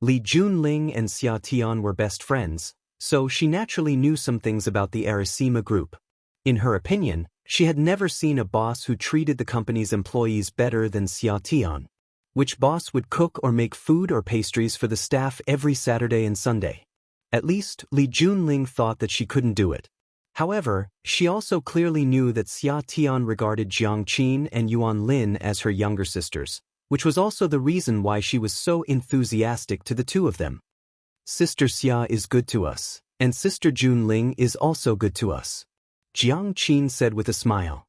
Li Junling and Xia Tian were best friends, so she naturally knew some things about the Arasima group. In her opinion, she had never seen a boss who treated the company's employees better than Xia Tian. Which boss would cook or make food or pastries for the staff every Saturday and Sunday? At least, Li Junling thought that she couldn't do it. However, she also clearly knew that Xia Tian regarded Jiang Qin and Yuan Lin as her younger sisters, which was also the reason why she was so enthusiastic to the two of them. Sister Xia is good to us, and Sister Junling is also good to us, Jiang Qin said with a smile.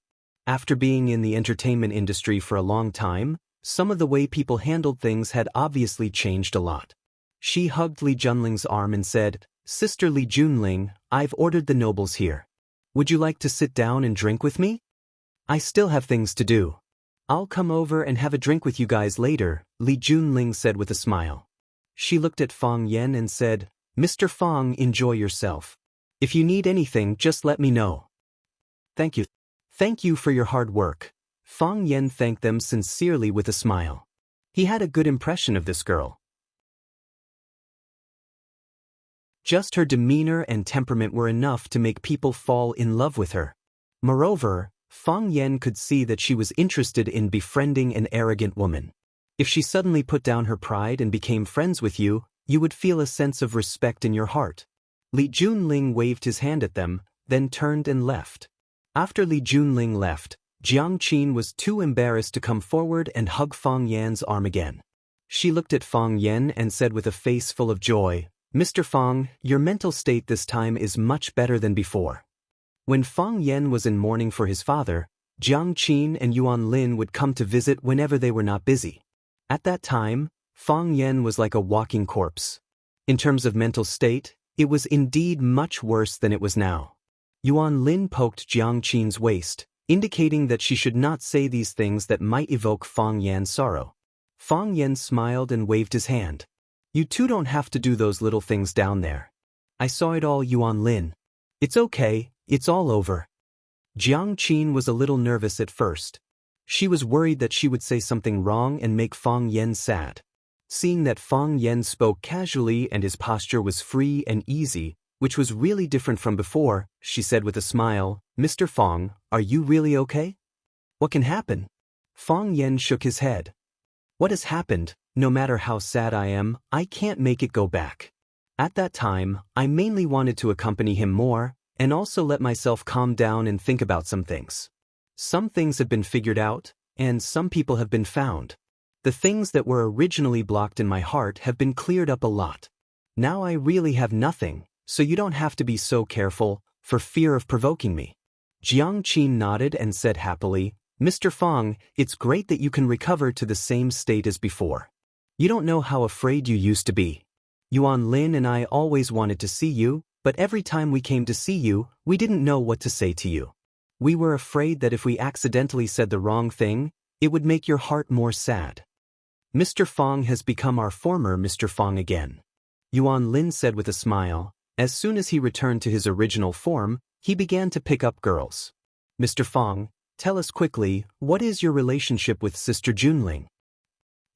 After being in the entertainment industry for a long time, some of the way people handled things had obviously changed a lot. She hugged Li Junling's arm and said, Sister Li Junling, I've ordered the nobles here. Would you like to sit down and drink with me? I still have things to do. I'll come over and have a drink with you guys later, Li Junling said with a smile. She looked at Fang Yen and said, Mr. Fang, enjoy yourself. If you need anything, just let me know. Thank you. Thank you for your hard work. Fang Yen thanked them sincerely with a smile. He had a good impression of this girl. Just her demeanor and temperament were enough to make people fall in love with her. Moreover, Fang Yen could see that she was interested in befriending an arrogant woman. If she suddenly put down her pride and became friends with you, you would feel a sense of respect in your heart. Li Junling waved his hand at them, then turned and left. After Li Junling left, Jiang Qin was too embarrassed to come forward and hug Fang Yan's arm again. She looked at Fang Yan and said with a face full of joy, Mr. Fang, your mental state this time is much better than before. When Fang Yan was in mourning for his father, Jiang Qin and Yuan Lin would come to visit whenever they were not busy. At that time, Fang Yan was like a walking corpse. In terms of mental state, it was indeed much worse than it was now. Yuan Lin poked Jiang Qin's waist, indicating that she should not say these things that might evoke Fang Yan's sorrow. Fang Yan smiled and waved his hand. You two don't have to do those little things down there. I saw it all, Yuan Lin. It's okay, it's all over. Jiang Qin was a little nervous at first. She was worried that she would say something wrong and make Fang Yan sad. Seeing that Fang Yan spoke casually and his posture was free and easy, which was really different from before, she said with a smile, Mr. Fang, are you really okay? What can happen? Fang Yan shook his head. What has happened? No matter how sad I am, I can't make it go back. At that time, I mainly wanted to accompany him more, and also let myself calm down and think about some things. Some things have been figured out, and some people have been found. The things that were originally blocked in my heart have been cleared up a lot. Now I really have nothing, so you don't have to be so careful, for fear of provoking me. Jiang Qin nodded and said happily, Mr. Fang, it's great that you can recover to the same state as before. You don't know how afraid you used to be. Yuan Lin and I always wanted to see you, but every time we came to see you, we didn't know what to say to you. We were afraid that if we accidentally said the wrong thing, it would make your heart more sad. Mr. Fang has become our former Mr. Fang again. Yuan Lin said with a smile. As soon as he returned to his original form, he began to pick up girls. Mr. Fang, tell us quickly, what is your relationship with Sister Junling?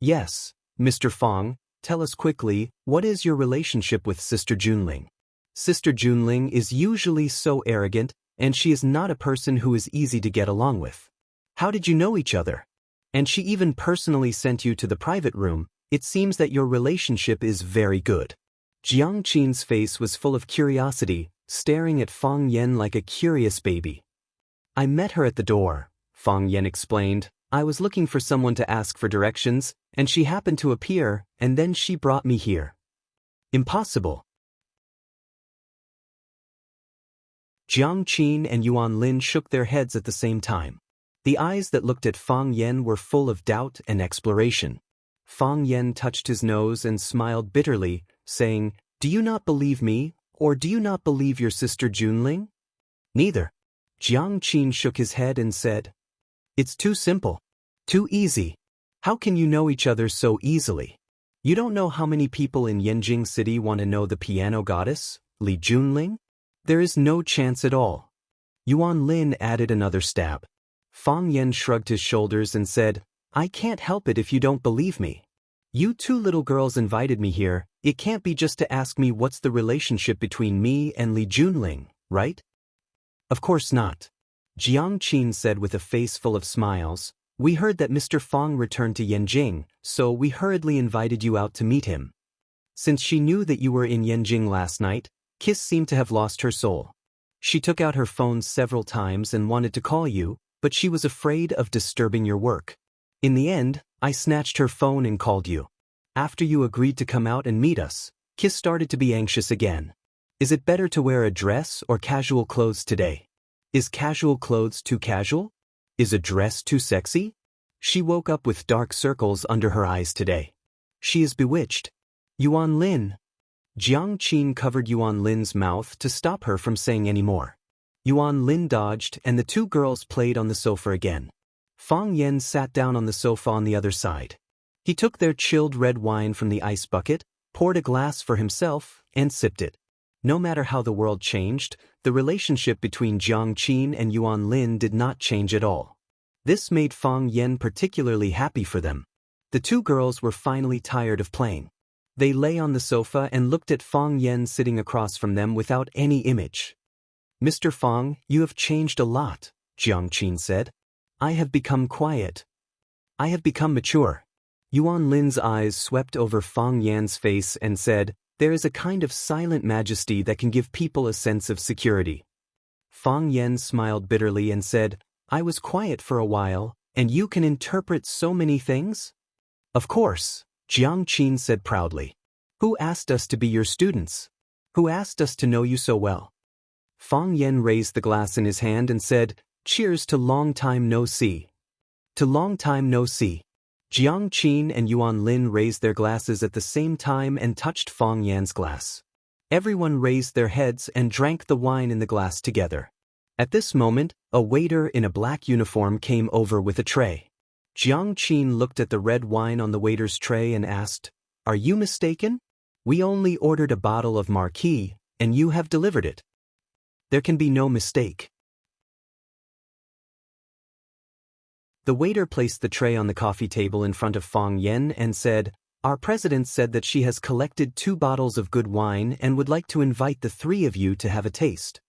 Yes, Mr. Fong, tell us quickly, what is your relationship with Sister Junling? Sister Junling is usually so arrogant, and she is not a person who is easy to get along with. How did you know each other? And she even personally sent you to the private room. It seems that your relationship is very good. Jiang Qin's face was full of curiosity, staring at Fang Yen like a curious baby. I met her at the door, Fang Yen explained. I was looking for someone to ask for directions, and she happened to appear, and then she brought me here. Impossible. Jiang Qin and Yuan Lin shook their heads at the same time. The eyes that looked at Fang Yen were full of doubt and exploration. Fang Yen touched his nose and smiled bitterly, saying, "Do you not believe me, or do you not believe your sister Junling?" Neither. Jiang Qin shook his head and said, "It's too simple. Too easy. How can you know each other so easily? You don't know how many people in Yanjing City want to know the piano goddess, Li Junling? There is no chance at all." Yuan Lin added another stab. Fang Yen shrugged his shoulders and said, "I can't help it if you don't believe me. You two little girls invited me here. It can't be just to ask me what's the relationship between me and Li Junling, right?" "Of course not," Jiang Qin said with a face full of smiles. "We heard that Mr. Fang returned to Yanjing, so we hurriedly invited you out to meet him. Since she knew that you were in Yanjing last night, Kiss seemed to have lost her soul. She took out her phone several times and wanted to call you, but she was afraid of disturbing your work. In the end, I snatched her phone and called you. After you agreed to come out and meet us, Kiss started to be anxious again. Is it better to wear a dress or casual clothes today? Is casual clothes too casual? Is a dress too sexy? She woke up with dark circles under her eyes today. She is bewitched." Yuan Lin. Jiang Qin covered Yuan Lin's mouth to stop her from saying any more. Yuan Lin dodged and the two girls played on the sofa again. Fang Yen sat down on the sofa on the other side. He took their chilled red wine from the ice bucket, poured a glass for himself, and sipped it. No matter how the world changed, the relationship between Jiang Qin and Yuan Lin did not change at all. This made Fang Yen particularly happy for them. The two girls were finally tired of playing. They lay on the sofa and looked at Fang Yen sitting across from them without any image. "Mr. Fang, you have changed a lot," Jiang Qin said. "I have become quiet. I have become mature." Yuan Lin's eyes swept over Fang Yan's face and said, "There is a kind of silent majesty that can give people a sense of security." Fang Yen smiled bitterly and said, "I was quiet for a while, and you can interpret so many things?" "Of course," Jiang Qin said proudly. "Who asked us to be your students? Who asked us to know you so well?" Fang Yen raised the glass in his hand and said, "Cheers to long time no see." "To long time no see." Jiang Qin and Yuan Lin raised their glasses at the same time and touched Fang Yan's glass. Everyone raised their heads and drank the wine in the glass together. At this moment, a waiter in a black uniform came over with a tray. Jiang Qin looked at the red wine on the waiter's tray and asked, "Are you mistaken? We only ordered a bottle of marquis, and you have delivered it. There can be no mistake." The waiter placed the tray on the coffee table in front of Fang Yen and said, "Our president said that she has collected 2 bottles of good wine and would like to invite the 3 of you to have a taste.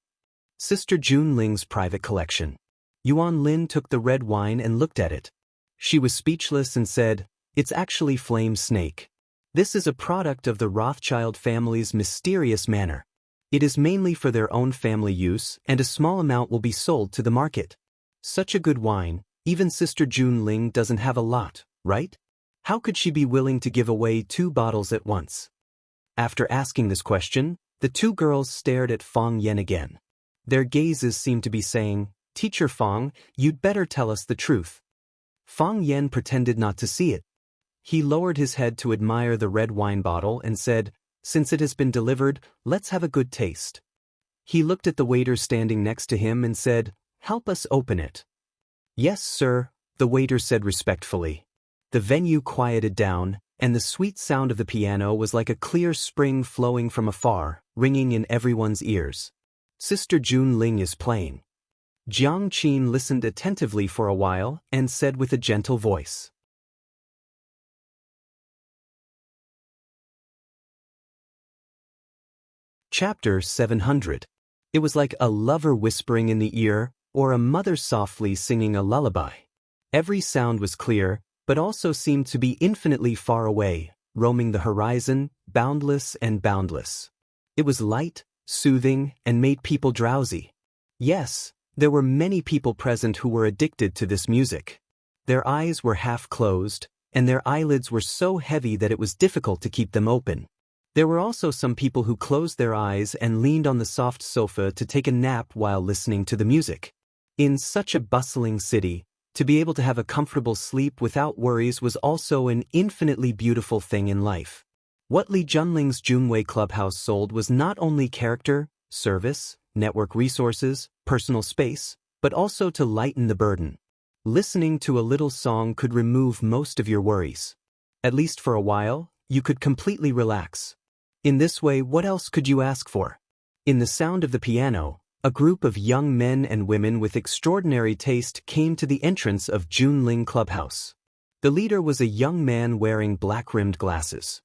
Sister Junling's private collection." Yuan Lin took the red wine and looked at it. She was speechless and said, "It's actually flame snake. This is a product of the Rothschild family's mysterious manor. It is mainly for their own family use, and a small amount will be sold to the market. Such a good wine, even Sister Junling doesn't have a lot, right? How could she be willing to give away 2 bottles at once?" After asking this question, the 2 girls stared at Fang Yen again. Their gazes seemed to be saying, "Teacher Fang, you'd better tell us the truth." Fang Yen pretended not to see it. He lowered his head to admire the red wine bottle and said, "Since it has been delivered, let's have a good taste." He looked at the waiter standing next to him and said, "Help us open it." "Yes, sir," the waiter said respectfully. The venue quieted down, and the sweet sound of the piano was like a clear spring flowing from afar, ringing in everyone's ears. "Sister Junling is playing." Jiang Qin listened attentively for a while and said with a gentle voice. Chapter 700. It was like a lover whispering in the ear, or a mother softly singing a lullaby. Every sound was clear, but also seemed to be infinitely far away, roaming the horizon, boundless and boundless. It was light, soothing, and made people drowsy. Yes, there were many people present who were addicted to this music. Their eyes were half closed, and their eyelids were so heavy that it was difficult to keep them open. There were also some people who closed their eyes and leaned on the soft sofa to take a nap while listening to the music. In such a bustling city, to be able to have a comfortable sleep without worries was also an infinitely beautiful thing in life. What Li Junling's Junwei Clubhouse sold was not only character, service, network resources, personal space, but also to lighten the burden. Listening to a little song could remove most of your worries. At least for a while, you could completely relax. In this way, what else could you ask for? In the sound of the piano, a group of young men and women with extraordinary taste came to the entrance of Junling Clubhouse. The leader was a young man wearing black-rimmed glasses.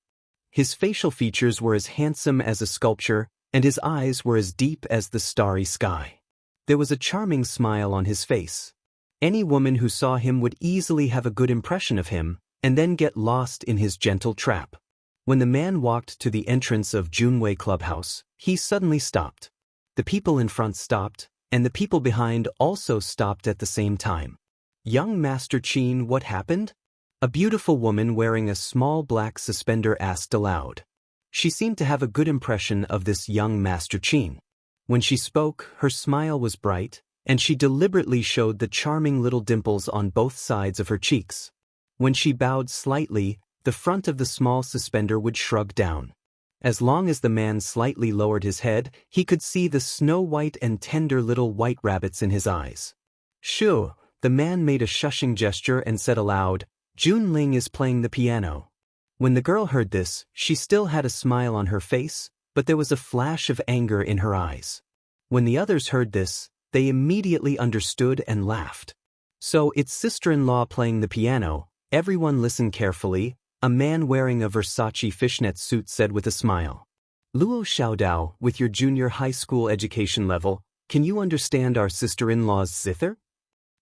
His facial features were as handsome as a sculpture, and his eyes were as deep as the starry sky. There was a charming smile on his face. Any woman who saw him would easily have a good impression of him, and then get lost in his gentle trap. When the man walked to the entrance of Junwei Clubhouse, he suddenly stopped. The people in front stopped, and the people behind also stopped at the same time. Young Master Qin, what happened? A beautiful woman wearing a small black suspender asked aloud. She seemed to have a good impression of this young Master Qin. When she spoke, her smile was bright, and she deliberately showed the charming little dimples on both sides of her cheeks. When she bowed slightly, the front of the small suspender would shrug down. As long as the man slightly lowered his head, he could see the snow-white and tender little white rabbits in his eyes. Shoo! The man made a shushing gesture and said aloud, Junling is playing the piano. When the girl heard this, she still had a smile on her face, but there was a flash of anger in her eyes. When the others heard this, they immediately understood and laughed. So it's sister-in-law playing the piano. Everyone listened carefully. A man wearing a Versace fishnet suit said with a smile. Luo Xiaodao, with your junior high school education level, can you understand our sister-in-law's zither?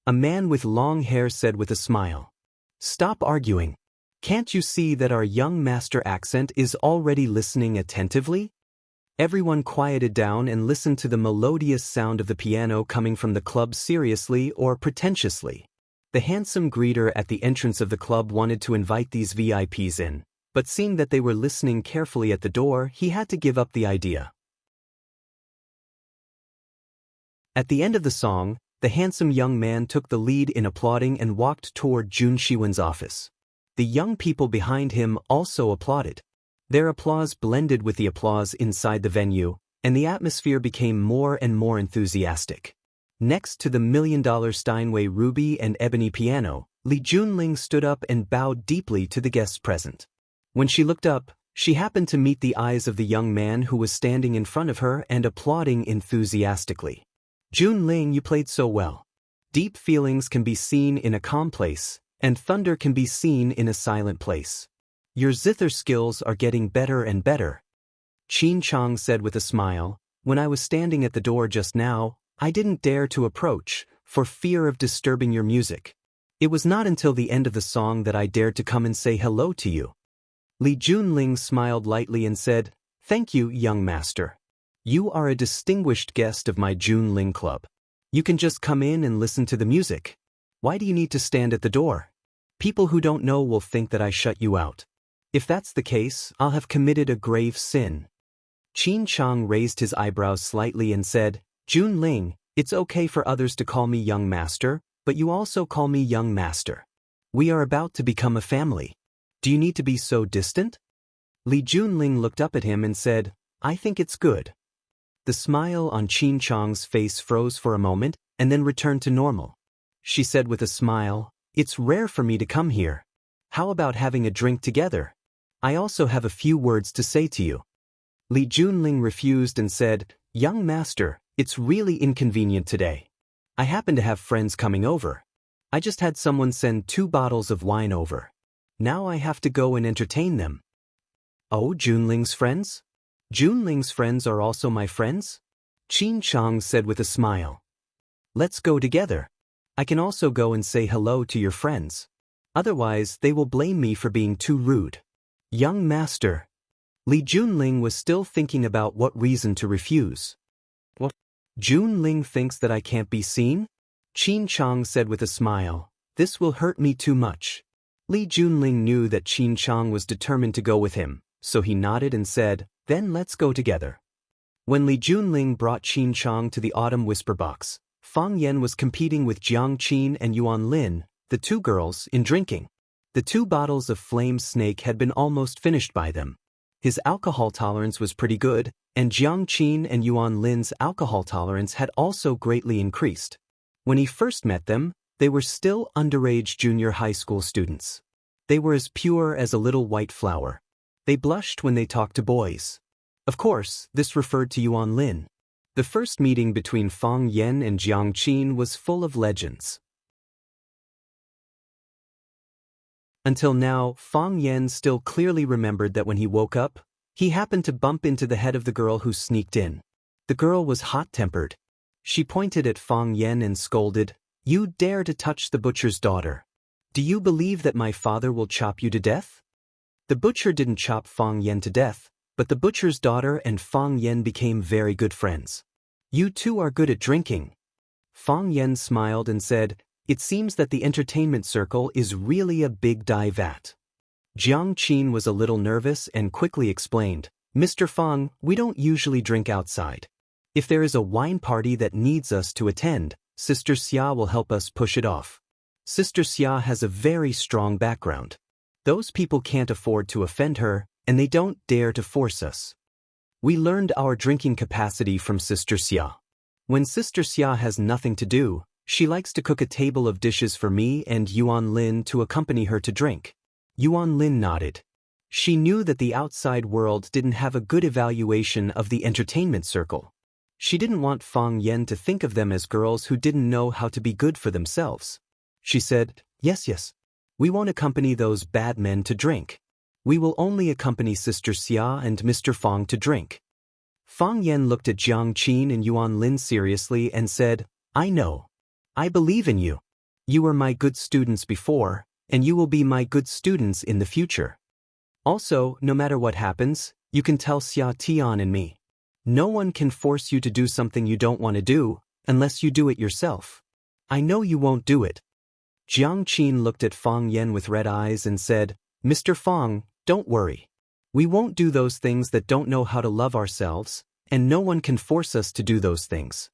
A man with long hair said with a smile. Stop arguing. Can't you see that our young master accent is already listening attentively? Everyone quieted down and listened to the melodious sound of the piano coming from the club seriously or pretentiously. The handsome greeter at the entrance of the club wanted to invite these VIPs in, but seeing that they were listening carefully at the door, he had to give up the idea. At the end of the song, the handsome young man took the lead in applauding and walked toward Jun Shiwen's office. The young people behind him also applauded. Their applause blended with the applause inside the venue, and the atmosphere became more and more enthusiastic. Next to the $1 million Steinway ruby and ebony piano, Li Junling stood up and bowed deeply to the guests present. When she looked up, she happened to meet the eyes of the young man who was standing in front of her and applauding enthusiastically. Junling, you played so well. Deep feelings can be seen in a calm place, and thunder can be seen in a silent place. Your zither skills are getting better and better. Qin Chang said with a smile, when I was standing at the door just now, I didn't dare to approach, for fear of disturbing your music. It was not until the end of the song that I dared to come and say hello to you. Li Junling smiled lightly and said, Thank you, young master. You are a distinguished guest of my Junling Club. You can just come in and listen to the music. Why do you need to stand at the door? People who don't know will think that I shut you out. If that's the case, I'll have committed a grave sin. Qin Chang raised his eyebrows slightly and said, Junling, it's okay for others to call me young master, but you also call me young master. We are about to become a family. Do you need to be so distant? Li Junling looked up at him and said, I think it's good. The smile on Qin Chang's face froze for a moment and then returned to normal. She said with a smile, It's rare for me to come here. How about having a drink together? I also have a few words to say to you. Li Junling refused and said, Young master, it's really inconvenient today. I happen to have friends coming over. I just had someone send 2 bottles of wine over. Now I have to go and entertain them. Oh, Junling's friends? Junling's friends are also my friends? Qin Chang said with a smile. Let's go together. I can also go and say hello to your friends. Otherwise, they will blame me for being too rude. Young master. Li Junling was still thinking about what reason to refuse. What? Junling thinks that I can't be seen? Qin Chang said with a smile. This will hurt me too much. Li Junling knew that Qin Chang was determined to go with him, so he nodded and said, then let's go together. When Li Junling brought Qin Chang to the autumn whisper box, Fang Yan was competing with Jiang Qin and Yuan Lin, the 2 girls, in drinking. The 2 bottles of Flame Snake had been almost finished by them. His alcohol tolerance was pretty good, and Jiang Qin and Yuan Lin's alcohol tolerance had also greatly increased. When he first met them, they were still underage junior high school students. They were as pure as a little white flower. They blushed when they talked to boys. Of course, this referred to Yuan Lin. The first meeting between Fang Yan and Jiang Qin was full of legends. Until now, Fang Yan still clearly remembered that when he woke up, he happened to bump into the head of the girl who sneaked in. The girl was hot-tempered. She pointed at Fang Yan and scolded, "You dare to touch the butcher's daughter. Do you believe that my father will chop you to death?" The butcher didn't chop Fang Yan to death, but the butcher's daughter and Fang Yan became very good friends. "You two are good at drinking." Fang Yan smiled and said, "It seems that the entertainment circle is really a big dive vat." Jiang Qin was a little nervous and quickly explained, "Mr. Fang, we don't usually drink outside. If there is a wine party that needs us to attend, Sister Xia will help us push it off. Sister Xia has a very strong background. Those people can't afford to offend her, and they don't dare to force us. We learned our drinking capacity from Sister Xia. When Sister Xia has nothing to do, she likes to cook a table of dishes for me and Yuan Lin to accompany her to drink." Yuan Lin nodded. She knew that the outside world didn't have a good evaluation of the entertainment circle. She didn't want Fang Yan to think of them as girls who didn't know how to be good for themselves. She said, Yes. We won't accompany those bad men to drink. We will only accompany Sister Xia and Mr. Fang to drink." Fang Yan looked at Jiang Qin and Yuan Lin seriously and said, "I know. I believe in you. You were my good students before, and you will be my good students in the future. Also, no matter what happens, you can tell Xia Tian and me. No one can force you to do something you don't want to do, unless you do it yourself. I know you won't do it." Jiang Qin looked at Fang Yan with red eyes and said, "Mr. Fang, don't worry. We won't do those things that don't know how to love ourselves, and no one can force us to do those things."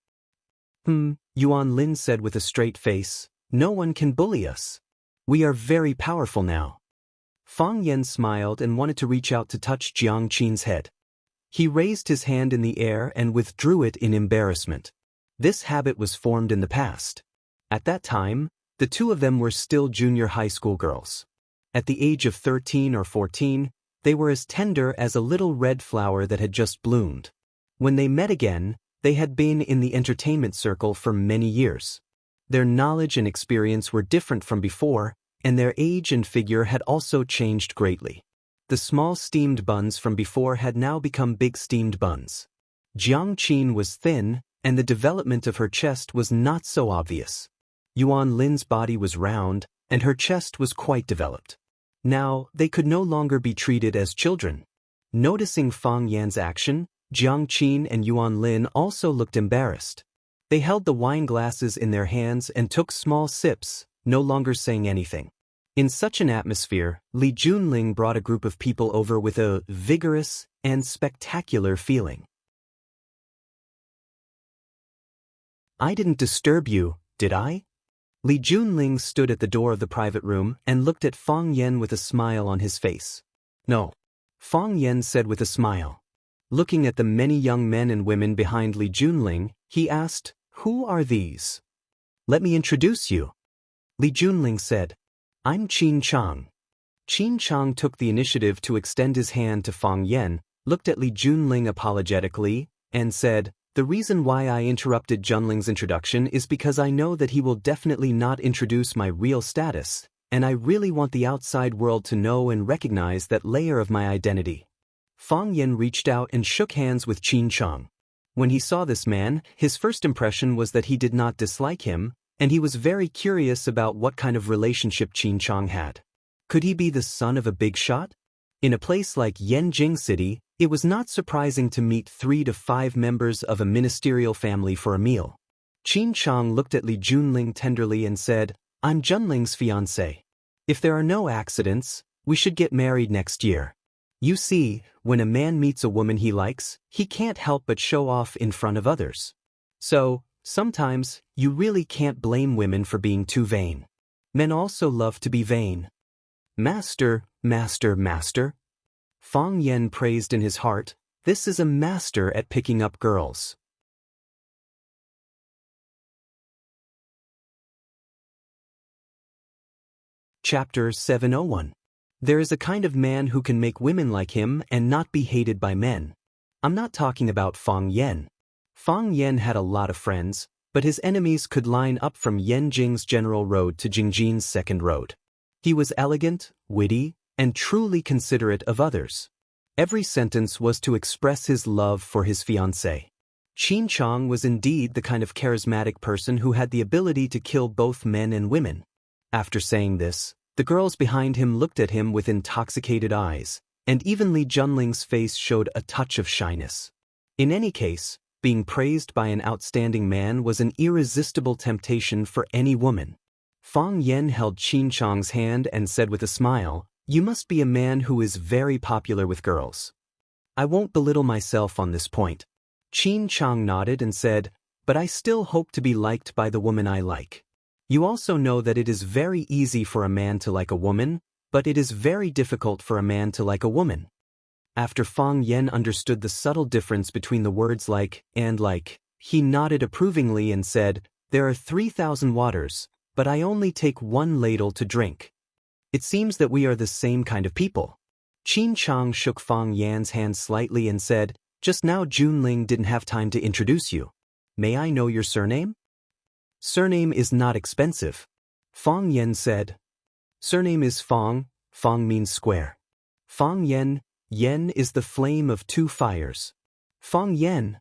Yuan Lin said with a straight face, "No one can bully us. We are very powerful now." Fang Yan smiled and wanted to reach out to touch Jiang Qin's head. He raised his hand in the air and withdrew it in embarrassment. This habit was formed in the past. At that time, the 2 of them were still junior high school girls. At the age of 13 or 14, they were as tender as a little red flower that had just bloomed. When they met again, they had been in the entertainment circle for many years. Their knowledge and experience were different from before, and their age and figure had also changed greatly. The small steamed buns from before had now become big steamed buns. Jiang Qin was thin, and the development of her chest was not so obvious. Yuan Lin's body was round, and her chest was quite developed. Now, they could no longer be treated as children. Noticing Fang Yan's action, Jiang Qin and Yuan Lin also looked embarrassed. They held the wine glasses in their hands and took small sips, no longer saying anything. In such an atmosphere, Li Junling brought a group of people over with a vigorous and spectacular feeling. "I didn't disturb you, did I?" Li Junling stood at the door of the private room and looked at Fang Yan with a smile on his face. "No," Fang Yan said with a smile. Looking at the many young men and women behind Li Junling, he asked, "Who are these?" "Let me introduce you." Li Junling said, "I'm Qin Chang." Qin Chang took the initiative to extend his hand to Fang Yan, looked at Li Junling apologetically, and said, The reason why I interrupted Junling's introduction is because I know that he will definitely not introduce my real status, and I really want the outside world to know and recognize that layer of my identity. Fang Yen reached out and shook hands with Qin Chang. When he saw this man, his first impression was that he did not dislike him, and he was very curious about what kind of relationship Qin Chang had. Could he be the son of a big shot? In a place like Yanjing City, it was not surprising to meet 3 to 5 members of a ministerial family for a meal. Qin Chang looked at Li Junling tenderly and said, "I'm Junling's fiancé. If there are no accidents, we should get married next year." You see, when a man meets a woman he likes, he can't help but show off in front of others. So, sometimes, you really can't blame women for being too vain. Men also love to be vain. Master, master, master. Fang Yen praised in his heart, this is a master at picking up girls. Chapter 701. There is a kind of man who can make women like him and not be hated by men. I'm not talking about Fang Yen. Fang Yen had a lot of friends, but his enemies could line up from Yanjing's General Road to Jingjin's Second Road. He was elegant, witty, and truly considerate of others. Every sentence was to express his love for his fiancée. Qin Chang was indeed the kind of charismatic person who had the ability to kill both men and women. After saying this, the girls behind him looked at him with intoxicated eyes, and even Li Junling's face showed a touch of shyness. In any case, being praised by an outstanding man was an irresistible temptation for any woman. Fang Yen held Qin Chang's hand and said with a smile, "You must be a man who is very popular with girls." "I won't belittle myself on this point." Qin Chang nodded and said, "But I still hope to be liked by the woman I like." You also know that it is very easy for a man to like a woman, but it is very difficult for a man to like a woman. After Fang Yen understood the subtle difference between the words like and like, he nodded approvingly and said, "There are 3,000 waters, but I only take 1 ladle to drink. It seems that we are the same kind of people." Qin Chang shook Fang Yan's hand slightly and said, "Just now Junling didn't have time to introduce you. May I know your surname?" "Surname is not expensive," Fang Yen said. "Surname is Fang, Fang means square. Fang Yen, Yen is the flame of 2 fires. Fang Yen."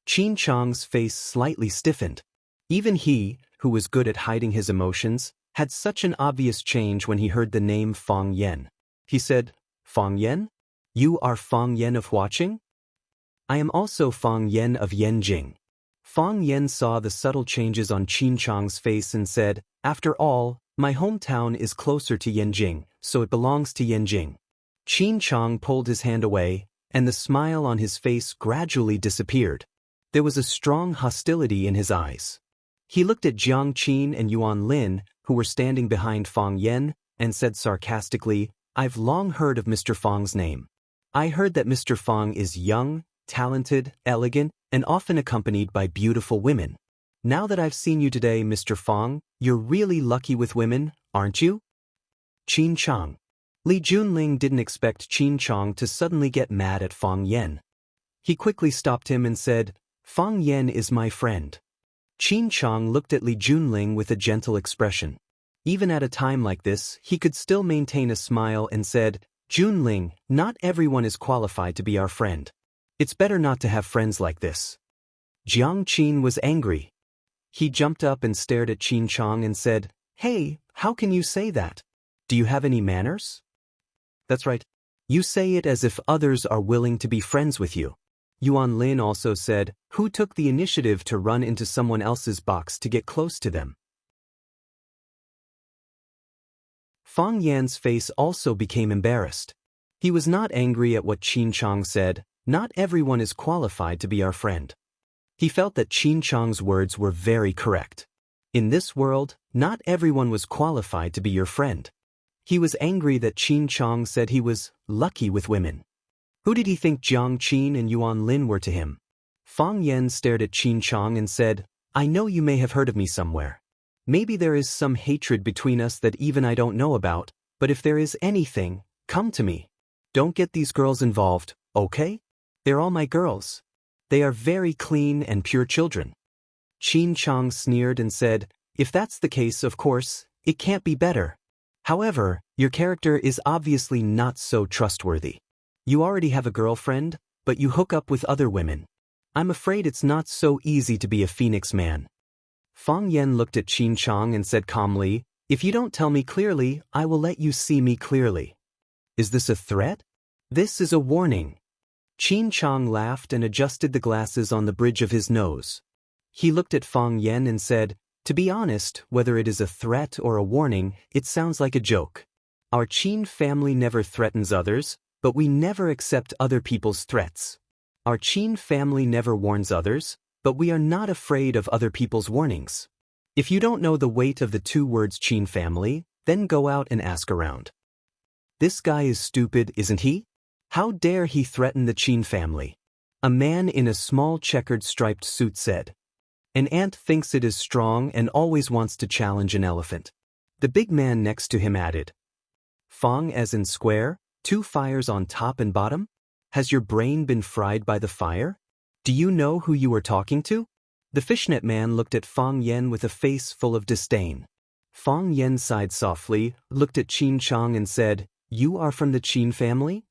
Qin Chang's face slightly stiffened. Even he, who was good at hiding his emotions, had such an obvious change when he heard the name Fang Yen. He said, "Fang Yen? You are Fang Yen of Huaqing?" "I am also Fang Yen of Yanjing." Fang Yen saw the subtle changes on Qin Chang's face and said, "After all, my hometown is closer to Yanjing, so it belongs to Yanjing." Qin Chang pulled his hand away, and the smile on his face gradually disappeared. There was a strong hostility in his eyes. He looked at Jiang Qin and Yuan Lin, who were standing behind Fang Yen, and said sarcastically, "I've long heard of Mr. Fang's name. I heard that Mr. Fang is young, talented, elegant, and often accompanied by beautiful women. Now that I've seen you today, Mr. Fang, you're really lucky with women, aren't you?" Qin Chang. Li Junling didn't expect Qin Chang to suddenly get mad at Fang Yen. He quickly stopped him and said, "Fang Yen is my friend." Qin Chang looked at Li Junling with a gentle expression. Even at a time like this, he could still maintain a smile and said, "Junling, not everyone is qualified to be our friend. It's better not to have friends like this." Jiang Qin was angry. He jumped up and stared at Qin Chang and said, "Hey, how can you say that? Do you have any manners?" "That's right. You say it as if others are willing to be friends with you." Yuan Lin also said, "Who took the initiative to run into someone else's box to get close to them?" Fang Yan's face also became embarrassed. He was not angry at what Qin Chang said, "Not everyone is qualified to be our friend." He felt that Qin Chang's words were very correct. In this world, not everyone was qualified to be your friend. He was angry that Qin Chang said he was lucky with women. Who did he think Jiang Qin and Yuan Lin were to him? Fang Yen stared at Qin Chang and said, "I know you may have heard of me somewhere. Maybe there is some hatred between us that even I don't know about, but if there is anything, come to me. Don't get these girls involved, okay? They're all my girls." They are very clean and pure children. Qin Chang sneered and said, "If that's the case, of course, it can't be better. However, your character is obviously not so trustworthy. You already have a girlfriend, but you hook up with other women. I'm afraid it's not so easy to be a phoenix man." Fang Yen looked at Qin Chang and said calmly, "If you don't tell me clearly, I will let you see me clearly." "Is this a threat?" "This is a warning." Qin Chang laughed and adjusted the glasses on the bridge of his nose. He looked at Fang Yen and said, "To be honest, whether it is a threat or a warning, it sounds like a joke. Our Qin family never threatens others, but we never accept other people's threats. Our Qin family never warns others, but we are not afraid of other people's warnings. If you don't know the weight of the two words Qin family, then go out and ask around." "This guy is stupid, isn't he? How dare he threaten the Qin family?" A man in a small checkered striped suit said. "An ant thinks it is strong and always wants to challenge an elephant." The big man next to him added, "Fang as in square, two fires on top and bottom? Has your brain been fried by the fire? Do you know who you are talking to?" The fishnet man looked at Fang Yen with a face full of disdain. Fang Yen sighed softly, looked at Qin Chang and said, "You are from the Qin family?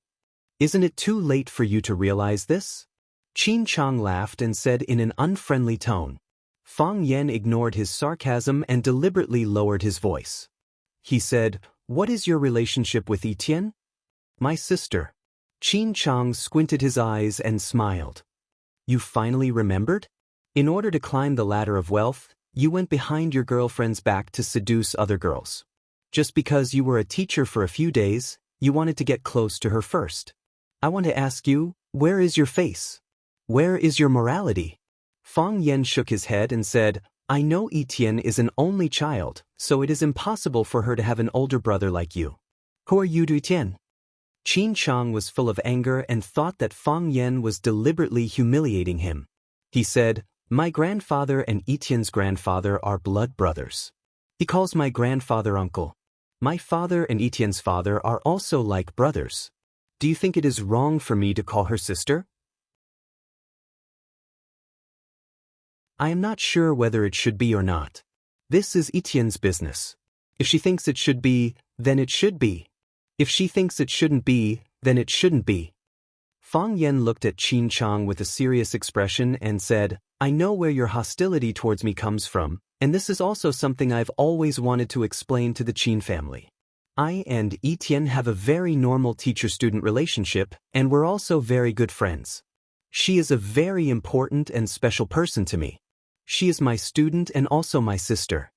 Isn't it too late for you to realize this?" Qin Chang laughed and said in an unfriendly tone. Fang Yen ignored his sarcasm and deliberately lowered his voice. He said, "What is your relationship with Etienne?" "My sister." Qin Chang squinted his eyes and smiled. "You finally remembered? In order to climb the ladder of wealth, you went behind your girlfriend's back to seduce other girls. Just because you were a teacher for a few days, you wanted to get close to her first. I want to ask you, where is your face? Where is your morality?" Fang Yen shook his head and said, "I know Etienne is an only child, so it is impossible for her to have an older brother like you. Who are you to Etienne?" Qin Chang was full of anger and thought that Fang Yen was deliberately humiliating him. He said, "My grandfather and Etienne's grandfather are blood brothers. He calls my grandfather uncle. My father and Etienne's father are also like brothers. Do you think it is wrong for me to call her sister?" "I am not sure whether it should be or not. This is Etienne's business. If she thinks it should be, then it should be. If she thinks it shouldn't be, then it shouldn't be." Fang Yen looked at Qin Chang with a serious expression and said, "I know where your hostility towards me comes from, and this is also something I've always wanted to explain to the Qin family. I and Etienne have a very normal teacher-student relationship, and we're also very good friends. She is a very important and special person to me. She is my student and also my sister.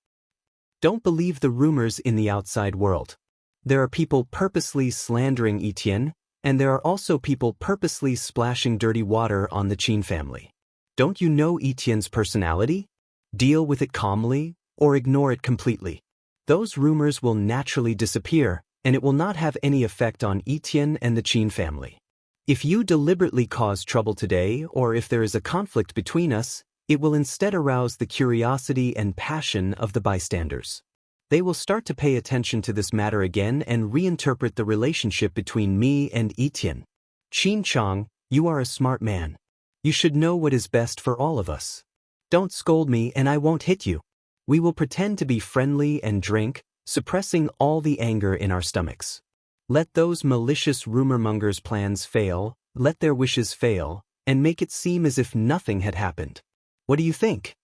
Don't believe the rumors in the outside world. There are people purposely slandering Etienne, and there are also people purposely splashing dirty water on the Qin family. Don't you know Etienne's personality? Deal with it calmly, or ignore it completely. Those rumors will naturally disappear, and it will not have any effect on Etienne and the Qin family. If you deliberately cause trouble today, or if there is a conflict between us, it will instead arouse the curiosity and passion of the bystanders. They will start to pay attention to this matter again and reinterpret the relationship between me and Etienne. Qin Chang, you are a smart man. You should know what is best for all of us. Don't scold me and I won't hit you. We will pretend to be friendly and drink, suppressing all the anger in our stomachs. Let those malicious rumor-mongers' plans fail, let their wishes fail, and make it seem as if nothing had happened. What do you think?"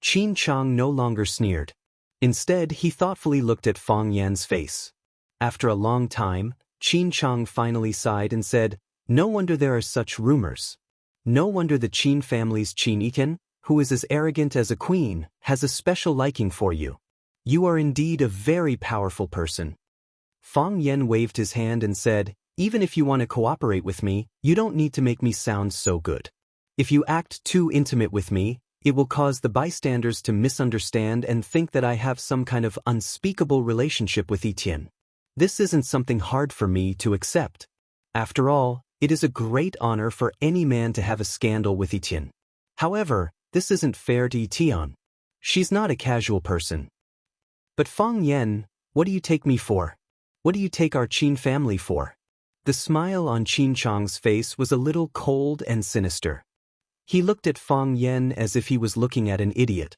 Qin Chang no longer sneered. Instead, he thoughtfully looked at Fang Yan's face. After a long time, Qin Chang finally sighed and said, "No wonder there are such rumors. No wonder the Qin family's Qin Etienne, who is as arrogant as a queen, has a special liking for you. You are indeed a very powerful person." Fang Yen waved his hand and said, "Even if you want to cooperate with me, you don't need to make me sound so good. If you act too intimate with me, it will cause the bystanders to misunderstand and think that I have some kind of unspeakable relationship with Etienne. This isn't something hard for me to accept. After all, it is a great honor for any man to have a scandal with Etienne. However, this isn't fair to Etienne. She's not a casual person." "But Fang Yen, what do you take me for? What do you take our Qin family for?" The smile on Qin Chang's face was a little cold and sinister. He looked at Fang Yen as if he was looking at an idiot.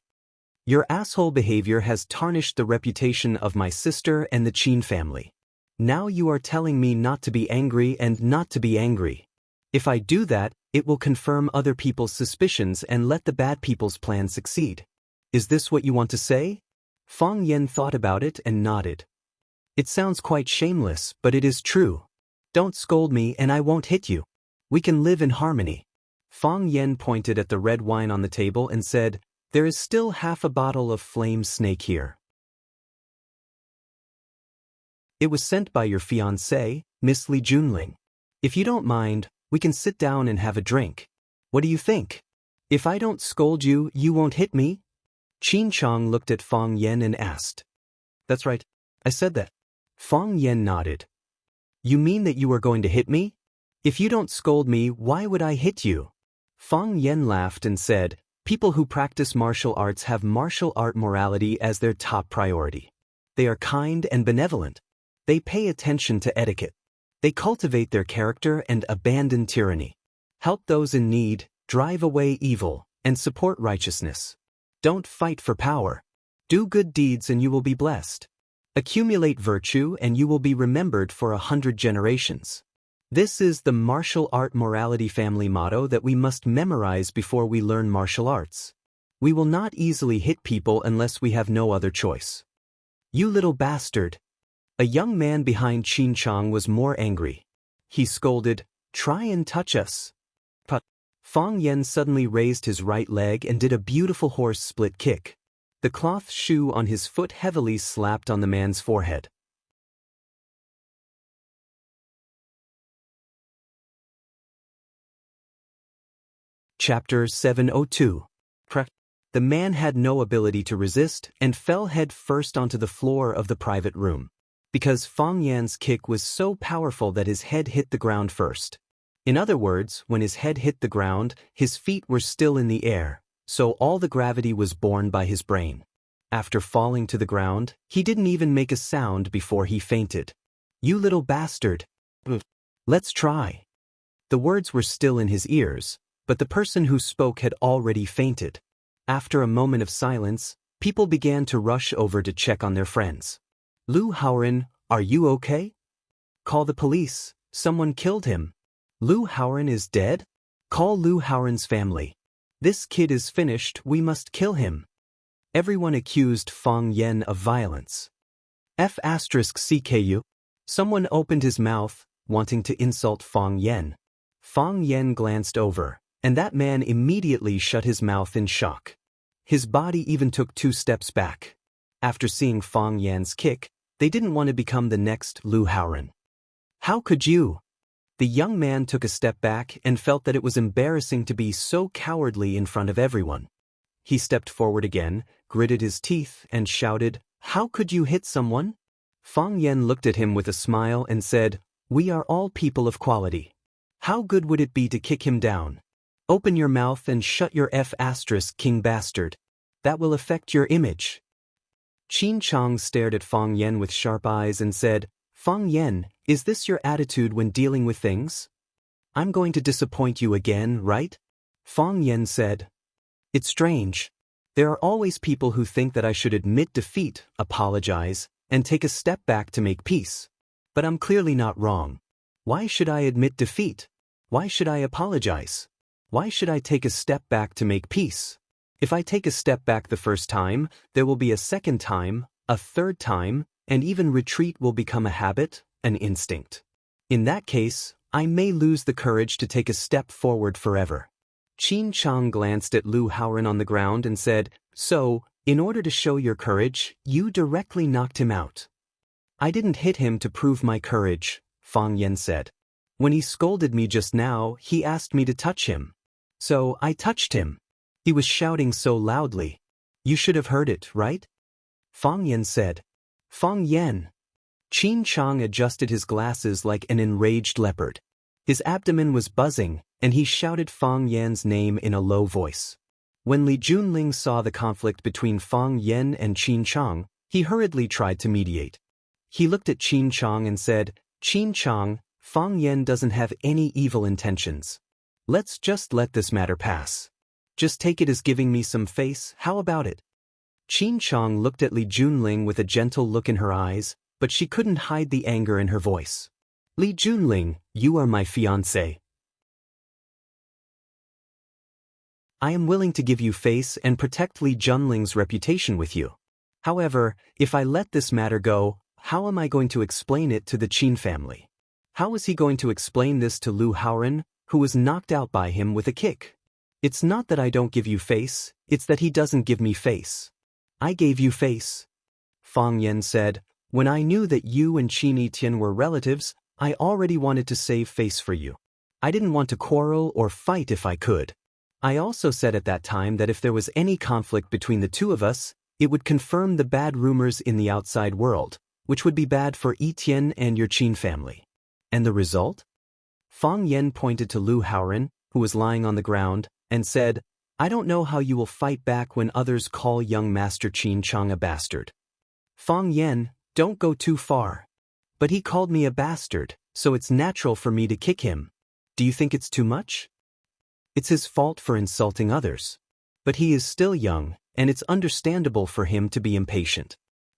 Your asshole behavior has tarnished the reputation of my sister and the Qin family. Now you are telling me not to be angry and not to be angry. If I do that, it will confirm other people's suspicions and let the bad people's plan succeed. Is this what you want to say? Fang Yen thought about it and nodded. It sounds quite shameless, but it is true. Don't scold me and I won't hit you. We can live in harmony. Fang Yen pointed at the red wine on the table and said, there is still half a bottle of flame snake here. It was sent by your fiancée, Miss Li Junling. If you don't mind, we can sit down and have a drink. What do you think? If I don't scold you, you won't hit me? Qin Chang looked at Fang Yen and asked. That's right, I said that. Fang Yen nodded. You mean that you are going to hit me? If you don't scold me, why would I hit you? Fang Yen laughed and said, people who practice martial arts have martial art morality as their top priority. They are kind and benevolent. They pay attention to etiquette. They cultivate their character and abandon tyranny. Help those in need, drive away evil, and support righteousness. Don't fight for power. Do good deeds and you will be blessed. Accumulate virtue and you will be remembered for 100 generations. This is the martial art morality family motto that we must memorize before we learn martial arts. We will not easily hit people unless we have no other choice. You little bastard. A young man behind Qin Chang was more angry. He scolded, try and touch us. But Fang Yen suddenly raised his right leg and did a beautiful horse split kick. The cloth shoe on his foot heavily slapped on the man's forehead. Chapter 702. The man had no ability to resist and fell head first onto the floor of the private room. Because Fang Yan's kick was so powerful that his head hit the ground first. In other words, when his head hit the ground, his feet were still in the air, so all the gravity was borne by his brain. After falling to the ground, he didn't even make a sound before he fainted. You little bastard. Let's try. The words were still in his ears, but the person who spoke had already fainted. After a moment of silence, people began to rush over to check on their friends. Lu Haoren, are you okay? Call the police, someone killed him. Lu Haoren is dead? Call Lu Haoren's family. This kid is finished, we must kill him. Everyone accused Fang Yen of violence. F*CKU. Someone opened his mouth, wanting to insult Fang Yen. Fang Yen glanced over, and that man immediately shut his mouth in shock. His body even took 2 steps back. After seeing Fang Yan's kick, they didn't want to become the next Lu Haoren. How could you? The young man took a step back and felt that it was embarrassing to be so cowardly in front of everyone. He stepped forward again, gritted his teeth, and shouted, how could you hit someone? Fang Yen looked at him with a smile and said, we are all people of quality. How good would it be to kick him down? Open your mouth and shut your king bastard. That will affect your image. Qin Chang stared at Fang Yen with sharp eyes and said, Fang Yen, is this your attitude when dealing with things? I'm going to disappoint you again, right? Fang Yen said, it's strange. There are always people who think that I should admit defeat, apologize, and take a step back to make peace. But I'm clearly not wrong. Why should I admit defeat? Why should I apologize? Why should I take a step back to make peace? If I take a step back the first time, there will be a second time, a third time, and even retreat will become a habit, an instinct. In that case, I may lose the courage to take a step forward forever. Qin Chang glanced at Lu Haoren on the ground and said, so, in order to show your courage, you directly knocked him out. I didn't hit him to prove my courage, Fang Yen said. When he scolded me just now, he asked me to touch him. So, I touched him. He was shouting so loudly. You should have heard it, right? Fang Yen said. Fang Yen. Qin Chang adjusted his glasses like an enraged leopard. His abdomen was buzzing, and he shouted Fang Yan's name in a low voice. When Li Junling saw the conflict between Fang Yen and Qin Chang, he hurriedly tried to mediate. He looked at Qin Chang and said, Qin Chang, Fang Yen doesn't have any evil intentions. Let's just let this matter pass. Just take it as giving me some face, how about it? Qin Chang looked at Li Junling with a gentle look in her eyes, but she couldn't hide the anger in her voice. Li Junling, you are my fiancé. I am willing to give you face and protect Li Junling's reputation with you. However, if I let this matter go, how am I going to explain it to the Qin family? How is he going to explain this to Lu Haoren, who was knocked out by him with a kick? It's not that I don't give you face, it's that he doesn't give me face. I gave you face. Fang Yan said, when I knew that you and Qin Etian were relatives, I already wanted to save face for you. I didn't want to quarrel or fight if I could. I also said at that time that if there was any conflict between the two of us, it would confirm the bad rumors in the outside world, which would be bad for Etian and your Qin family. And the result? Fang Yan pointed to Lu Haoren, who was lying on the ground, and said, I don't know how you will fight back when others call young Master Qin Chang a bastard. Fang Yan, don't go too far. But he called me a bastard, so it's natural for me to kick him. Do you think it's too much? It's his fault for insulting others. But he is still young, and it's understandable for him to be impatient.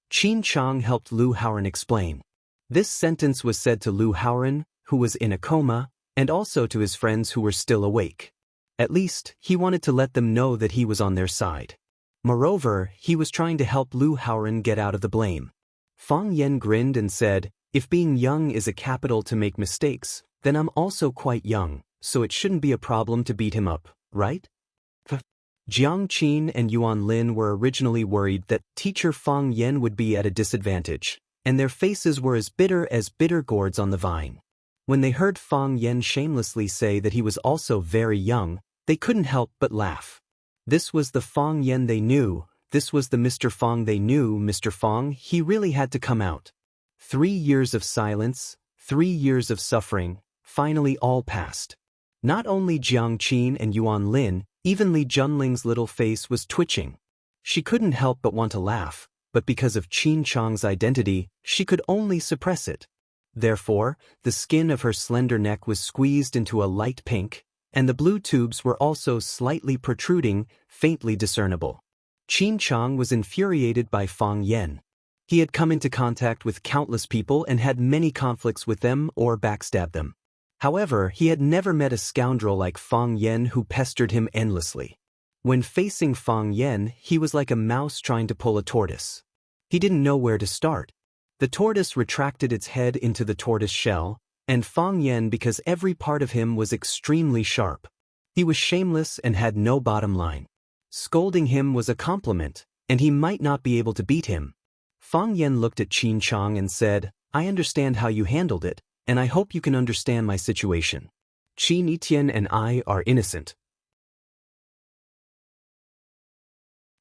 Qin Chang helped Lu Haoren explain. This sentence was said to Lu Haoren, who was in a coma, and also to his friends who were still awake. At least, he wanted to let them know that he was on their side. Moreover, he was trying to help Lu Haoren get out of the blame. Fang Yan grinned and said, if being young is a capital to make mistakes, then I'm also quite young, so it shouldn't be a problem to beat him up, right? Jiang Qin and Yuan Lin were originally worried that teacher Fang Yan would be at a disadvantage, and their faces were as bitter gourds on the vine. When they heard Fang Yan shamelessly say that he was also very young, they couldn't help but laugh. This was the Fang Yan they knew, this was the Mr. Fang they knew. Mr. Fang, he really had to come out. 3 years of silence, 3 years of suffering, finally all passed. Not only Jiang Qin and Yuan Lin, even Li Junling's little face was twitching. She couldn't help but want to laugh, but because of Qin Chang's identity, she could only suppress it. Therefore, the skin of her slender neck was squeezed into a light pink, and the blue tubes were also slightly protruding, faintly discernible. Qin Chang was infuriated by Fang Yan. He had come into contact with countless people and had many conflicts with them or backstabbed them. However, he had never met a scoundrel like Fang Yan who pestered him endlessly. When facing Fang Yan, he was like a mouse trying to pull a tortoise. He didn't know where to start. The tortoise retracted its head into the tortoise shell, and Fang Yan because every part of him was extremely sharp. He was shameless and had no bottom line. Scolding him was a compliment, and he might not be able to beat him. Fang Yan looked at Qin Chang and said, I understand how you handled it, and I hope you can understand my situation. Qin Etian and I are innocent.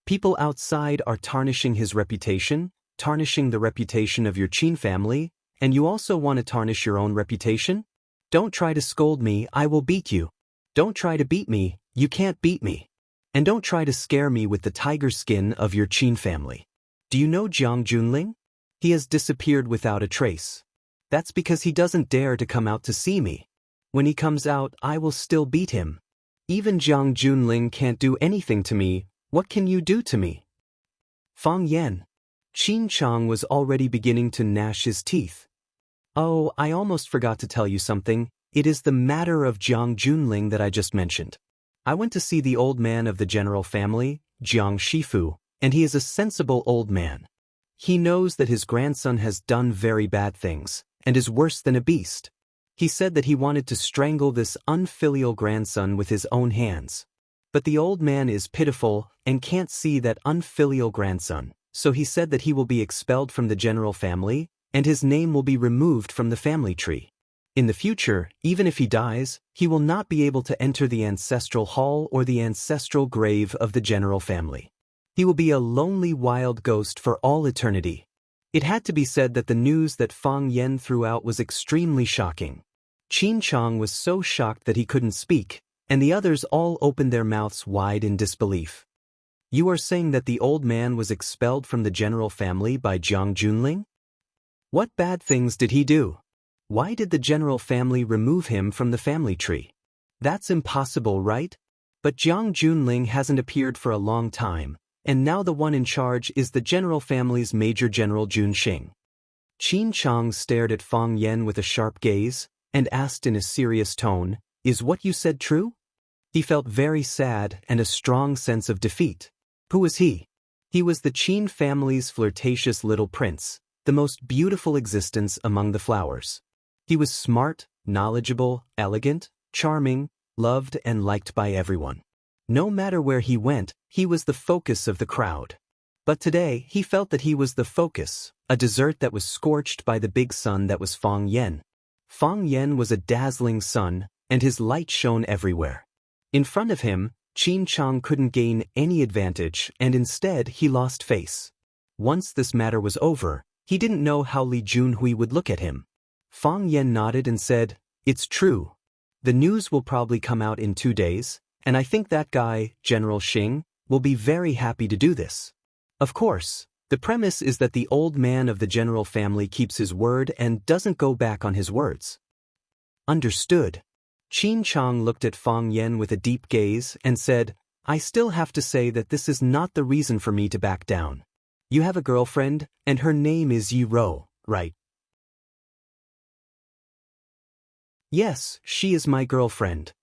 People outside are tarnishing his reputation, tarnishing the reputation of your Qin family, and you also want to tarnish your own reputation? Don't try to scold me, I will beat you. Don't try to beat me, you can't beat me. And don't try to scare me with the tiger skin of your Qin family. Do you know Jiang Junling? He has disappeared without a trace. That's because he doesn't dare to come out to see me. When he comes out, I will still beat him. Even Jiang Junling can't do anything to me, what can you do to me? Fang Yan. Qin Chang was already beginning to gnash his teeth. Oh, I almost forgot to tell you something, it is the matter of Jiang Junling that I just mentioned. I went to see the old man of the general family, Jiang Shifu, and he is a sensible old man. He knows that his grandson has done very bad things, and is worse than a beast. He said that he wanted to strangle this unfilial grandson with his own hands. But the old man is pitiful and can't see that unfilial grandson, so he said that he will be expelled from the general family, and his name will be removed from the family tree. In the future, even if he dies, he will not be able to enter the ancestral hall or the ancestral grave of the general family. He will be a lonely wild ghost for all eternity. It had to be said that the news that Fang Yan threw out was extremely shocking. Qin Chang was so shocked that he couldn't speak, and the others all opened their mouths wide in disbelief. You are saying that the old man was expelled from the general family by Jiang Junling? What bad things did he do? Why did the general family remove him from the family tree? That's impossible, right? But Jiang Junling hasn't appeared for a long time, and now the one in charge is the general family's Major General Jun Xing. Qin Chang stared at Fang Yen with a sharp gaze, and asked in a serious tone, "Is what you said true?" He felt very sad and a strong sense of defeat. Who was he? He was the Qin family's flirtatious little prince, the most beautiful existence among the flowers. He was smart, knowledgeable, elegant, charming, loved and liked by everyone. No matter where he went, he was the focus of the crowd. But today, he felt that he was the focus, a dessert that was scorched by the big sun that was Fang Yen. Fang Yen was a dazzling sun, and his light shone everywhere. In front of him, Qin Chang couldn't gain any advantage, and instead he lost face. Once this matter was over, he didn't know how Li Junhui would look at him. Fang Yen nodded and said, "It's true. The news will probably come out in 2 days, and I think that guy, General Xing, will be very happy to do this. Of course, the premise is that the old man of the general family keeps his word and doesn't go back on his words." Understood. Qin Chang looked at Fang Yen with a deep gaze and said, "I still have to say that this is not the reason for me to back down. You have a girlfriend, and her name is Yi Rou, right?" "Yes, she is my girlfriend."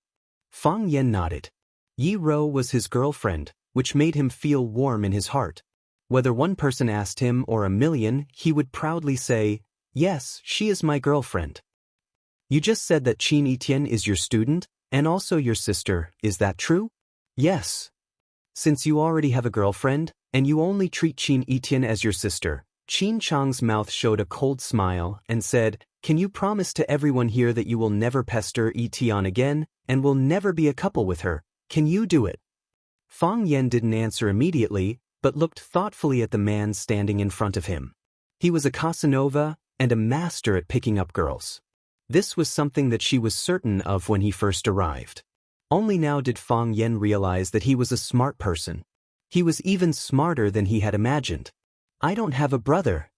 Fang Yen nodded. Yi Rou was his girlfriend, which made him feel warm in his heart. Whether one person asked him or a million, he would proudly say, "Yes, she is my girlfriend." "You just said that Qin Etienne is your student, and also your sister, is that true?" "Yes." "Since you already have a girlfriend, and you only treat Qin Etienne as your sister," Qin Chang's mouth showed a cold smile and said, "Can you promise to everyone here that you will never pester Etienne again, and will never be a couple with her? Can you do it?" Fang Yen didn't answer immediately, but looked thoughtfully at the man standing in front of him. He was a Casanova and a master at picking up girls. This was something that she was certain of when he first arrived. Only now did Fang Yen realize that he was a smart person. He was even smarter than he had imagined. "I don't have a brother."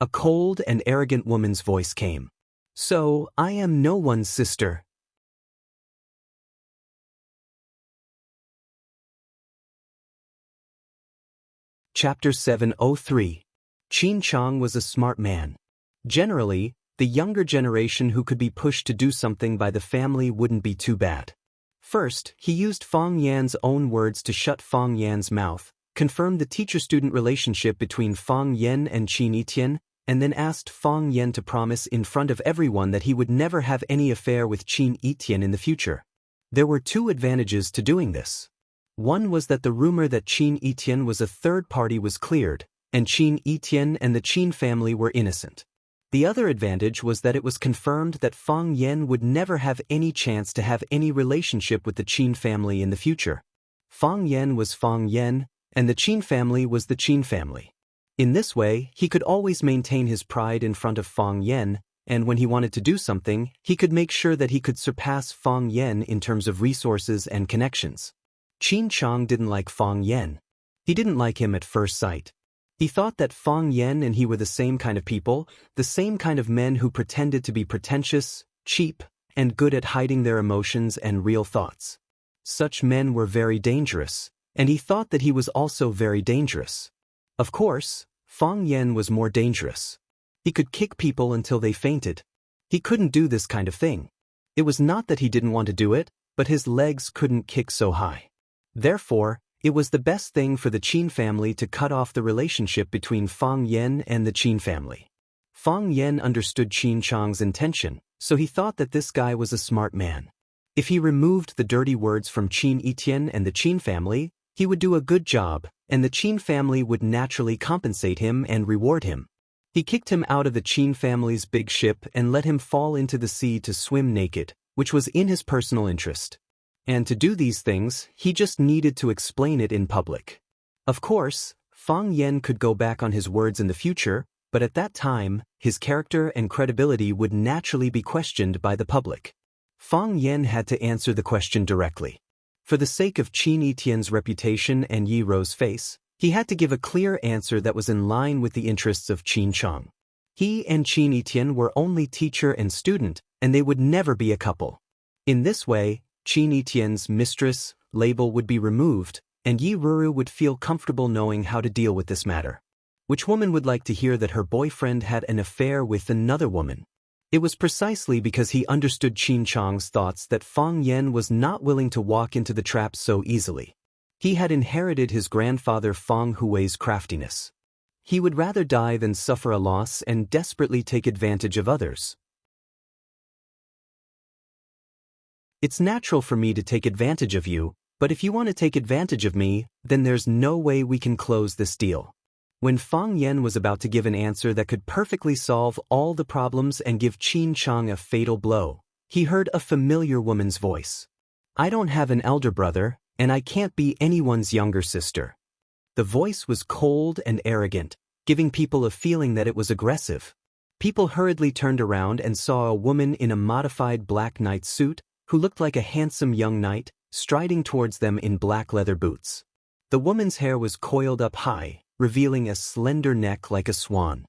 A cold and arrogant woman's voice came. "So, I am no one's sister." Chapter 703. Qin Chang was a smart man. Generally, the younger generation who could be pushed to do something by the family wouldn't be too bad. First, he used Fang Yan's own words to shut Fang Yan's mouth, confirmed the teacher-student relationship between Fang Yan and Qin Etienne, and then asked Fang Yan to promise in front of everyone that he would never have any affair with Qin Etienne in the future. There were 2 advantages to doing this. One was that the rumor that Qin Etienne was a third party was cleared, and Qin Etienne and the Qin family were innocent. The other advantage was that it was confirmed that Fang Yan would never have any chance to have any relationship with the Qin family in the future. Fang Yan was Fang Yan, and the Qin family was the Qin family. In this way, he could always maintain his pride in front of Fang Yan, and when he wanted to do something, he could make sure that he could surpass Fang Yan in terms of resources and connections. Qin Chang didn't like Fang Yan. He didn't like him at first sight. He thought that Fang Yan and he were the same kind of people, the same kind of men who pretended to be pretentious, cheap, and good at hiding their emotions and real thoughts. Such men were very dangerous, and he thought that he was also very dangerous. Of course, Fang Yan was more dangerous. He could kick people until they fainted. He couldn't do this kind of thing. It was not that he didn't want to do it, but his legs couldn't kick so high. Therefore, it was the best thing for the Qin family to cut off the relationship between Fang Yan and the Qin family. Fang Yan understood Qin Chang's intention, so he thought that this guy was a smart man. If he removed the dirty words from Qin Etienne and the Qin family, he would do a good job, and the Qin family would naturally compensate him and reward him. He kicked him out of the Qin family's big ship and let him fall into the sea to swim naked, which was in his personal interest. And to do these things, he just needed to explain it in public. Of course, Fang Yan could go back on his words in the future, but at that time, his character and credibility would naturally be questioned by the public. Fang Yan had to answer the question directly. For the sake of Qin Etienne's reputation and Yi Rou's face, he had to give a clear answer that was in line with the interests of Qin Chang. He and Qin Etienne were only teacher and student, and they would never be a couple. In this way, Qin Etienne's mistress label would be removed, and Yi Ruru would feel comfortable knowing how to deal with this matter. Which woman would like to hear that her boyfriend had an affair with another woman? It was precisely because he understood Qin Chang's thoughts that Fang Yan was not willing to walk into the trap so easily. He had inherited his grandfather Fang Hui's craftiness. He would rather die than suffer a loss and desperately take advantage of others. It's natural for me to take advantage of you, but if you want to take advantage of me, then there's no way we can close this deal. When Fang Yan was about to give an answer that could perfectly solve all the problems and give Qin Chang a fatal blow, he heard a familiar woman's voice. I don't have an elder brother, and I can't be anyone's younger sister. The voice was cold and arrogant, giving people a feeling that it was aggressive. People hurriedly turned around and saw a woman in a modified black knight suit, who looked like a handsome young knight, striding towards them in black leather boots. The woman's hair was coiled up high, revealing a slender neck like a swan.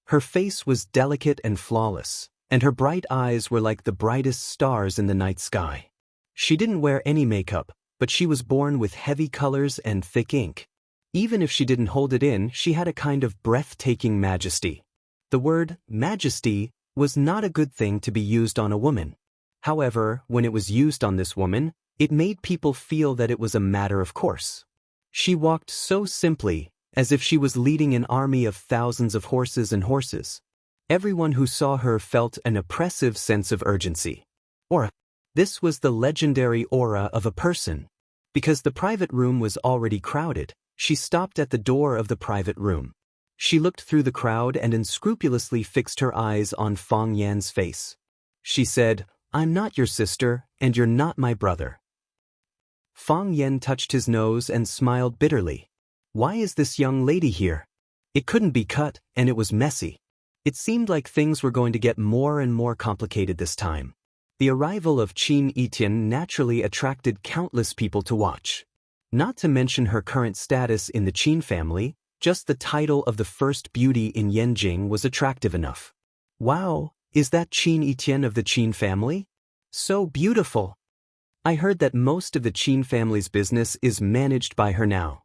Her face was delicate and flawless, and her bright eyes were like the brightest stars in the night sky. She didn't wear any makeup, but she was born with heavy colors and thick ink. Even if she didn't hold it in, she had a kind of breathtaking majesty. The word majesty was not a good thing to be used on a woman. However, when it was used on this woman, it made people feel that it was a matter of course. She walked so simply, as if she was leading an army of thousands of horses and horses. Everyone who saw her felt an oppressive sense of urgency. Aura. This was the legendary aura of a person. Because the private room was already crowded, she stopped at the door of the private room. She looked through the crowd and unscrupulously fixed her eyes on Fang Yan's face. She said, I'm not your sister, and you're not my brother. Fang Yan touched his nose and smiled bitterly. Why is this young lady here? It couldn't be cut, and it was messy. It seemed like things were going to get more and more complicated this time. The arrival of Qin Etienne naturally attracted countless people to watch. Not to mention her current status in the Qin family, just the title of the first beauty in Yanjing was attractive enough. Wow, is that Qin Etienne of the Qin family? So beautiful! I heard that most of the Qin family's business is managed by her now.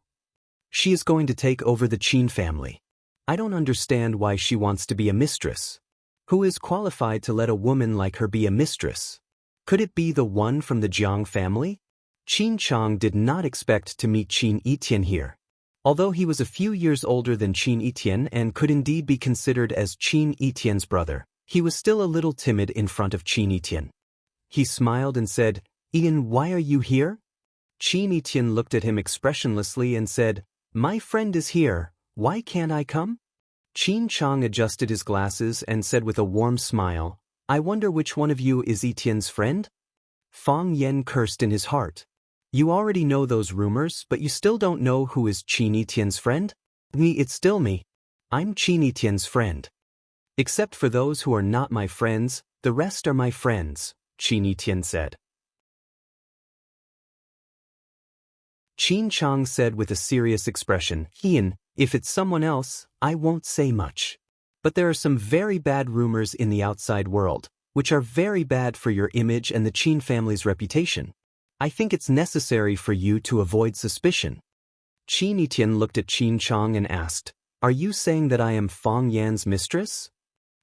She is going to take over the Qin family. I don't understand why she wants to be a mistress. Who is qualified to let a woman like her be a mistress? Could it be the one from the Jiang family? Qin Chang did not expect to meet Qin Etienne here. Although he was a few years older than Qin Etienne and could indeed be considered as Qin Etienne's brother, he was still a little timid in front of Qin Etienne. He smiled and said, Ian, why are you here? Qin Etienne looked at him expressionlessly and said, My friend is here, why can't I come? Qin Chang adjusted his glasses and said with a warm smile, I wonder which one of you is Etienne's friend? Fang Yan cursed in his heart. You already know those rumors, but you still don't know who is Qin Etienne's friend? It's still me. I'm Qin Etienne's friend. Except for those who are not my friends, the rest are my friends, Qin Etienne said. Qin Chang said with a serious expression, Ian, if it's someone else, I won't say much. But there are some very bad rumors in the outside world, which are very bad for your image and the Qin family's reputation. I think it's necessary for you to avoid suspicion. Qin Etienne looked at Qin Chang and asked, Are you saying that I am Fang Yan's mistress?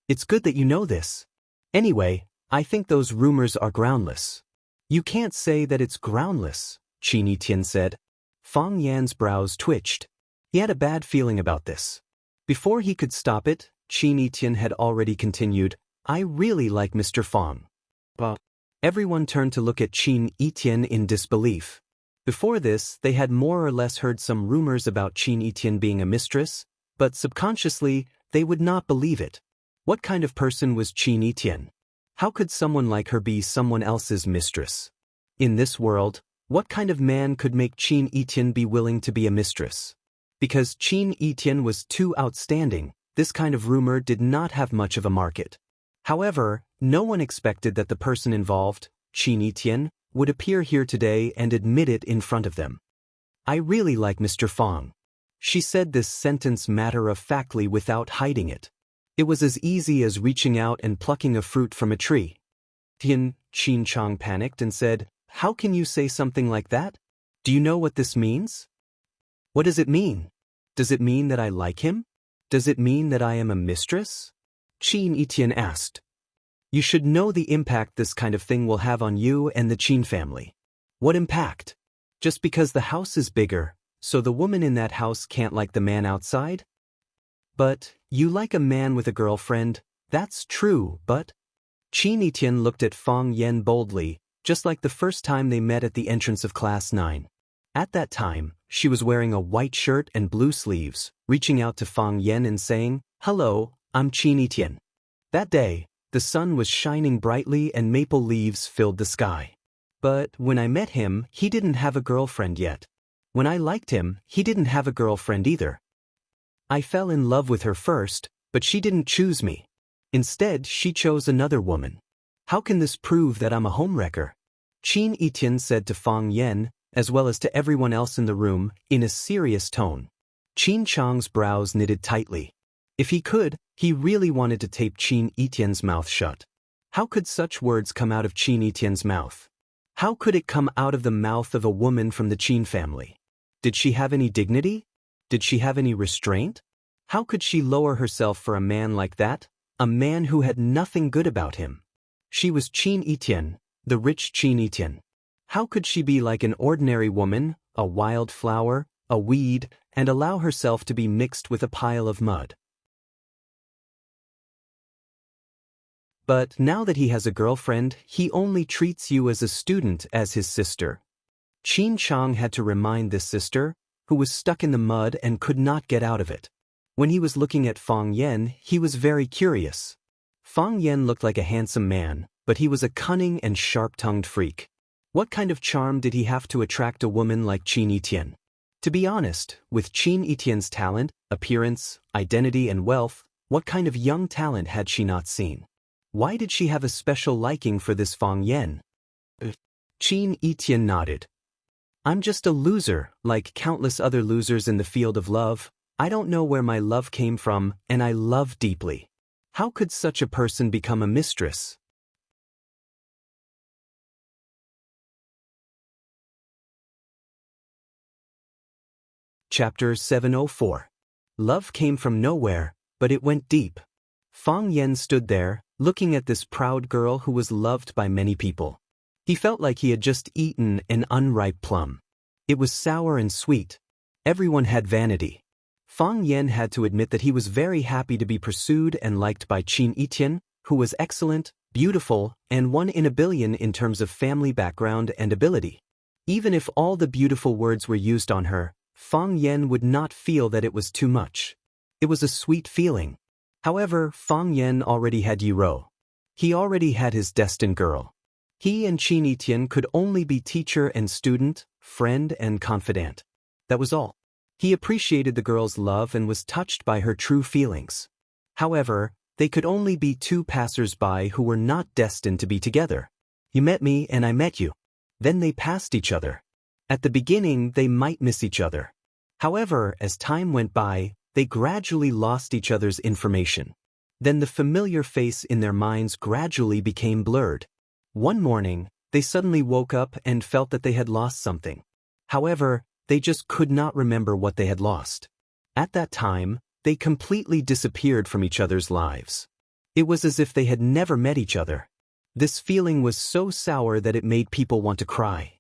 It's good that you know this. Anyway, I think those rumors are groundless. You can't say that it's groundless, Qin Etienne said. Fang Yan's brows twitched. He had a bad feeling about this. Before he could stop it, Qin Etienne had already continued, I really like Mr. Fang. But everyone turned to look at Qin Etienne in disbelief. Before this, they had more or less heard some rumors about Qin Etienne being a mistress, but subconsciously, they would not believe it. What kind of person was Qin Etienne? How could someone like her be someone else's mistress? In this world, what kind of man could make Qin Etienne be willing to be a mistress? Because Qin Etienne was too outstanding, this kind of rumor did not have much of a market. However, no one expected that the person involved, Qin Etienne, would appear here today and admit it in front of them. I really like Mr. Fang. She said this sentence matter-of-factly without hiding it. It was as easy as reaching out and plucking a fruit from a tree. Qin Chang panicked and said, how can you say something like that? Do you know what this means? What does it mean? Does it mean that I like him? Does it mean that I am a mistress? Qin Etian asked. You should know the impact this kind of thing will have on you and the Qin family. What impact? Just because the house is bigger, so the woman in that house can't like the man outside? But, you like a man with a girlfriend, that's true, but… Qin Etian looked at Fang Yen boldly, just like the first time they met at the entrance of Class 9. At that time, she was wearing a white shirt and blue sleeves, reaching out to Fang Yen and saying, "Hello, I'm Qin Etian." That day, the sun was shining brightly and maple leaves filled the sky. But when I met him, he didn't have a girlfriend yet. When I liked him, he didn't have a girlfriend either. I fell in love with her first, but she didn't choose me. Instead, she chose another woman. How can this prove that I'm a homewrecker? Qin Etian said to Fang Yen, as well as to everyone else in the room, in a serious tone. Qin Chang's brows knitted tightly. If he could, he really wanted to tape Qin Etian's mouth shut. How could such words come out of Qin Etian's mouth? How could it come out of the mouth of a woman from the Qin family? Did she have any dignity? Did she have any restraint? How could she lower herself for a man like that? A man who had nothing good about him. She was Qin Etian, the rich Qin Etian. How could she be like an ordinary woman, a wild flower, a weed, and allow herself to be mixed with a pile of mud? But now that he has a girlfriend, he only treats you as a student as his sister. Qin Chang had to remind this sister, who was stuck in the mud and could not get out of it. When he was looking at Fang Yen, he was very curious. Fang Yen looked like a handsome man, but he was a cunning and sharp-tongued freak. What kind of charm did he have to attract a woman like Qin Etian? To be honest, with Qin Etian's talent, appearance, identity and wealth, what kind of young talent had she not seen? Why did she have a special liking for this Fang Yen? Qin Etian nodded. I'm just a loser, like countless other losers in the field of love. I don't know where my love came from, and I love deeply. How could such a person become a mistress? Chapter 704. Love came from nowhere, but it went deep. Fang Yen stood there, looking at this proud girl who was loved by many people. He felt like he had just eaten an unripe plum. It was sour and sweet. Everyone had vanity. Fang Yen had to admit that he was very happy to be pursued and liked by Qin Etian, who was excellent, beautiful, and one in a billion in terms of family background and ability. Even if all the beautiful words were used on her, Fang Yen would not feel that it was too much. It was a sweet feeling. However, Fang Yen already had Yiro. He already had his destined girl. He and Qin Etian could only be teacher and student, friend and confidant. That was all. He appreciated the girl's love and was touched by her true feelings. However, they could only be two passers-by who were not destined to be together. You met me and I met you. Then they passed each other. At the beginning, they might miss each other. However, as time went by, they gradually lost each other's information. Then the familiar face in their minds gradually became blurred. One morning, they suddenly woke up and felt that they had lost something. However, they just could not remember what they had lost. At that time, they completely disappeared from each other's lives. It was as if they had never met each other. This feeling was so sour that it made people want to cry.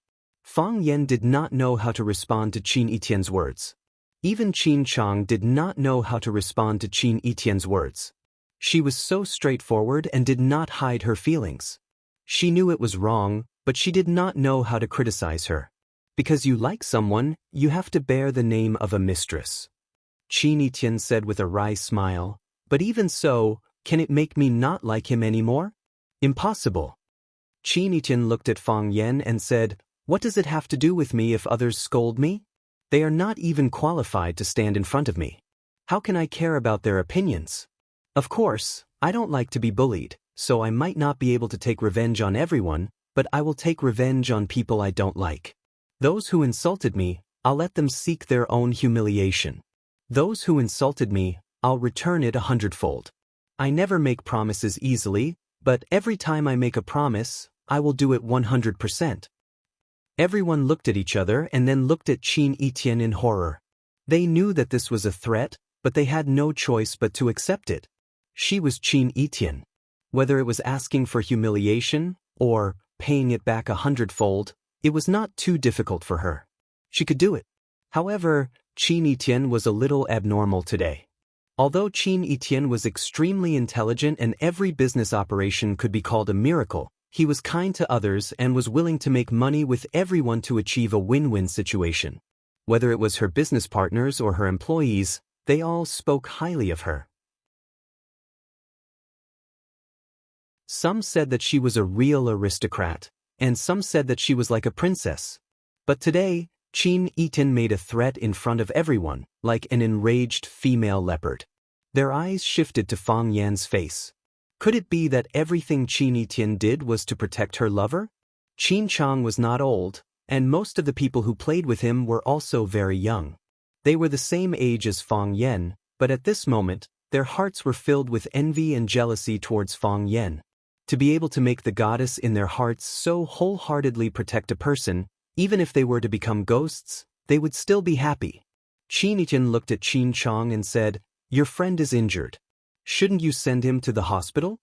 Fang Yen did not know how to respond to Qin Etian's words. Even Qin Chang did not know how to respond to Qin Etian's words. She was so straightforward and did not hide her feelings. She knew it was wrong, but she did not know how to criticize her. Because you like someone, you have to bear the name of a mistress. Qin Etian said with a wry smile, but even so, can it make me not like him anymore? Impossible. Qin Etian looked at Fang Yen and said, what does it have to do with me if others scold me? They are not even qualified to stand in front of me. How can I care about their opinions? Of course, I don't like to be bullied, so I might not be able to take revenge on everyone, but I will take revenge on people I don't like. Those who insulted me, I'll let them seek their own humiliation. Those who insulted me, I'll return it 100-fold. I never make promises easily, but every time I make a promise, I will do it 100%. Everyone looked at each other and then looked at Qin Etienne in horror. They knew that this was a threat, but they had no choice but to accept it. She was Qin Etienne. Whether it was asking for humiliation, or paying it back 100-fold, it was not too difficult for her. She could do it. However, Qin Etienne was a little abnormal today. Although Qin Etienne was extremely intelligent and every business operation could be called a miracle, he was kind to others and was willing to make money with everyone to achieve a win-win situation. Whether it was her business partners or her employees, they all spoke highly of her. Some said that she was a real aristocrat, and some said that she was like a princess. But today, Qin Etienne made a threat in front of everyone, like an enraged female leopard. Their eyes shifted to Fang Yan's face. Could it be that everything Qin Etienne did was to protect her lover? Qin Chang was not old, and most of the people who played with him were also very young. They were the same age as Fang Yan, but at this moment, their hearts were filled with envy and jealousy towards Fang Yan. To be able to make the goddess in their hearts so wholeheartedly protect a person, even if they were to become ghosts, they would still be happy. Qin Etienne looked at Qin Chang and said, "Your friend is injured. Shouldn't you send him to the hospital?"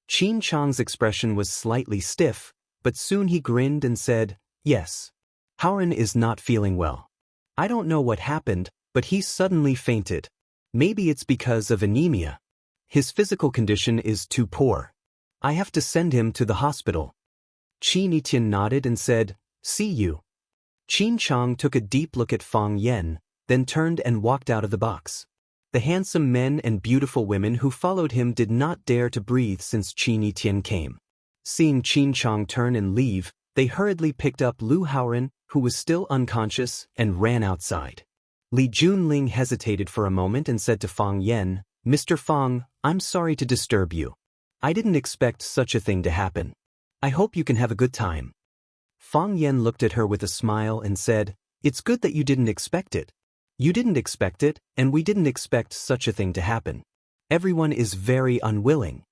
Qin Chang's expression was slightly stiff, but soon he grinned and said, "Yes. Howren is not feeling well. I don't know what happened, but he suddenly fainted. Maybe it's because of anemia. His physical condition is too poor. I have to send him to the hospital." Qin Etienne nodded and said, "See you." Qin Chang took a deep look at Fang Yan, then turned and walked out of the box. The handsome men and beautiful women who followed him did not dare to breathe since Qin Etienne came. Seeing Qin Chang turn and leave, they hurriedly picked up Lu Haoren, who was still unconscious, and ran outside. Li Junling hesitated for a moment and said to Fang Yan, "Mr. Fang, I'm sorry to disturb you. I didn't expect such a thing to happen. I hope you can have a good time." Fang Yan looked at her with a smile and said, "It's good that you didn't expect it. You didn't expect it, and we didn't expect such a thing to happen. Everyone is very unwilling."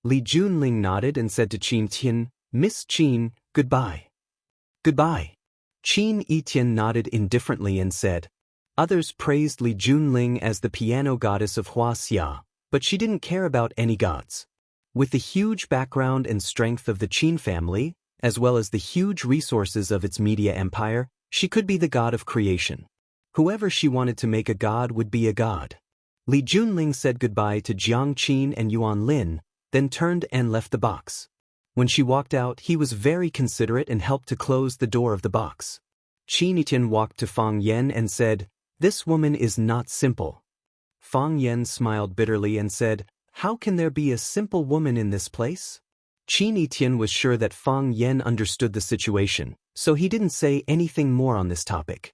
Li Junling nodded and said to Qin Etienne, "Miss Qin, goodbye." "Goodbye." Qin Etienne nodded indifferently and said. Others praised Li Junling as the piano goddess of Huaxia, but she didn't care about any gods. With the huge background and strength of the Qin family, as well as the huge resources of its media empire, she could be the god of creation. Whoever she wanted to make a god would be a god. Li Junling said goodbye to Jiang Qin and Yuan Lin, then turned and left the box. When she walked out, he was very considerate and helped to close the door of the box. Qin Etienne walked to Fang Yan and said, "This woman is not simple." Fang Yan smiled bitterly and said, "How can there be a simple woman in this place?" Qin Etienne was sure that Fang Yan understood the situation, so he didn't say anything more on this topic.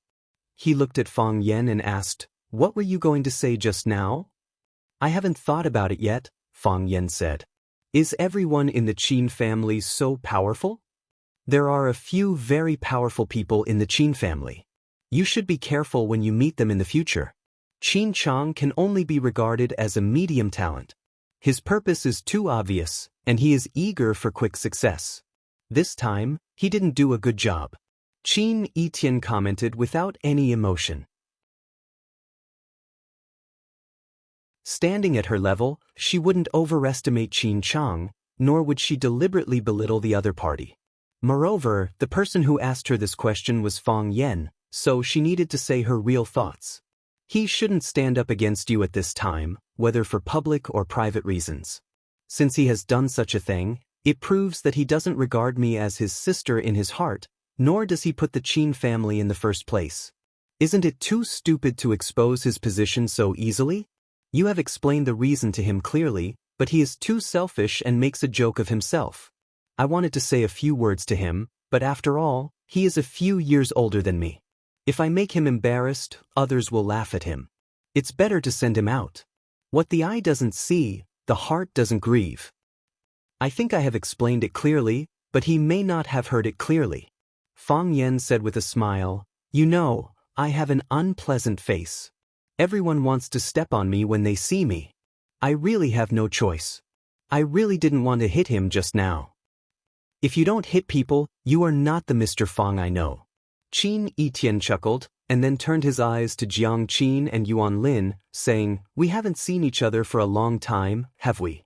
He looked at Fang Yan and asked, "What were you going to say just now?" "I haven't thought about it yet," Fang Yan said. "Is everyone in the Qin family so powerful?" "There are a few very powerful people in the Qin family. You should be careful when you meet them in the future. Qin Chang can only be regarded as a medium talent. His purpose is too obvious, and he is eager for quick success. This time, he didn't do a good job." Qin Etienne commented without any emotion. Standing at her level, she wouldn't overestimate Qin Chang, nor would she deliberately belittle the other party. Moreover, the person who asked her this question was Fang Yan, so she needed to say her real thoughts. He shouldn't stand up against you at this time, whether for public or private reasons. Since he has done such a thing, it proves that he doesn't regard me as his sister in his heart, nor does he put the Qin family in the first place. Isn't it too stupid to expose his position so easily? You have explained the reason to him clearly, but he is too selfish and makes a joke of himself. I wanted to say a few words to him, but after all, he is a few years older than me. If I make him embarrassed, others will laugh at him. It's better to send him out. What the eye doesn't see, the heart doesn't grieve. I think I have explained it clearly, but he may not have heard it clearly. Fang Yan said with a smile, "You know, I have an unpleasant face. Everyone wants to step on me when they see me. I really have no choice. I really didn't want to hit him just now." If you don't hit people, you are not the Mr. Fong I know. Qin Etian chuckled, and then turned his eyes to Jiang Qin and Yuan Lin, saying, "We haven't seen each other for a long time, have we?"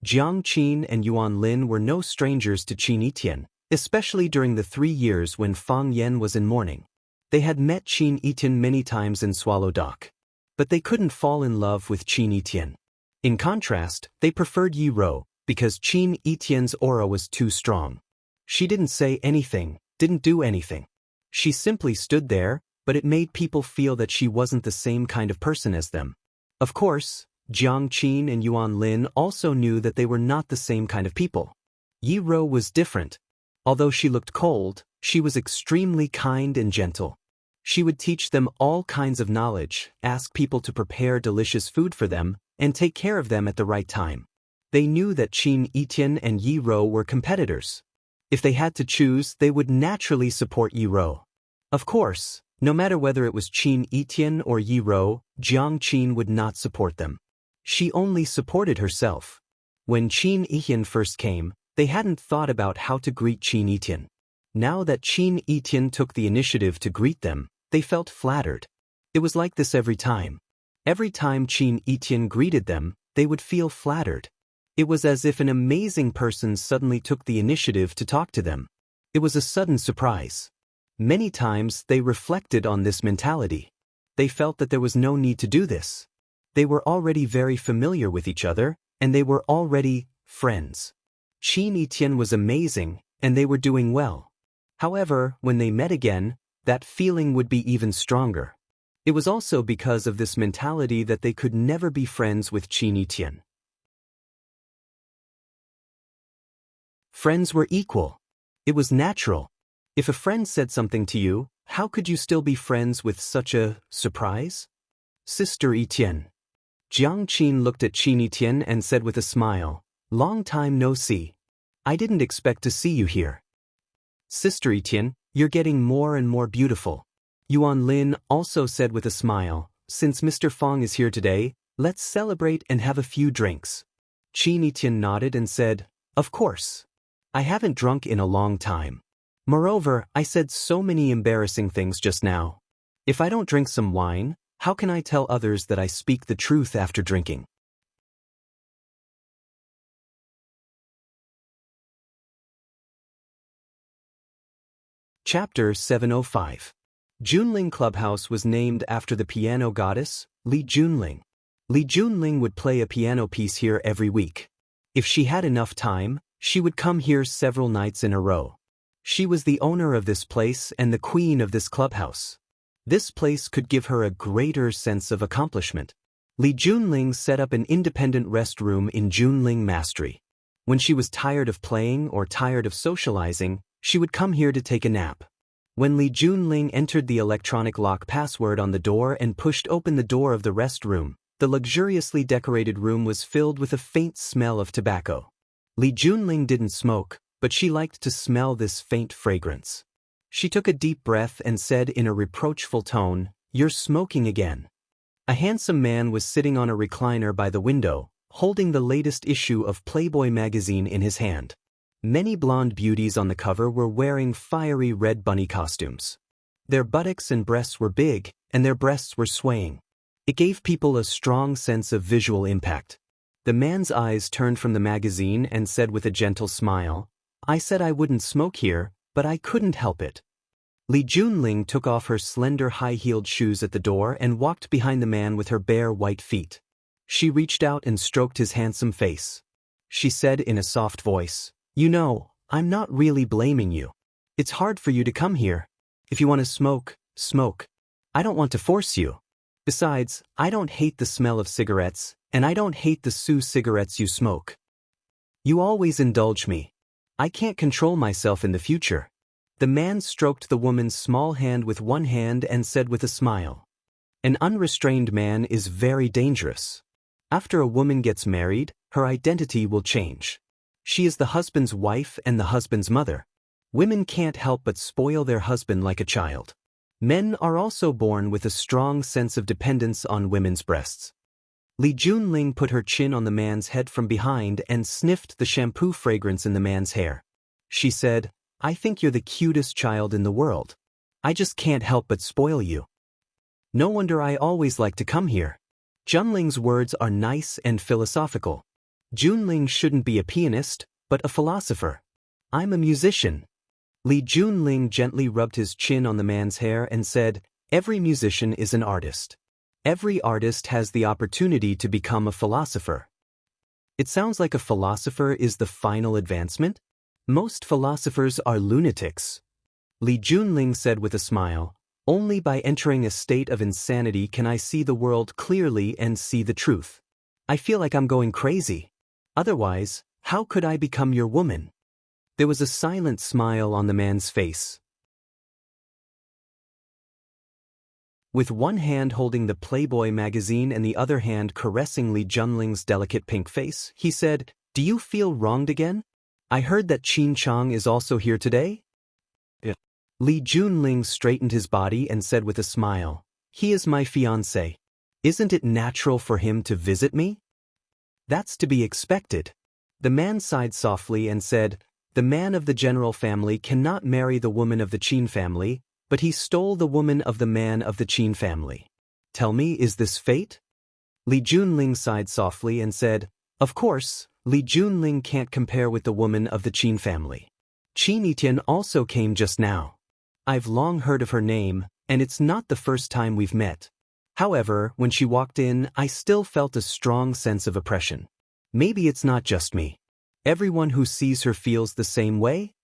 Jiang Qin and Yuan Lin were no strangers to Qin Etian, especially during the 3 years when Fang Yen was in mourning. They had met Qin Etian many times in Swallow Dock. But they couldn't fall in love with Qin Etian. In contrast, they preferred Yi Ro, because Qin Etian's aura was too strong. She didn't say anything, didn't do anything. She simply stood there, but it made people feel that she wasn't the same kind of person as them. Of course, Jiang Qin and Yuan Lin also knew that they were not the same kind of people. Yi Ro was different. Although she looked cold, she was extremely kind and gentle. She would teach them all kinds of knowledge, ask people to prepare delicious food for them, and take care of them at the right time. They knew that Qin Etian and Yi Ro were competitors. If they had to choose, they would naturally support Yi Ro. Of course, no matter whether it was Qin Etian or Yi Ro, Jiang Qin would not support them. She only supported herself. When Qin Etian first came, they hadn't thought about how to greet Qin Etian. Now that Qin Etian took the initiative to greet them, they felt flattered. It was like this every time. Every time Qin Etian greeted them, they would feel flattered. It was as if an amazing person suddenly took the initiative to talk to them. It was a sudden surprise. Many times they reflected on this mentality. They felt that there was no need to do this. They were already very familiar with each other, and they were already friends. Qin Etian was amazing, and they were doing well. However, when they met again, that feeling would be even stronger. It was also because of this mentality that they could never be friends with Qin Etian. Friends were equal. It was natural. If a friend said something to you, how could you still be friends with such a surprise? Sister Etienne. Jiang Qin looked at Qin Etian and said with a smile, "Long time no see. I didn't expect to see you here." Sister Etienne, you're getting more and more beautiful. Yuan Lin also said with a smile, "Since Mr. Fong is here today, let's celebrate and have a few drinks." Qin Etian nodded and said, "Of course. I haven't drunk in a long time. Moreover, I said so many embarrassing things just now. If I don't drink some wine, how can I tell others that I speak the truth after drinking?" Chapter 705. Junling Clubhouse was named after the piano goddess, Li Junling. Li Junling would play a piano piece here every week. If she had enough time, she would come here several nights in a row. She was the owner of this place and the queen of this clubhouse. This place could give her a greater sense of accomplishment. Li Junling set up an independent rest room in Junling Mastery. When she was tired of playing or tired of socializing, she would come here to take a nap. When Li Junling entered the electronic lock password on the door and pushed open the door of the rest room, the luxuriously decorated room was filled with a faint smell of tobacco. Li Junling didn't smoke, but she liked to smell this faint fragrance. She took a deep breath and said in a reproachful tone, "You're smoking again." A handsome man was sitting on a recliner by the window, holding the latest issue of Playboy magazine in his hand. Many blonde beauties on the cover were wearing fiery red bunny costumes. Their buttocks and breasts were big, and their breasts were swaying. It gave people a strong sense of visual impact. The man's eyes turned from the magazine and said with a gentle smile, "I said I wouldn't smoke here, but I couldn't help it." Li Junling took off her slender high-heeled shoes at the door and walked behind the man with her bare white feet. She reached out and stroked his handsome face. She said in a soft voice, "You know, I'm not really blaming you. It's hard for you to come here. If you want to smoke, smoke. I don't want to force you. Besides, I don't hate the smell of cigarettes, and I don't hate the cigarettes you smoke. You always indulge me. I can't control myself in the future." The man stroked the woman's small hand with one hand and said with a smile, "An unrestrained man is very dangerous. After a woman gets married, her identity will change. She is the husband's wife and the husband's mother. Women can't help but spoil their husband like a child. Men are also born with a strong sense of dependence on women's breasts." Li Junling put her chin on the man's head from behind and sniffed the shampoo fragrance in the man's hair. She said, "I think you're the cutest child in the world. I just can't help but spoil you. No wonder I always like to come here." Junling's words are nice and philosophical. Junling shouldn't be a pianist, but a philosopher. "I'm a musician." Li Junling gently rubbed his chin on the man's hair and said, "Every musician is an artist. Every artist has the opportunity to become a philosopher." It sounds like a philosopher is the final advancement? Most philosophers are lunatics. Li Junling said with a smile, "Only by entering a state of insanity can I see the world clearly and see the truth. I feel like I'm going crazy. Otherwise, how could I become your woman?" There was a silent smile on the man's face. With one hand holding the Playboy magazine and the other hand caressing Li Junling's delicate pink face, he said, "Do you feel wronged again? I heard that Qin Chang is also here today?" Li Junling straightened his body and said with a smile, "He is my fiancé. Isn't it natural for him to visit me?" "That's to be expected." The man sighed softly and said, "The man of the general family cannot marry the woman of the Qin family, but he stole the woman of the man of the Qin family. Tell me, is this fate?" Li Junling sighed softly and said, "Of course, Li Junling can't compare with the woman of the Qin family. Qin Etian also came just now. I've long heard of her name, and it's not the first time we've met. However, when she walked in, I still felt a strong sense of oppression. Maybe it's not just me. Everyone who sees her feels the same way?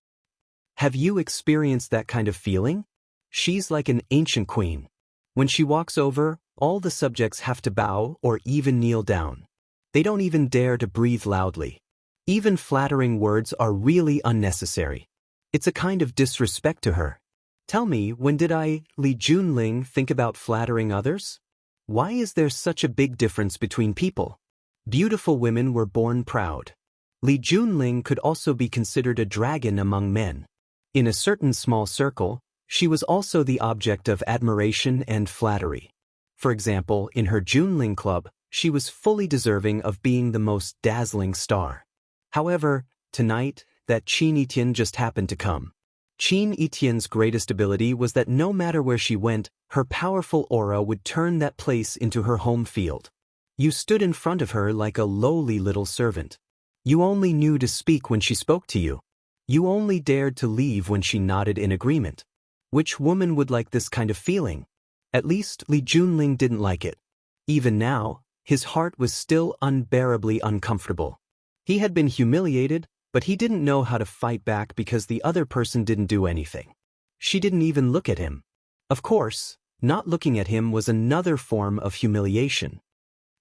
Have you experienced that kind of feeling? She's like an ancient queen. When she walks over, all the subjects have to bow or even kneel down. They don't even dare to breathe loudly. Even flattering words are really unnecessary. It's a kind of disrespect to her. Tell me, when did I, Li Junling, think about flattering others? Why is there such a big difference between people? Beautiful women were born proud. Li Junling could also be considered a dragon among men. In a certain small circle, she was also the object of admiration and flattery. For example, in her Junling club, she was fully deserving of being the most dazzling star. However, tonight, that Qin Etian just happened to come. Qin Etian's greatest ability was that no matter where she went, her powerful aura would turn that place into her home field. You stood in front of her like a lowly little servant. You only knew to speak when she spoke to you. You only dared to leave when she nodded in agreement. Which woman would like this kind of feeling? At least Li Junling didn't like it. Even now, his heart was still unbearably uncomfortable. He had been humiliated, but he didn't know how to fight back because the other person didn't do anything. She didn't even look at him. Of course, not looking at him was another form of humiliation.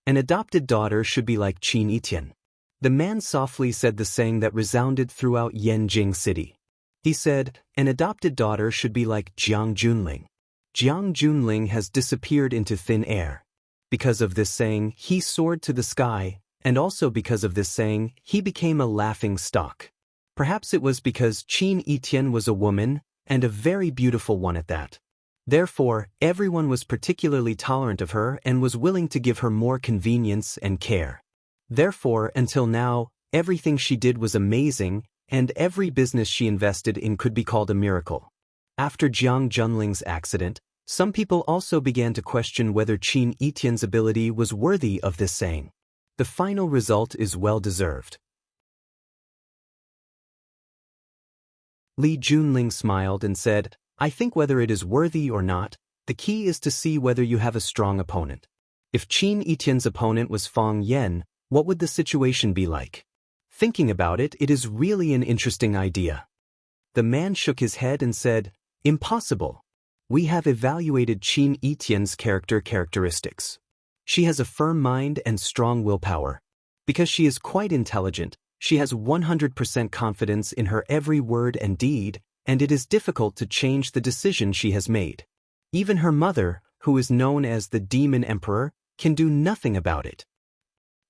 An adopted daughter should be like Qin Etian. The man softly said the saying that resounded throughout Yanjing City. He said, "An adopted daughter should be like Jiang Junling." Jiang Junling has disappeared into thin air. Because of this saying, he soared to the sky, and also because of this saying, he became a laughing stock. Perhaps it was because Qin Etian was a woman, and a very beautiful one at that. Therefore, everyone was particularly tolerant of her and was willing to give her more convenience and care. Therefore, until now, everything she did was amazing, and every business she invested in could be called a miracle. After Jiang Junling's accident, some people also began to question whether Qin Etian's ability was worthy of this saying. The final result is well-deserved. Li Junling smiled and said, "I think whether it is worthy or not, the key is to see whether you have a strong opponent. If Qin Etian's opponent was Fang Yan, what would the situation be like? Thinking about it, it is really an interesting idea." The man shook his head and said, "Impossible. We have evaluated Qin Etian's characteristics. She has a firm mind and strong willpower. Because she is quite intelligent, she has 100% confidence in her every word and deed, and it is difficult to change the decision she has made. Even her mother, who is known as the Demon Emperor, can do nothing about it.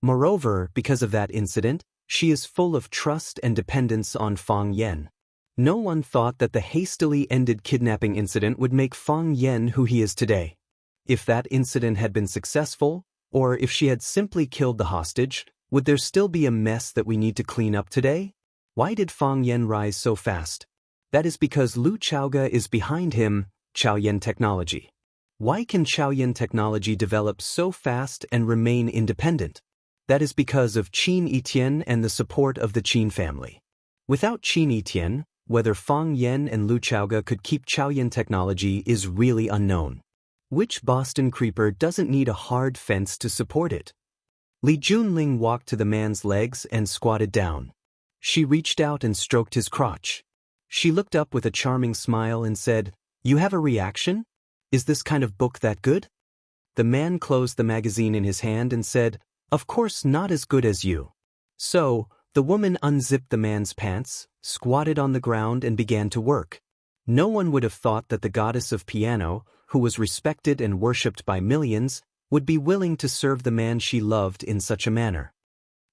Moreover, because of that incident, she is full of trust and dependence on Fang Yan. No one thought that the hastily ended kidnapping incident would make Fang Yan who he is today. If that incident had been successful, or if she had simply killed the hostage, would there still be a mess that we need to clean up today? Why did Fang Yan rise so fast? That is because Lu Chaoge is behind him, Chaoyan technology. Why can Chaoyan technology develop so fast and remain independent? That is because of Qin Yitian and the support of the Qin family. Without Qin Yitian, whether Fang Yan and Lu Chaoge could keep Chaoyan technology is really unknown. Which Boston creeper doesn't need a hard fence to support it? Li Junling walked to the man's legs and squatted down. She reached out and stroked his crotch. She looked up with a charming smile and said, "You have a reaction? Is this kind of book that good?" The man closed the magazine in his hand and said, "Of course not as good as you." So, the woman unzipped the man's pants, squatted on the ground and began to work. No one would have thought that the goddess of piano, who was respected and worshipped by millions, would be willing to serve the man she loved in such a manner.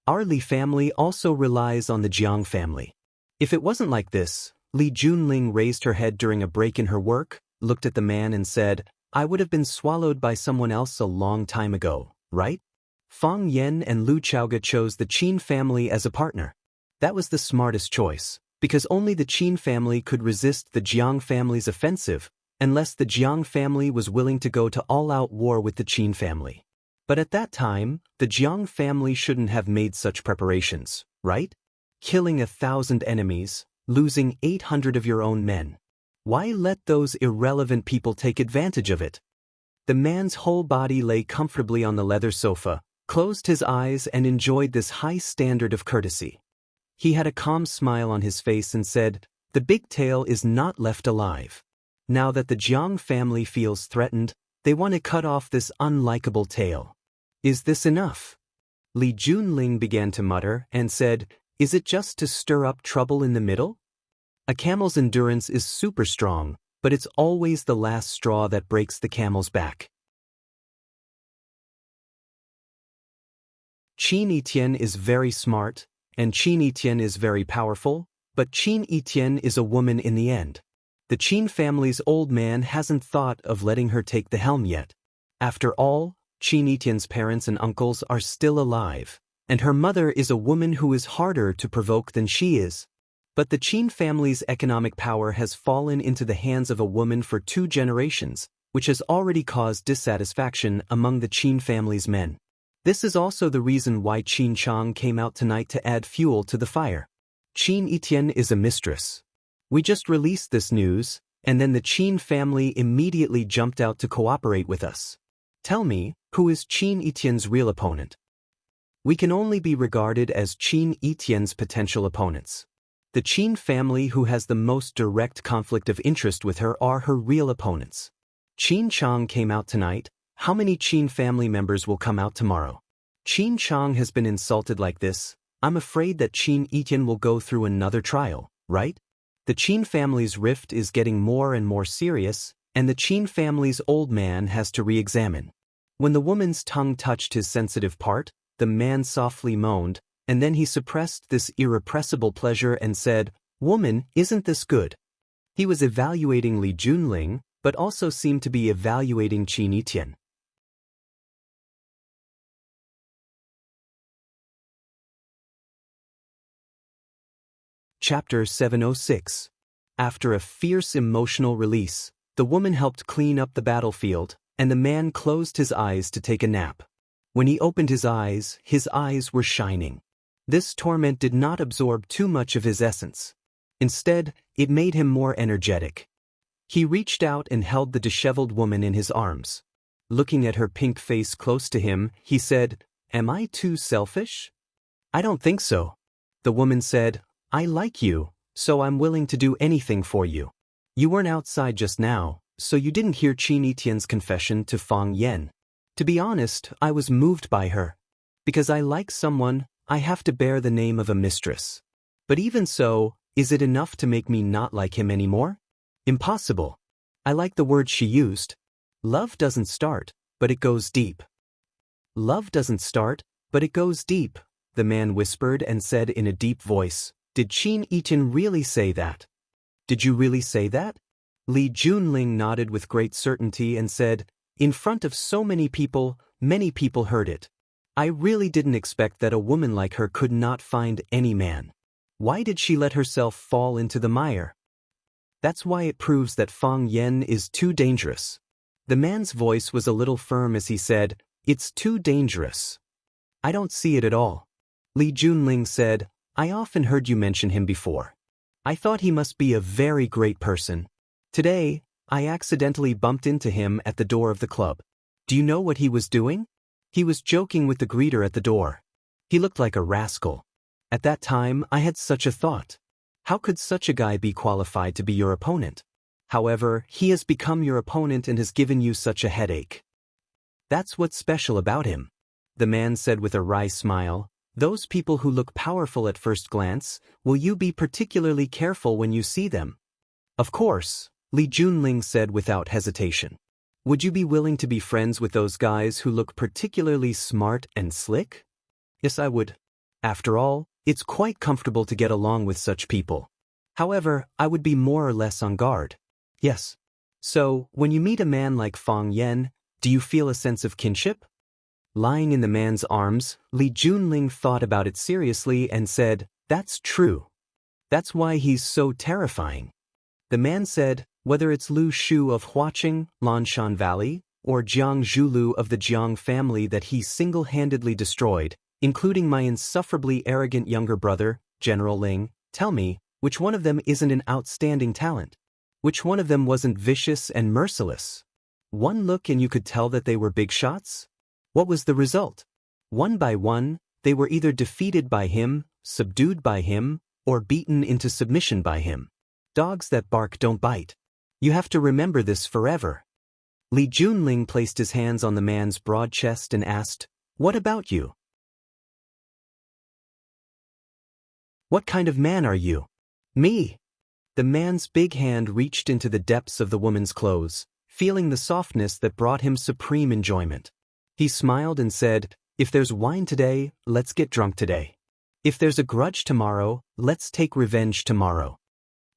Our Li family also relies on the Jiang family. If it wasn't like this, Li Junling raised her head during a break in her work, looked at the man and said, "I would have been swallowed by someone else a long time ago, right?" Fang Yan and Lu Chaoge chose the Qin family as a partner. That was the smartest choice, because only the Qin family could resist the Jiang family's offensive, unless the Jiang family was willing to go to all-out war with the Qin family. But at that time, the Jiang family shouldn't have made such preparations, right? Killing 1,000 enemies, losing 800 of your own men. Why let those irrelevant people take advantage of it? The man's whole body lay comfortably on the leather sofa, closed his eyes and enjoyed this high standard of courtesy. He had a calm smile on his face and said, "The big tail is not left alive. Now that the Jiang family feels threatened, they want to cut off this unlikable tail. Is this enough?" Li Junling began to mutter and said, "Is it just to stir up trouble in the middle? A camel's endurance is super strong, but it's always the last straw that breaks the camel's back." Qin Yitian is very smart, and Qin Yitian is very powerful, but Qin Yitian is a woman in the end. The Qin family's old man hasn't thought of letting her take the helm yet. After all, Qin Yitian's parents and uncles are still alive, and her mother is a woman who is harder to provoke than she is. But the Qin family's economic power has fallen into the hands of a woman for 2 generations, which has already caused dissatisfaction among the Qin family's men. This is also the reason why Qin Chang came out tonight to add fuel to the fire. Qin Yitian is a mistress. We just released this news, and then the Qin family immediately jumped out to cooperate with us. Tell me, who is Qin Yitian's real opponent? We can only be regarded as Qin Yitian's potential opponents. The Qin family who has the most direct conflict of interest with her are her real opponents. Qin Chang came out tonight. How many Qin family members will come out tomorrow? Qin Chang has been insulted like this. I'm afraid that Qin Yitian will go through another trial, right? The Qin family's rift is getting more and more serious, and the Qin family's old man has to re-examine. When the woman's tongue touched his sensitive part, the man softly moaned, and then he suppressed this irrepressible pleasure and said, "Woman, isn't this good?" He was evaluating Li Junling, but also seemed to be evaluating Qin Yitian. Chapter 706. After a fierce emotional release, the woman helped clean up the battlefield, and the man closed his eyes to take a nap. When he opened his eyes were shining. This torment did not absorb too much of his essence. Instead, it made him more energetic. He reached out and held the disheveled woman in his arms. Looking at her pink face close to him, he said, "Am I too selfish?" "I don't think so." The woman said, "I like you, so I'm willing to do anything for you. You weren't outside just now, so you didn't hear Qin Yitian's confession to Fang Yan. To be honest, I was moved by her. Because I like someone, I have to bear the name of a mistress. But even so, is it enough to make me not like him anymore? Impossible." I like the word she used. Love doesn't start, but it goes deep. Love doesn't start, but it goes deep, the man whispered and said in a deep voice. Did Qin Yitian really say that? Did you really say that? Li Junling nodded with great certainty and said, "In front of so many people heard it. I really didn't expect that a woman like her could not find any man. Why did she let herself fall into the mire? That's why it proves that Fang Yen is too dangerous. The man's voice was a little firm as he said, "It's too dangerous." "I don't see it at all." Li Junling said, "I often heard you mention him before. I thought he must be a very great person. Today, I accidentally bumped into him at the door of the club. Do you know what he was doing? He was joking with the greeter at the door. He looked like a rascal. At that time, I had such a thought. How could such a guy be qualified to be your opponent? However, he has become your opponent and has given you such a headache. That's what's special about him." The man said with a wry smile, "Those people who look powerful at first glance, will you be particularly careful when you see them?" "Of course," Li Junling said without hesitation. "Would you be willing to be friends with those guys who look particularly smart and slick?" "Yes, I would. After all, it's quite comfortable to get along with such people. However, I would be more or less on guard." "Yes. So, when you meet a man like Fang Yen, do you feel a sense of kinship?" Lying in the man's arms, Li Junling thought about it seriously and said, "That's true. That's why he's so terrifying." The man said, "Whether it's Lu Shu of Huaqing, Lanshan Valley, or Jiang Zhulu of the Jiang family that he single-handedly destroyed, including my insufferably arrogant younger brother, General Ling, tell me, which one of them isn't an outstanding talent? Which one of them wasn't vicious and merciless? One look and you could tell that they were big shots? What was the result? One by one, they were either defeated by him, subdued by him, or beaten into submission by him. Dogs that bark don't bite. You have to remember this forever." Li Junling placed his hands on the man's broad chest and asked, "What about you? What kind of man are you?" "Me." The man's big hand reached into the depths of the woman's clothes, feeling the softness that brought him supreme enjoyment. He smiled and said, "If there's wine today, let's get drunk today. If there's a grudge tomorrow, let's take revenge tomorrow."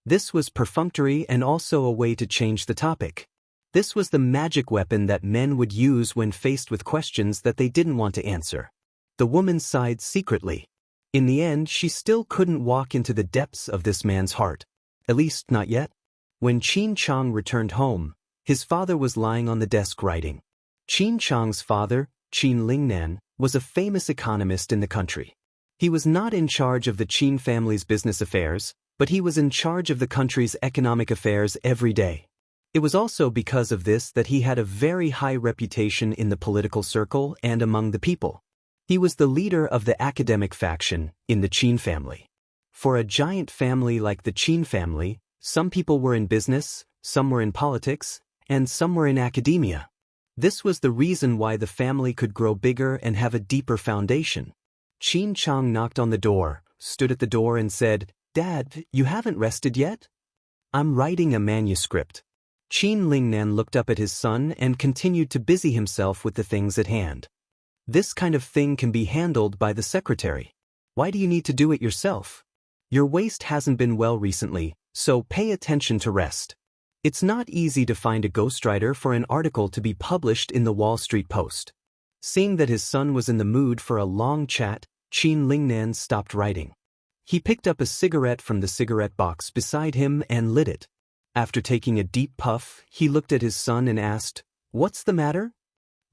This was perfunctory and also a way to change the topic. This was the magic weapon that men would use when faced with questions that they didn't want to answer. The woman sighed secretly. In the end, she still couldn't walk into the depths of this man's heart. At least, not yet. When Qin Chang returned home, his father was lying on the desk writing. Qin Chang's father, Qin Lingnan, was a famous economist in the country. He was not in charge of the Qin family's business affairs, but he was in charge of the country's economic affairs every day. It was also because of this that he had a very high reputation in the political circle and among the people. He was the leader of the academic faction in the Qin family. For a giant family like the Qin family, some people were in business, some were in politics, and some were in academia. This was the reason why the family could grow bigger and have a deeper foundation. Qin Chang knocked on the door, stood at the door and said, "Dad, you haven't rested yet?" "I'm writing a manuscript." Qin Lingnan looked up at his son and continued to busy himself with the things at hand. "This kind of thing can be handled by the secretary. Why do you need to do it yourself? Your waist hasn't been well recently, so pay attention to rest." It's not easy to find a ghostwriter for an article to be published in the Wall Street Post. Seeing that his son was in the mood for a long chat, Qin Lingnan stopped writing. He picked up a cigarette from the cigarette box beside him and lit it. After taking a deep puff, he looked at his son and asked, "What's the matter?"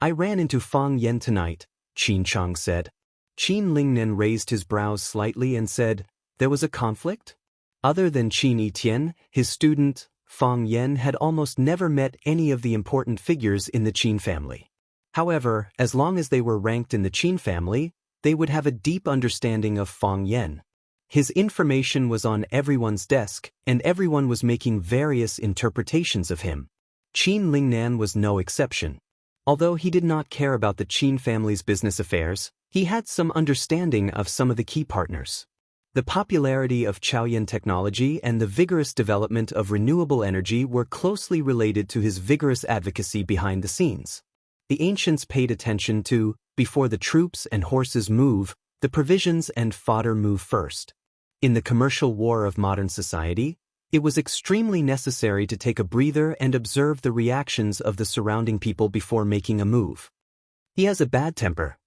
"I ran into Fang Yen tonight," Qin Chang said. Qin Lingnan raised his brows slightly and said, "There was a conflict?" Other than Qin Etienne, his student, Fang Yen had almost never met any of the important figures in the Qin family. However, as long as they were ranked in the Qin family, they would have a deep understanding of Fang Yen. His information was on everyone's desk, and everyone was making various interpretations of him. Qin Lingnan was no exception. Although he did not care about the Qin family's business affairs, he had some understanding of some of the key partners. The popularity of Chaoyan technology and the vigorous development of renewable energy were closely related to his vigorous advocacy behind the scenes. The ancients paid attention to, before the troops and horses move, the provisions and fodder move first. In the commercial war of modern society, it was extremely necessary to take a breather and observe the reactions of the surrounding people before making a move. "He has a bad temper."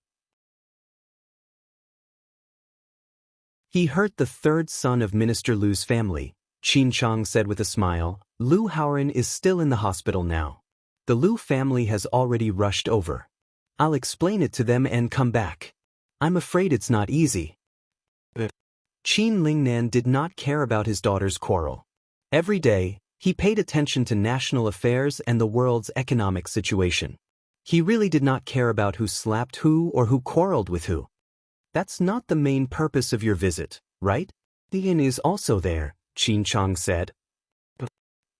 He hurt the third son of Minister Lu's family, Qin Chang said with a smile. Lu Haoren is still in the hospital now. The Lu family has already rushed over. I'll explain it to them and come back. I'm afraid it's not easy. Qin Lingnan did not care about his daughter's quarrel. Every day, he paid attention to national affairs and the world's economic situation. He really did not care about who slapped who or who quarreled with who. That's not the main purpose of your visit, right? The inn is also there, Qin Chang said.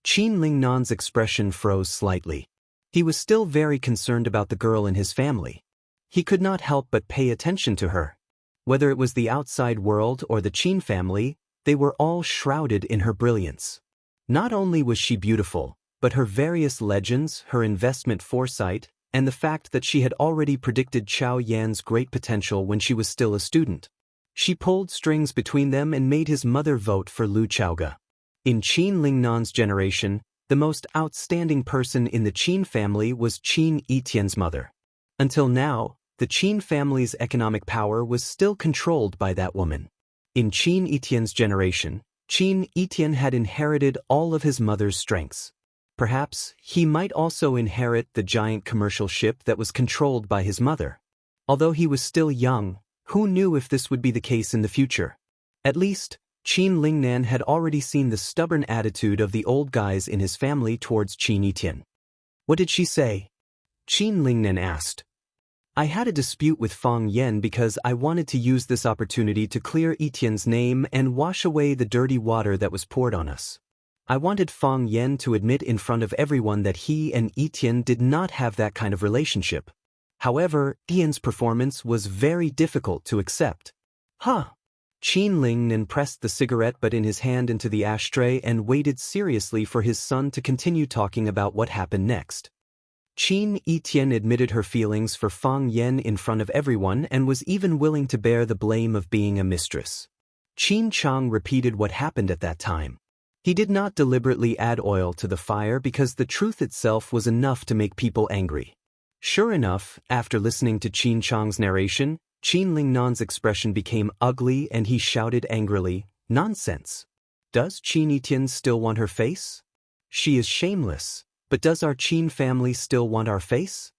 Qin Lingnan's expression froze slightly. He was still very concerned about the girl in his family. He could not help but pay attention to her. Whether it was the outside world or the Qin family, they were all shrouded in her brilliance. Not only was she beautiful, but her various legends, her investment foresight, and the fact that she had already predicted Chao Yan's great potential when she was still a student. She pulled strings between them and made his mother vote for Lu Chaoge. In Qin Lingnan's generation, the most outstanding person in the Qin family was Qin Etienne's mother. Until now, the Qin family's economic power was still controlled by that woman. In Qin Etienne's generation, Qin Etienne had inherited all of his mother's strengths. Perhaps he might also inherit the giant commercial ship that was controlled by his mother. Although he was still young, who knew if this would be the case in the future? At least, Qin Lingnan had already seen the stubborn attitude of the old guys in his family towards Qin Etienne. What did she say? Qin Lingnan asked. I had a dispute with Fang Yen because I wanted to use this opportunity to clear Etienne's name and wash away the dirty water that was poured on us. I wanted Fang Yen to admit in front of everyone that he and Etienne did not have that kind of relationship. However, Etienne's performance was very difficult to accept. Qin Lingnan pressed the cigarette butt in his hand into the ashtray and waited seriously for his son to continue talking about what happened next. Qin Etienne admitted her feelings for Fang Yen in front of everyone and was even willing to bear the blame of being a mistress. Qin Chang repeated what happened at that time. He did not deliberately add oil to the fire because the truth itself was enough to make people angry. Sure enough, after listening to Qin Chang's narration, Qin Lingnan's expression became ugly and he shouted angrily, "Nonsense! Does Qin Etienne still want her face? She is shameless, but does our Qin family still want our face?"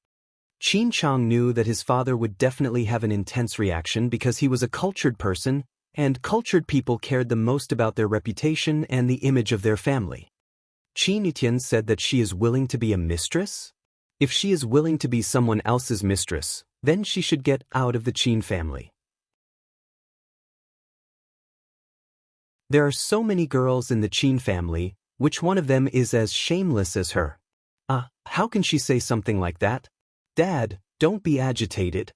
Qin Chang knew that his father would definitely have an intense reaction because he was a cultured person, and cultured people cared the most about their reputation and the image of their family. Qin Etienne said that she is willing to be a mistress? If she is willing to be someone else's mistress, then she should get out of the Qin family. There are so many girls in the Qin family, which one of them is as shameless as her? How can she say something like that? Dad, don't be agitated.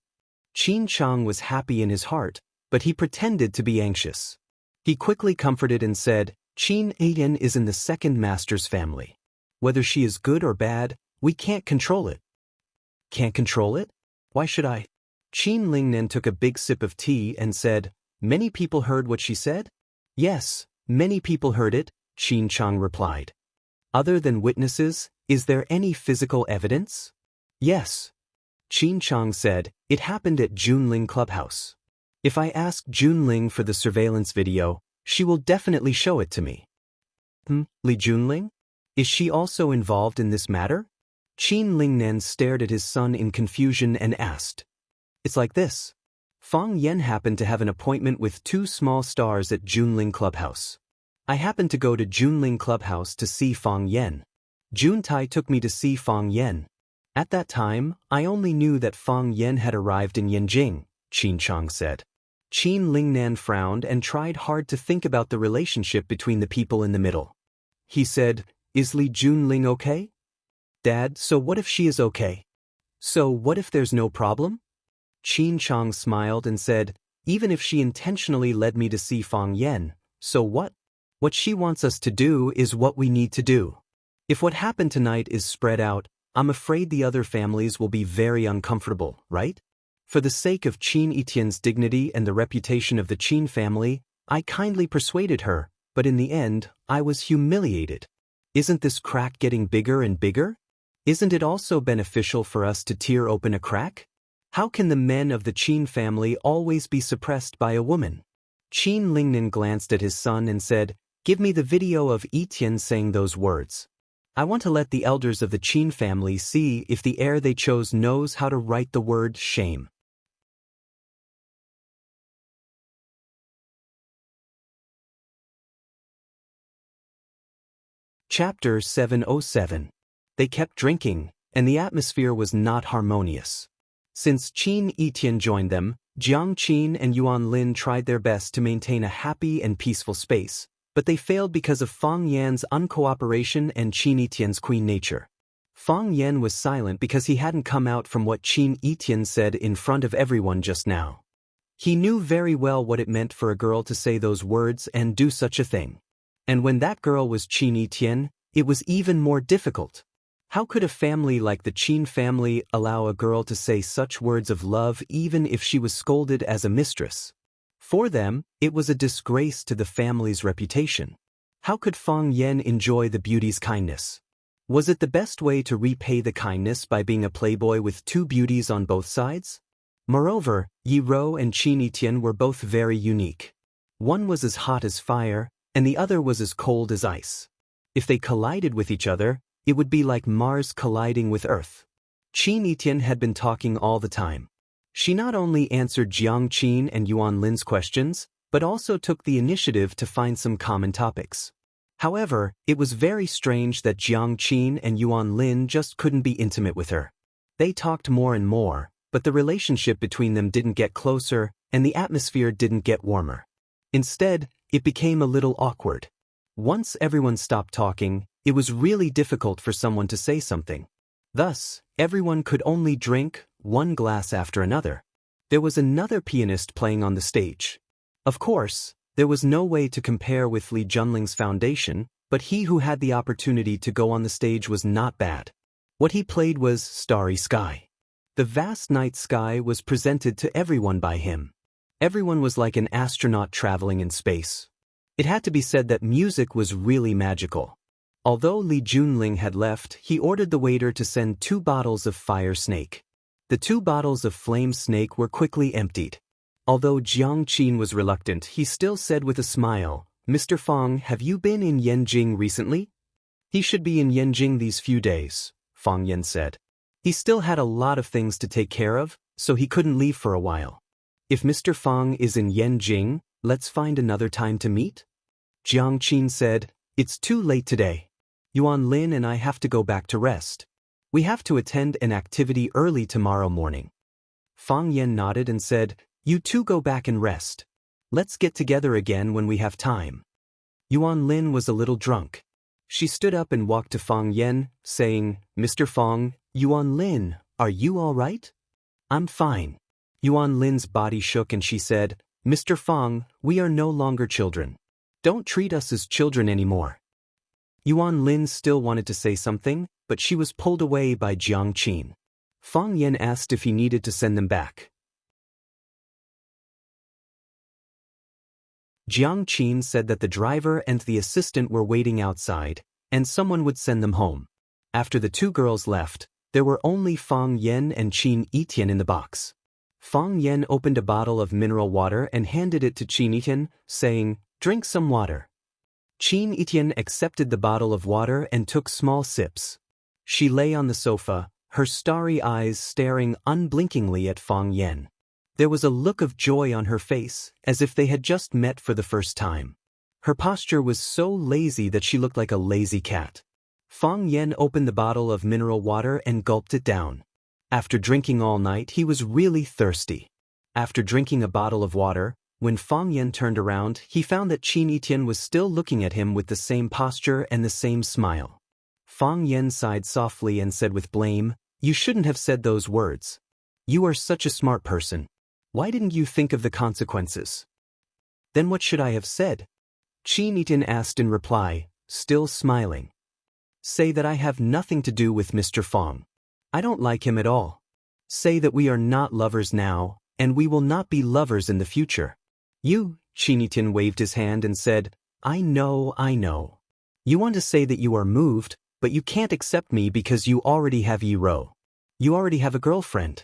Qin Chang was happy in his heart, but he pretended to be anxious. He quickly comforted and said, Qin Etienne is in the second master's family. Whether she is good or bad, we can't control it. Can't control it? Why should I? Qin Lingnan took a big sip of tea and said, Many people heard what she said? Yes, many people heard it, Qin Chang replied. Other than witnesses, is there any physical evidence? Yes. Qin Chang said, it happened at Junling Clubhouse. If I ask Junling for the surveillance video, she will definitely show it to me. Li Junling? Is she also involved in this matter? Qin Lingnan stared at his son in confusion and asked. It's like this. Fang Yen happened to have an appointment with 2 small stars at Junling Clubhouse. I happened to go to Junling Clubhouse to see Fang Yen. Juntai took me to see Fang Yen. At that time, I only knew that Fang Yen had arrived in Yanjing, Qin Chang said. Qin Lingnan frowned and tried hard to think about the relationship between the people in the middle. He said, Is Li Junling okay? Dad, so what if she is okay? So what if there's no problem? Qin Chang smiled and said, Even if she intentionally led me to see Fang Yen, so what? What she wants us to do is what we need to do. If what happened tonight is spread out, I'm afraid the other families will be very uncomfortable, right? For the sake of Qin Etienne's dignity and the reputation of the Qin family, I kindly persuaded her, but in the end, I was humiliated. Isn't this crack getting bigger and bigger? Isn't it also beneficial for us to tear open a crack? How can the men of the Qin family always be suppressed by a woman? Qin Lingnan glanced at his son and said, "Give me the video of Etienne saying those words. I want to let the elders of the Qin family see if the heir they chose knows how to write the word shame." Chapter 707. They kept drinking, and the atmosphere was not harmonious. Since Qin Etienne joined them, Jiang Qin and Yuan Lin tried their best to maintain a happy and peaceful space, but they failed because of Fang Yan's uncooperation and Qin Etienne's queen nature. Fang Yan was silent because he hadn't come out from what Qin Etienne said in front of everyone just now. He knew very well what it meant for a girl to say those words and do such a thing. And when that girl was Qin Etienne, it was even more difficult. How could a family like the Qin family allow a girl to say such words of love even if she was scolded as a mistress? For them, it was a disgrace to the family's reputation. How could Fang Yan enjoy the beauty's kindness? Was it the best way to repay the kindness by being a playboy with two beauties on both sides? Moreover, Yi Rou and Qin Etienne were both very unique. One was as hot as fire, and the other was as cold as ice. If they collided with each other, it would be like Mars colliding with Earth. Qin Etienne had been talking all the time. She not only answered Jiang Qin and Yuan Lin's questions, but also took the initiative to find some common topics. However, it was very strange that Jiang Qin and Yuan Lin just couldn't be intimate with her. They talked more and more, but the relationship between them didn't get closer, and the atmosphere didn't get warmer. Instead, it became a little awkward. Once everyone stopped talking, it was really difficult for someone to say something. Thus, everyone could only drink one glass after another. There was another pianist playing on the stage. Of course, there was no way to compare with Li Junling's foundation, but he who had the opportunity to go on the stage was not bad. What he played was Starry Sky. The vast night sky was presented to everyone by him. Everyone was like an astronaut traveling in space. It had to be said that music was really magical. Although Li Junling had left, he ordered the waiter to send 2 bottles of Fire Snake. The 2 bottles of Flame Snake were quickly emptied. Although Jiang Qin was reluctant, he still said with a smile, "Mr. Fang, have you been in Yanjing recently?" "He should be in Yanjing these few days," Fang Yan said. He still had a lot of things to take care of, so he couldn't leave for a while. "If Mr. Fang is in Yanjing, let's find another time to meet?" Jiang Qin said, "It's too late today. Yuan Lin and I have to go back to rest. We have to attend an activity early tomorrow morning." Fang Yan nodded and said, "You two go back and rest. Let's get together again when we have time." Yuan Lin was a little drunk. She stood up and walked to Fang Yan, saying, "Mr. Fang, Yuan Lin, are you all right?" "I'm fine." Yuan Lin's body shook and she said, "Mr. Fang, we are no longer children. Don't treat us as children anymore." Yuan Lin still wanted to say something, but she was pulled away by Jiang Qin. Fang Yan asked if he needed to send them back. Jiang Qin said that the driver and the assistant were waiting outside, and someone would send them home. After the 2 girls left, there were only Fang Yan and Qin Etienne in the box. Fang Yan opened a bottle of mineral water and handed it to Qin Etienne, saying, "Drink some water." Qin Etienne accepted the bottle of water and took small sips. She lay on the sofa, her starry eyes staring unblinkingly at Fang Yan. There was a look of joy on her face, as if they had just met for the first time. Her posture was so lazy that she looked like a lazy cat. Fang Yan opened the bottle of mineral water and gulped it down. After drinking all night, he was really thirsty. After drinking a bottle of water, when Fang Yan turned around, he found that Qin Etienne was still looking at him with the same posture and the same smile. Fang Yan sighed softly and said with blame, "You shouldn't have said those words. You are such a smart person. Why didn't you think of the consequences?" "Then what should I have said?" Qin Etienne asked in reply, still smiling. "Say that I have nothing to do with Mr. Fang. I don't like him at all. Say that we are not lovers now, and we will not be lovers in the future." "You," Qin Etienne waved his hand and said, I know. You want to say that you are moved, but you can't accept me because you already have Yi Rou. You already have a girlfriend.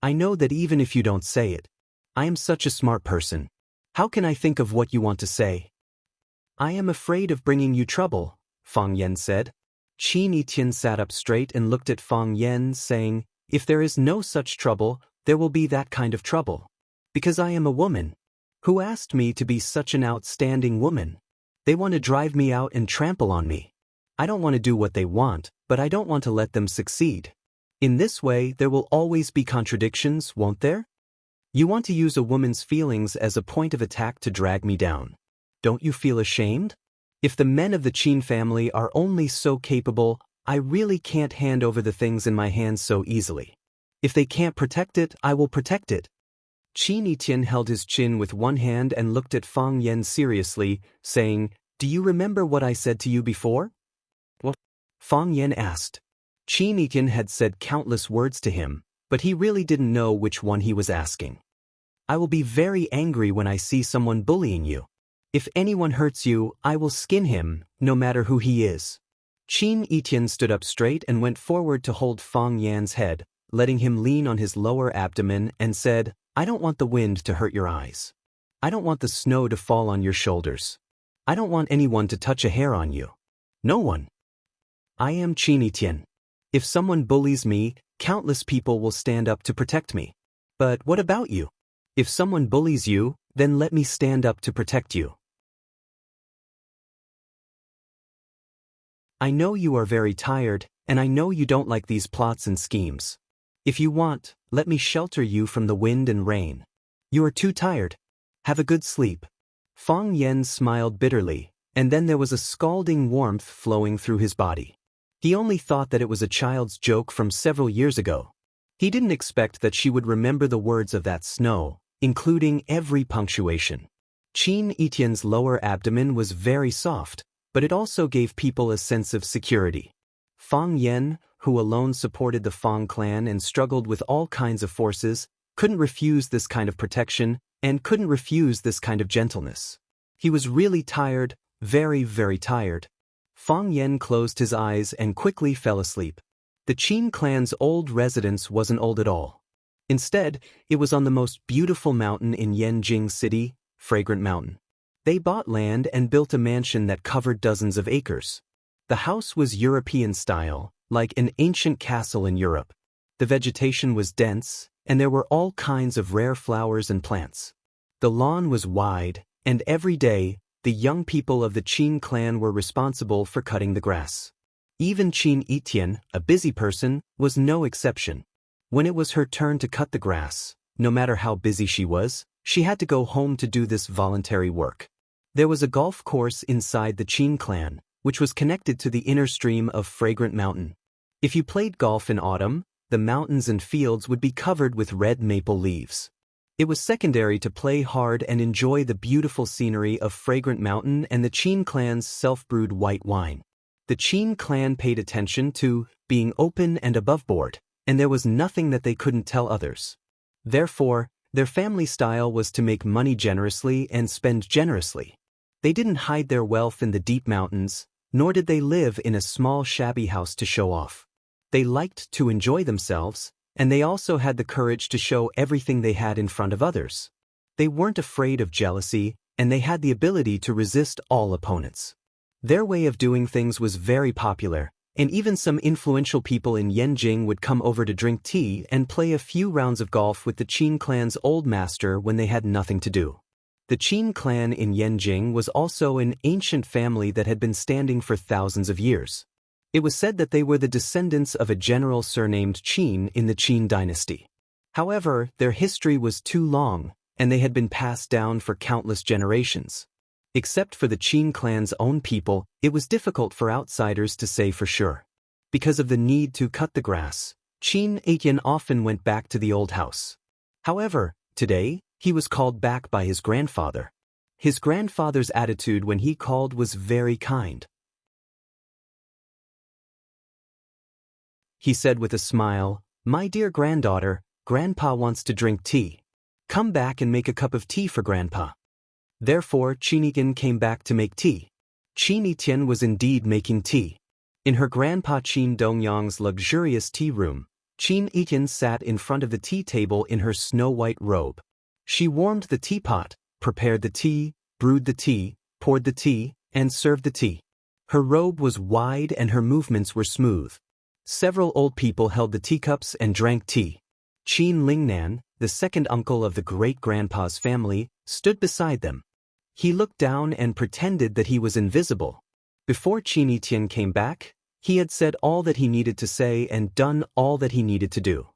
I know that even if you don't say it. I am such a smart person. How can I think of what you want to say? I am afraid of bringing you trouble, Fang Yan said. Qin Etian sat up straight and looked at Fang Yan, saying, if there is no such trouble, there will be that kind of trouble. Because I am a woman. Who asked me to be such an outstanding woman? They want to drive me out and trample on me. I don't want to do what they want, but I don't want to let them succeed. In this way, there will always be contradictions, won't there? You want to use a woman's feelings as a point of attack to drag me down. Don't you feel ashamed? If the men of the Qin family are only so capable, I really can't hand over the things in my hands so easily. If they can't protect it, I will protect it. Qin Etian held his chin with one hand and looked at Fang Yan seriously, saying, do you remember what I said to you before? What? Fang Yan asked. Qin Etian had said countless words to him, but he really didn't know which one he was asking. I will be very angry when I see someone bullying you. If anyone hurts you, I will skin him, no matter who he is. Qin Etian stood up straight and went forward to hold Fang Yan's head, letting him lean on his lower abdomen, and said, I don't want the wind to hurt your eyes. I don't want the snow to fall on your shoulders. I don't want anyone to touch a hair on you. No one. I am Qin Etian. If someone bullies me, countless people will stand up to protect me. But what about you? If someone bullies you, then let me stand up to protect you. I know you are very tired, and I know you don't like these plots and schemes. If you want, let me shelter you from the wind and rain. You are too tired. Have a good sleep. Fang Yan smiled bitterly, and then there was a scalding warmth flowing through his body. He only thought that it was a child's joke from several years ago. He didn't expect that she would remember the words of that snow, including every punctuation. Qin Etian's lower abdomen was very soft, but it also gave people a sense of security. Fang Yan, who alone supported the Fang clan and struggled with all kinds of forces, couldn't refuse this kind of protection and couldn't refuse this kind of gentleness. He was really tired, very, very tired. Fang Yan closed his eyes and quickly fell asleep. The Qin clan's old residence wasn't old at all. Instead, it was on the most beautiful mountain in Yanjing City, Fragrant Mountain. They bought land and built a mansion that covered dozens of acres. The house was European style, like an ancient castle in Europe. The vegetation was dense, and there were all kinds of rare flowers and plants. The lawn was wide, and every day, the young people of the Qin clan were responsible for cutting the grass. Even Qin Etian, a busy person, was no exception. When it was her turn to cut the grass, no matter how busy she was, she had to go home to do this voluntary work. There was a golf course inside the Qin clan, which was connected to the inner stream of Fragrant Mountain. If you played golf in autumn, the mountains and fields would be covered with red maple leaves. It was secondary to play hard and enjoy the beautiful scenery of Fragrant Mountain and the Qin clan's self-brewed white wine. The Qin clan paid attention to being open and aboveboard, and there was nothing that they couldn't tell others. Therefore, their family style was to make money generously and spend generously. They didn't hide their wealth in the deep mountains, nor did they live in a small shabby house to show off. They liked to enjoy themselves, and they also had the courage to show everything they had in front of others. They weren't afraid of jealousy, and they had the ability to resist all opponents. Their way of doing things was very popular, and even some influential people in Yanjing would come over to drink tea and play a few rounds of golf with the Qin clan's old master when they had nothing to do. The Qin clan in Yanjing was also an ancient family that had been standing for thousands of years. It was said that they were the descendants of a general surnamed Qin in the Qin dynasty. However, their history was too long, and they had been passed down for countless generations. Except for the Qin clan's own people, it was difficult for outsiders to say for sure. Because of the need to cut the grass, Qin Etian often went back to the old house. However, today, he was called back by his grandfather. His grandfather's attitude when he called was very kind. He said with a smile, "My dear granddaughter, Grandpa wants to drink tea. Come back and make a cup of tea for Grandpa." Therefore, Qin Etian came back to make tea. Qin Etian was indeed making tea. In her Grandpa Qin Dongyang's luxurious tea room, Qin Etian sat in front of the tea table in her snow-white robe. She warmed the teapot, prepared the tea, brewed the tea, poured the tea, and served the tea. Her robe was wide and her movements were smooth. Several old people held the teacups and drank tea. Qin Lingnan, the second uncle of the great-grandpa's family, stood beside them. He looked down and pretended that he was invisible. Before Qin Etienne came back, he had said all that he needed to say and done all that he needed to do.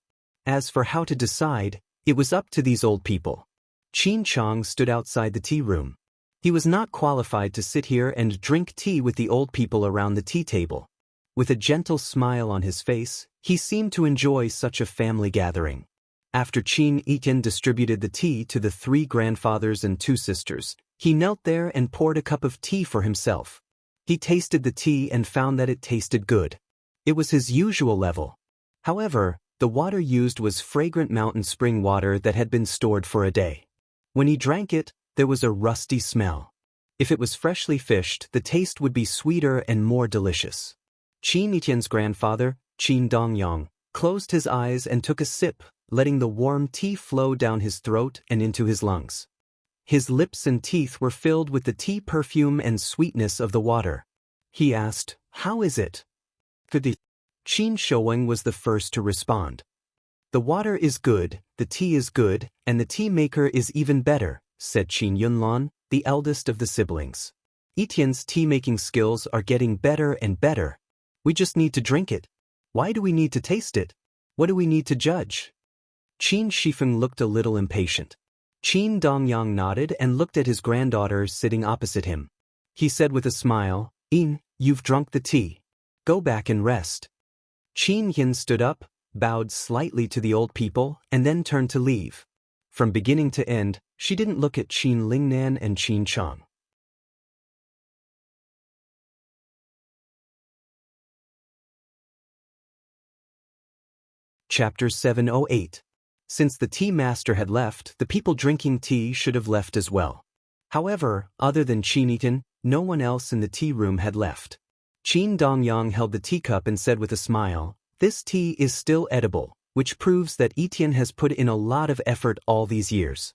As for how to decide, it was up to these old people. Qin Chang stood outside the tea room. He was not qualified to sit here and drink tea with the old people around the tea table. With a gentle smile on his face, he seemed to enjoy such a family gathering. After Qin Etienne distributed the tea to the 3 grandfathers and 2 sisters, he knelt there and poured a cup of tea for himself. He tasted the tea and found that it tasted good. It was his usual level. However, the water used was fragrant mountain spring water that had been stored for a day. When he drank it, there was a rusty smell. If it was freshly fished, the taste would be sweeter and more delicious. Qin Etienne's grandfather, Qin Dongyang, closed his eyes and took a sip, letting the warm tea flow down his throat and into his lungs. His lips and teeth were filled with the tea perfume and sweetness of the water. He asked, "How is it?" Qin Shouweng was the first to respond. "The water is good, the tea is good, and the tea maker is even better," said Qin Yunlan, the eldest of the siblings. "Etienne's tea-making skills are getting better and better. We just need to drink it. Why do we need to taste it? What do we need to judge?" Qin Shifeng looked a little impatient. Qin Dongyang nodded and looked at his granddaughter sitting opposite him. He said with a smile, "In, you've drunk the tea. Go back and rest." Qin Yin stood up, bowed slightly to the old people, and then turned to leave. From beginning to end, she didn't look at Qin Lingnan and Qin Chang. Chapter 708. Since the tea master had left, the people drinking tea should have left as well. However, other than Qin Etienne, no one else in the tea room had left. Qin Dongyang held the teacup and said with a smile, "This tea is still edible, which proves that Etienne has put in a lot of effort all these years.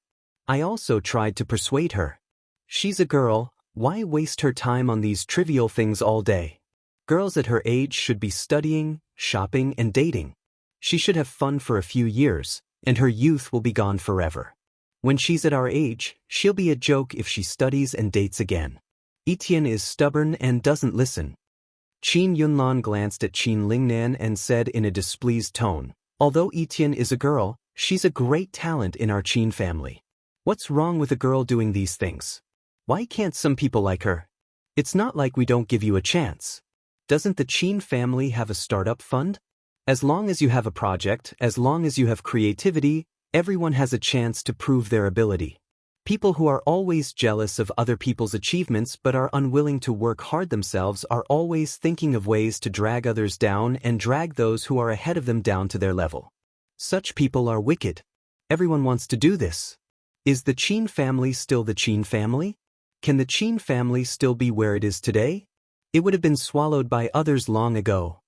I also tried to persuade her. She's a girl, why waste her time on these trivial things all day? Girls at her age should be studying, shopping, and dating. She should have fun for a few years, and her youth will be gone forever. When she's at our age, she'll be a joke if she studies and dates again. Etienne is stubborn and doesn't listen." Qin Yunlan glanced at Qin Lingnan and said in a displeased tone, "Although Etienne is a girl, she's a great talent in our Qin family. What's wrong with a girl doing these things? Why can't some people like her? It's not like we don't give you a chance. Doesn't the Qin family have a startup fund? As long as you have a project, as long as you have creativity, everyone has a chance to prove their ability. People who are always jealous of other people's achievements but are unwilling to work hard themselves are always thinking of ways to drag others down and drag those who are ahead of them down to their level. Such people are wicked. Everyone wants to do this. Is the Qin family still the Qin family? Can the Qin family still be where it is today? It would have been swallowed by others long ago."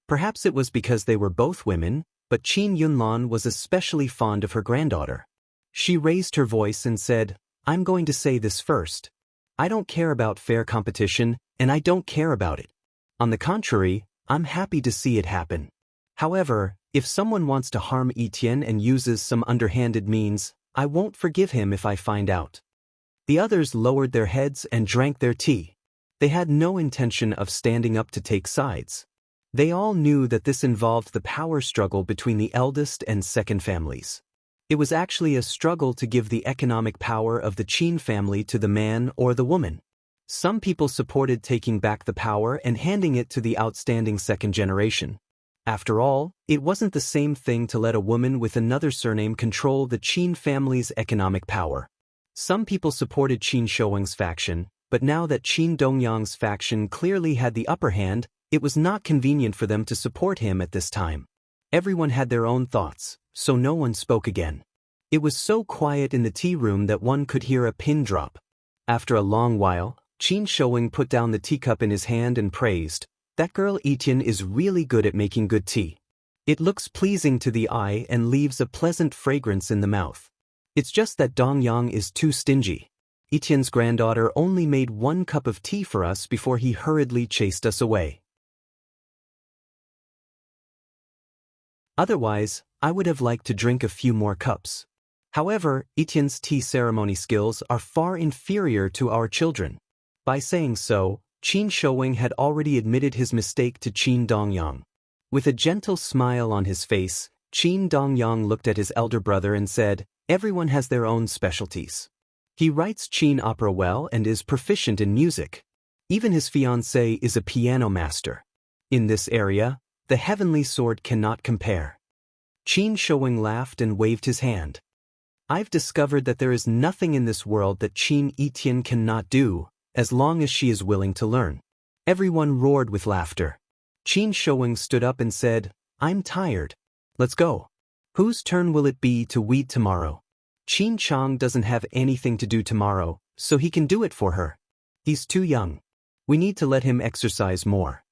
Perhaps it was because they were both women, but Qin Yunlan was especially fond of her granddaughter. She raised her voice and said, "I'm going to say this first. I don't care about fair competition, and I don't care about it. On the contrary, I'm happy to see it happen. However, if someone wants to harm Etienne and uses some underhanded means, I won't forgive him if I find out." The others lowered their heads and drank their tea. They had no intention of standing up to take sides. They all knew that this involved the power struggle between the eldest and second families. It was actually a struggle to give the economic power of the Qin family to the man or the woman. Some people supported taking back the power and handing it to the outstanding second generation. After all, it wasn't the same thing to let a woman with another surname control the Qin family's economic power. Some people supported Qin Shouweng's faction, but now that Qin Dongyang's faction clearly had the upper hand, it was not convenient for them to support him at this time. Everyone had their own thoughts, so no one spoke again. It was so quiet in the tea room that one could hear a pin drop. After a long while, Qin Shouweng put down the teacup in his hand and praised, "That girl Etienne is really good at making good tea. It looks pleasing to the eye and leaves a pleasant fragrance in the mouth. It's just that Dongyang is too stingy. Etienne's granddaughter only made 1 cup of tea for us before he hurriedly chased us away. Otherwise, I would have liked to drink a few more cups. However, Etienne's tea ceremony skills are far inferior to our children. By saying so, Qin Shouwing had already admitted his mistake to Qin Dongyang. With a gentle smile on his face, Qin Dongyang looked at his elder brother and said, "Everyone has their own specialties. He writes Qin opera well and is proficient in music. Even his fiancée is a piano master. In this area, the heavenly sword cannot compare." Qin Shouwing laughed and waved his hand. "I've discovered that there is nothing in this world that Qin Etienne cannot do, as long as she is willing to learn." Everyone roared with laughter. Qin Shouwing stood up and said, "I'm tired. Let's go. Whose turn will it be to weed tomorrow? Qin Chang doesn't have anything to do tomorrow, so he can do it for her. He's too young. We need to let him exercise more."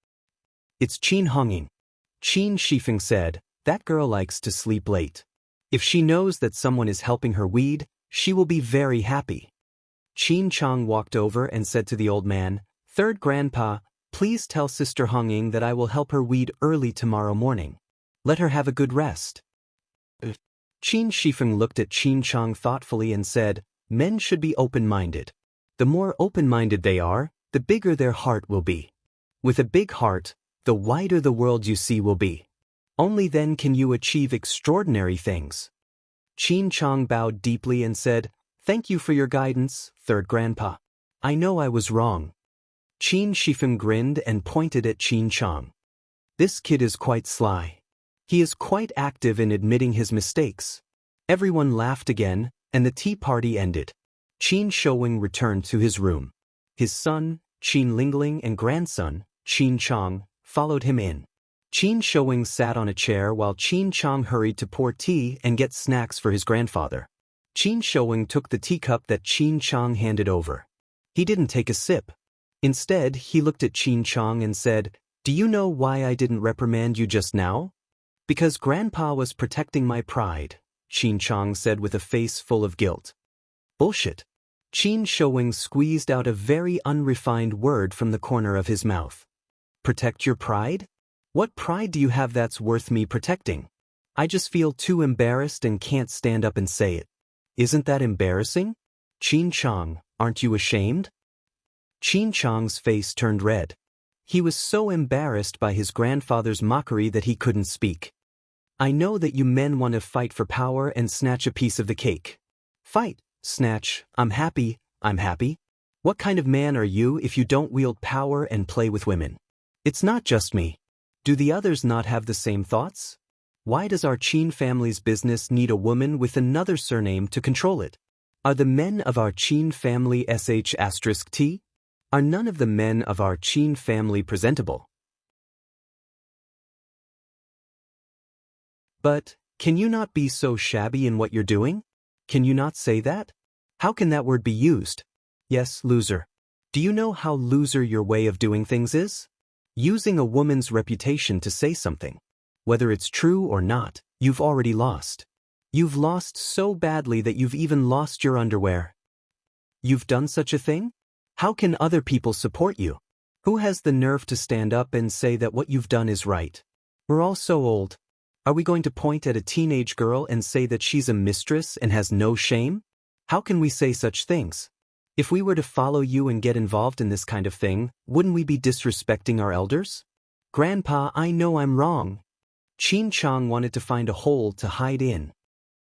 "It's Qin Honging." Qin Shifeng said, "That girl likes to sleep late. If she knows that someone is helping her weed, she will be very happy." Qin Chang walked over and said to the old man, "Third grandpa, please tell Sister Honging that I will help her weed early tomorrow morning. Let her have a good rest." Qin Shifeng looked at Qin Chang thoughtfully and said, "Men should be open-minded. The more open-minded they are, the bigger their heart will be. With a big heart, the wider the world you see will be. Only then can you achieve extraordinary things." Qin Chang bowed deeply and said, "Thank you for your guidance, third grandpa. I know I was wrong." Qin Shifeng grinned and pointed at Qin Chang. "This kid is quite sly. He is quite active in admitting his mistakes." Everyone laughed again, and the tea party ended. Qin Shouwing returned to his room. His son, Qin Lingling, and grandson, Qin Chang, followed him in. Qin Shouwing sat on a chair while Qin Chang hurried to pour tea and get snacks for his grandfather. Qin Shouwing took the teacup that Qin Chang handed over. He didn't take a sip. Instead, he looked at Qin Chang and said, "Do you know why I didn't reprimand you just now?" "Because Grandpa was protecting my pride," Qin Chang said with a face full of guilt. "Bullshit." Qin Shouwing squeezed out a very unrefined word from the corner of his mouth. "Protect your pride? What pride do you have that's worth me protecting? I just feel too embarrassed and can't stand up and say it." "Isn't that embarrassing? Qin Chang, aren't you ashamed?" Qin Chang's face turned red. He was so embarrassed by his grandfather's mockery that he couldn't speak. "I know that you men want to fight for power and snatch a piece of the cake. Fight, snatch, I'm happy. What kind of man are you if you don't wield power and play with women? It's not just me. Do the others not have the same thoughts? Why does our Qin family's business need a woman with another surname to control it? Are the men of our Qin family sh*t? Are none of the men of our Qin family presentable? But, can you not be so shabby in what you're doing? Can you not say that? How can that word be used? Yes, loser. Do you know how loser your way of doing things is? Using a woman's reputation to say something. Whether it's true or not, you've already lost. You've lost so badly that you've even lost your underwear. You've done such a thing? How can other people support you? Who has the nerve to stand up and say that what you've done is right? We're all so old. Are we going to point at a teenage girl and say that she's a mistress and has no shame? How can we say such things? If we were to follow you and get involved in this kind of thing, wouldn't we be disrespecting our elders? Grandpa, I know I'm wrong." Qin Chang wanted to find a hole to hide in.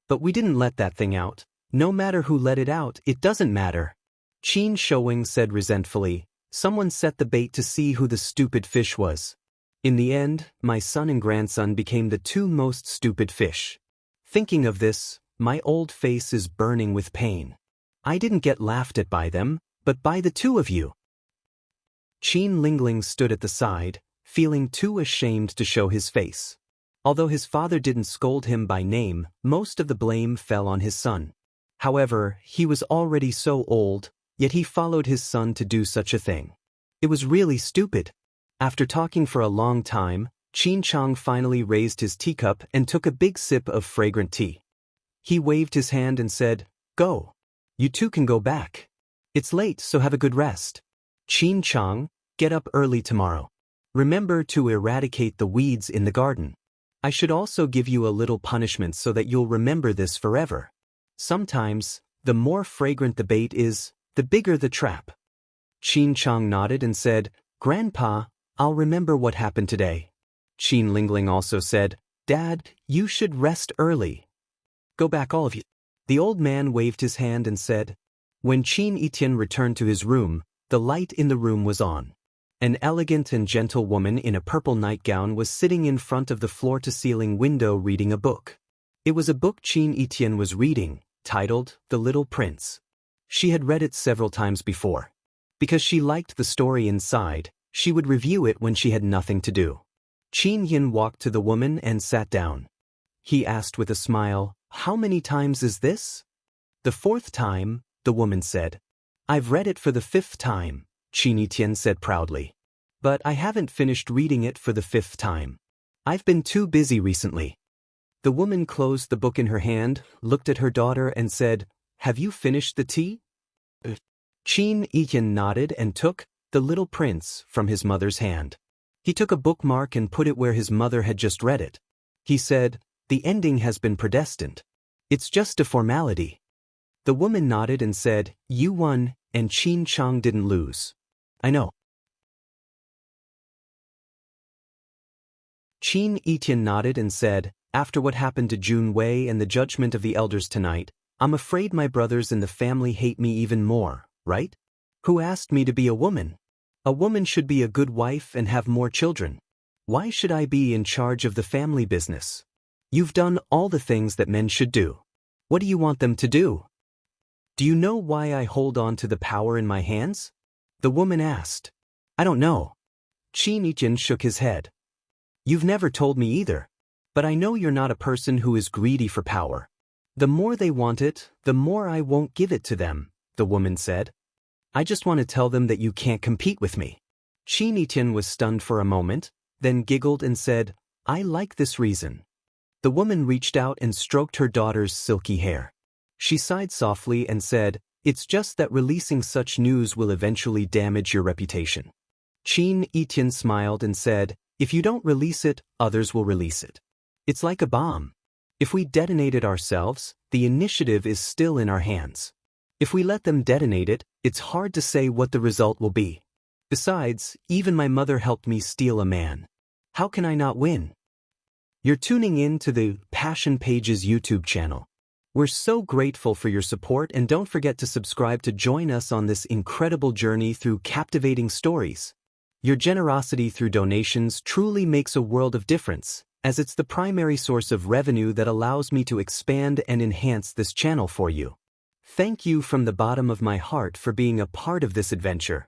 "But we didn't let that thing out. No matter who let it out, it doesn't matter." Qin Shouwing said resentfully, "Someone set the bait to see who the stupid fish was. In the end, my son and grandson became the 2 most stupid fish. Thinking of this, my old face is burning with pain. I didn't get laughed at by them, but by the 2 of you." Qin Lingling stood at the side, feeling too ashamed to show his face. Although his father didn't scold him by name, most of the blame fell on his son. However, he was already so old, yet he followed his son to do such a thing. It was really stupid. After talking for a long time, Qin Chang finally raised his teacup and took a big sip of fragrant tea. He waved his hand and said, "Go. You two can go back. It's late, so have a good rest. Qin Chang, get up early tomorrow. Remember to eradicate the weeds in the garden. I should also give you a little punishment so that you'll remember this forever. Sometimes, the more fragrant the bait is, the bigger the trap." Qin Chang nodded and said, "Grandpa, I'll remember what happened today." Qin Lingling also said, "Dad, you should rest early. Go back, all of you." The old man waved his hand and said, when Qin Etienne returned to his room, the light in the room was on. An elegant and gentle woman in a purple nightgown was sitting in front of the floor-to-ceiling window reading a book. It was a book Qin Etienne was reading, titled The Little Prince. She had read it several times before. Because she liked the story inside, she would review it when she had nothing to do. Qin Yin walked to the woman and sat down. He asked with a smile, "How many times is this?" "The 4th time," the woman said. "I've read it for the 5th time," Qin Etienne said proudly. "But I haven't finished reading it for the 5th time. I've been too busy recently." The woman closed the book in her hand, looked at her daughter and said, "Have you finished the tea?" Qin Etienne nodded and took The Little Prince from his mother's hand. He took a bookmark and put it where his mother had just read it. He said, "The ending has been predestined. It's just a formality." The woman nodded and said, "You won, and Qin Chang didn't lose." "I know." Qin Etienne nodded and said, "After what happened to Jun Wei and the judgment of the elders tonight, I'm afraid my brothers in the family hate me even more, right? Who asked me to be a woman? A woman should be a good wife and have more children. Why should I be in charge of the family business? You've done all the things that men should do. What do you want them to do? Do you know why I hold on to the power in my hands?" The woman asked. "I don't know." Qin Etienne shook his head. "You've never told me either. But I know you're not a person who is greedy for power. The more they want it, the more I won't give it to them," the woman said. "I just want to tell them that you can't compete with me." Qin Etienne was stunned for a moment, then giggled and said, "I like this reason." The woman reached out and stroked her daughter's silky hair. She sighed softly and said, "It's just that releasing such news will eventually damage your reputation." Qin Etienne smiled and said, "If you don't release it, others will release it. It's like a bomb. If we detonate it ourselves, the initiative is still in our hands. If we let them detonate it, it's hard to say what the result will be. Besides, even my mother helped me steal a man. How can I not win?" You're tuning in to the Passion Pages YouTube channel. We're so grateful for your support, and don't forget to subscribe to join us on this incredible journey through captivating stories. Your generosity through donations truly makes a world of difference, as it's the primary source of revenue that allows me to expand and enhance this channel for you. Thank you from the bottom of my heart for being a part of this adventure.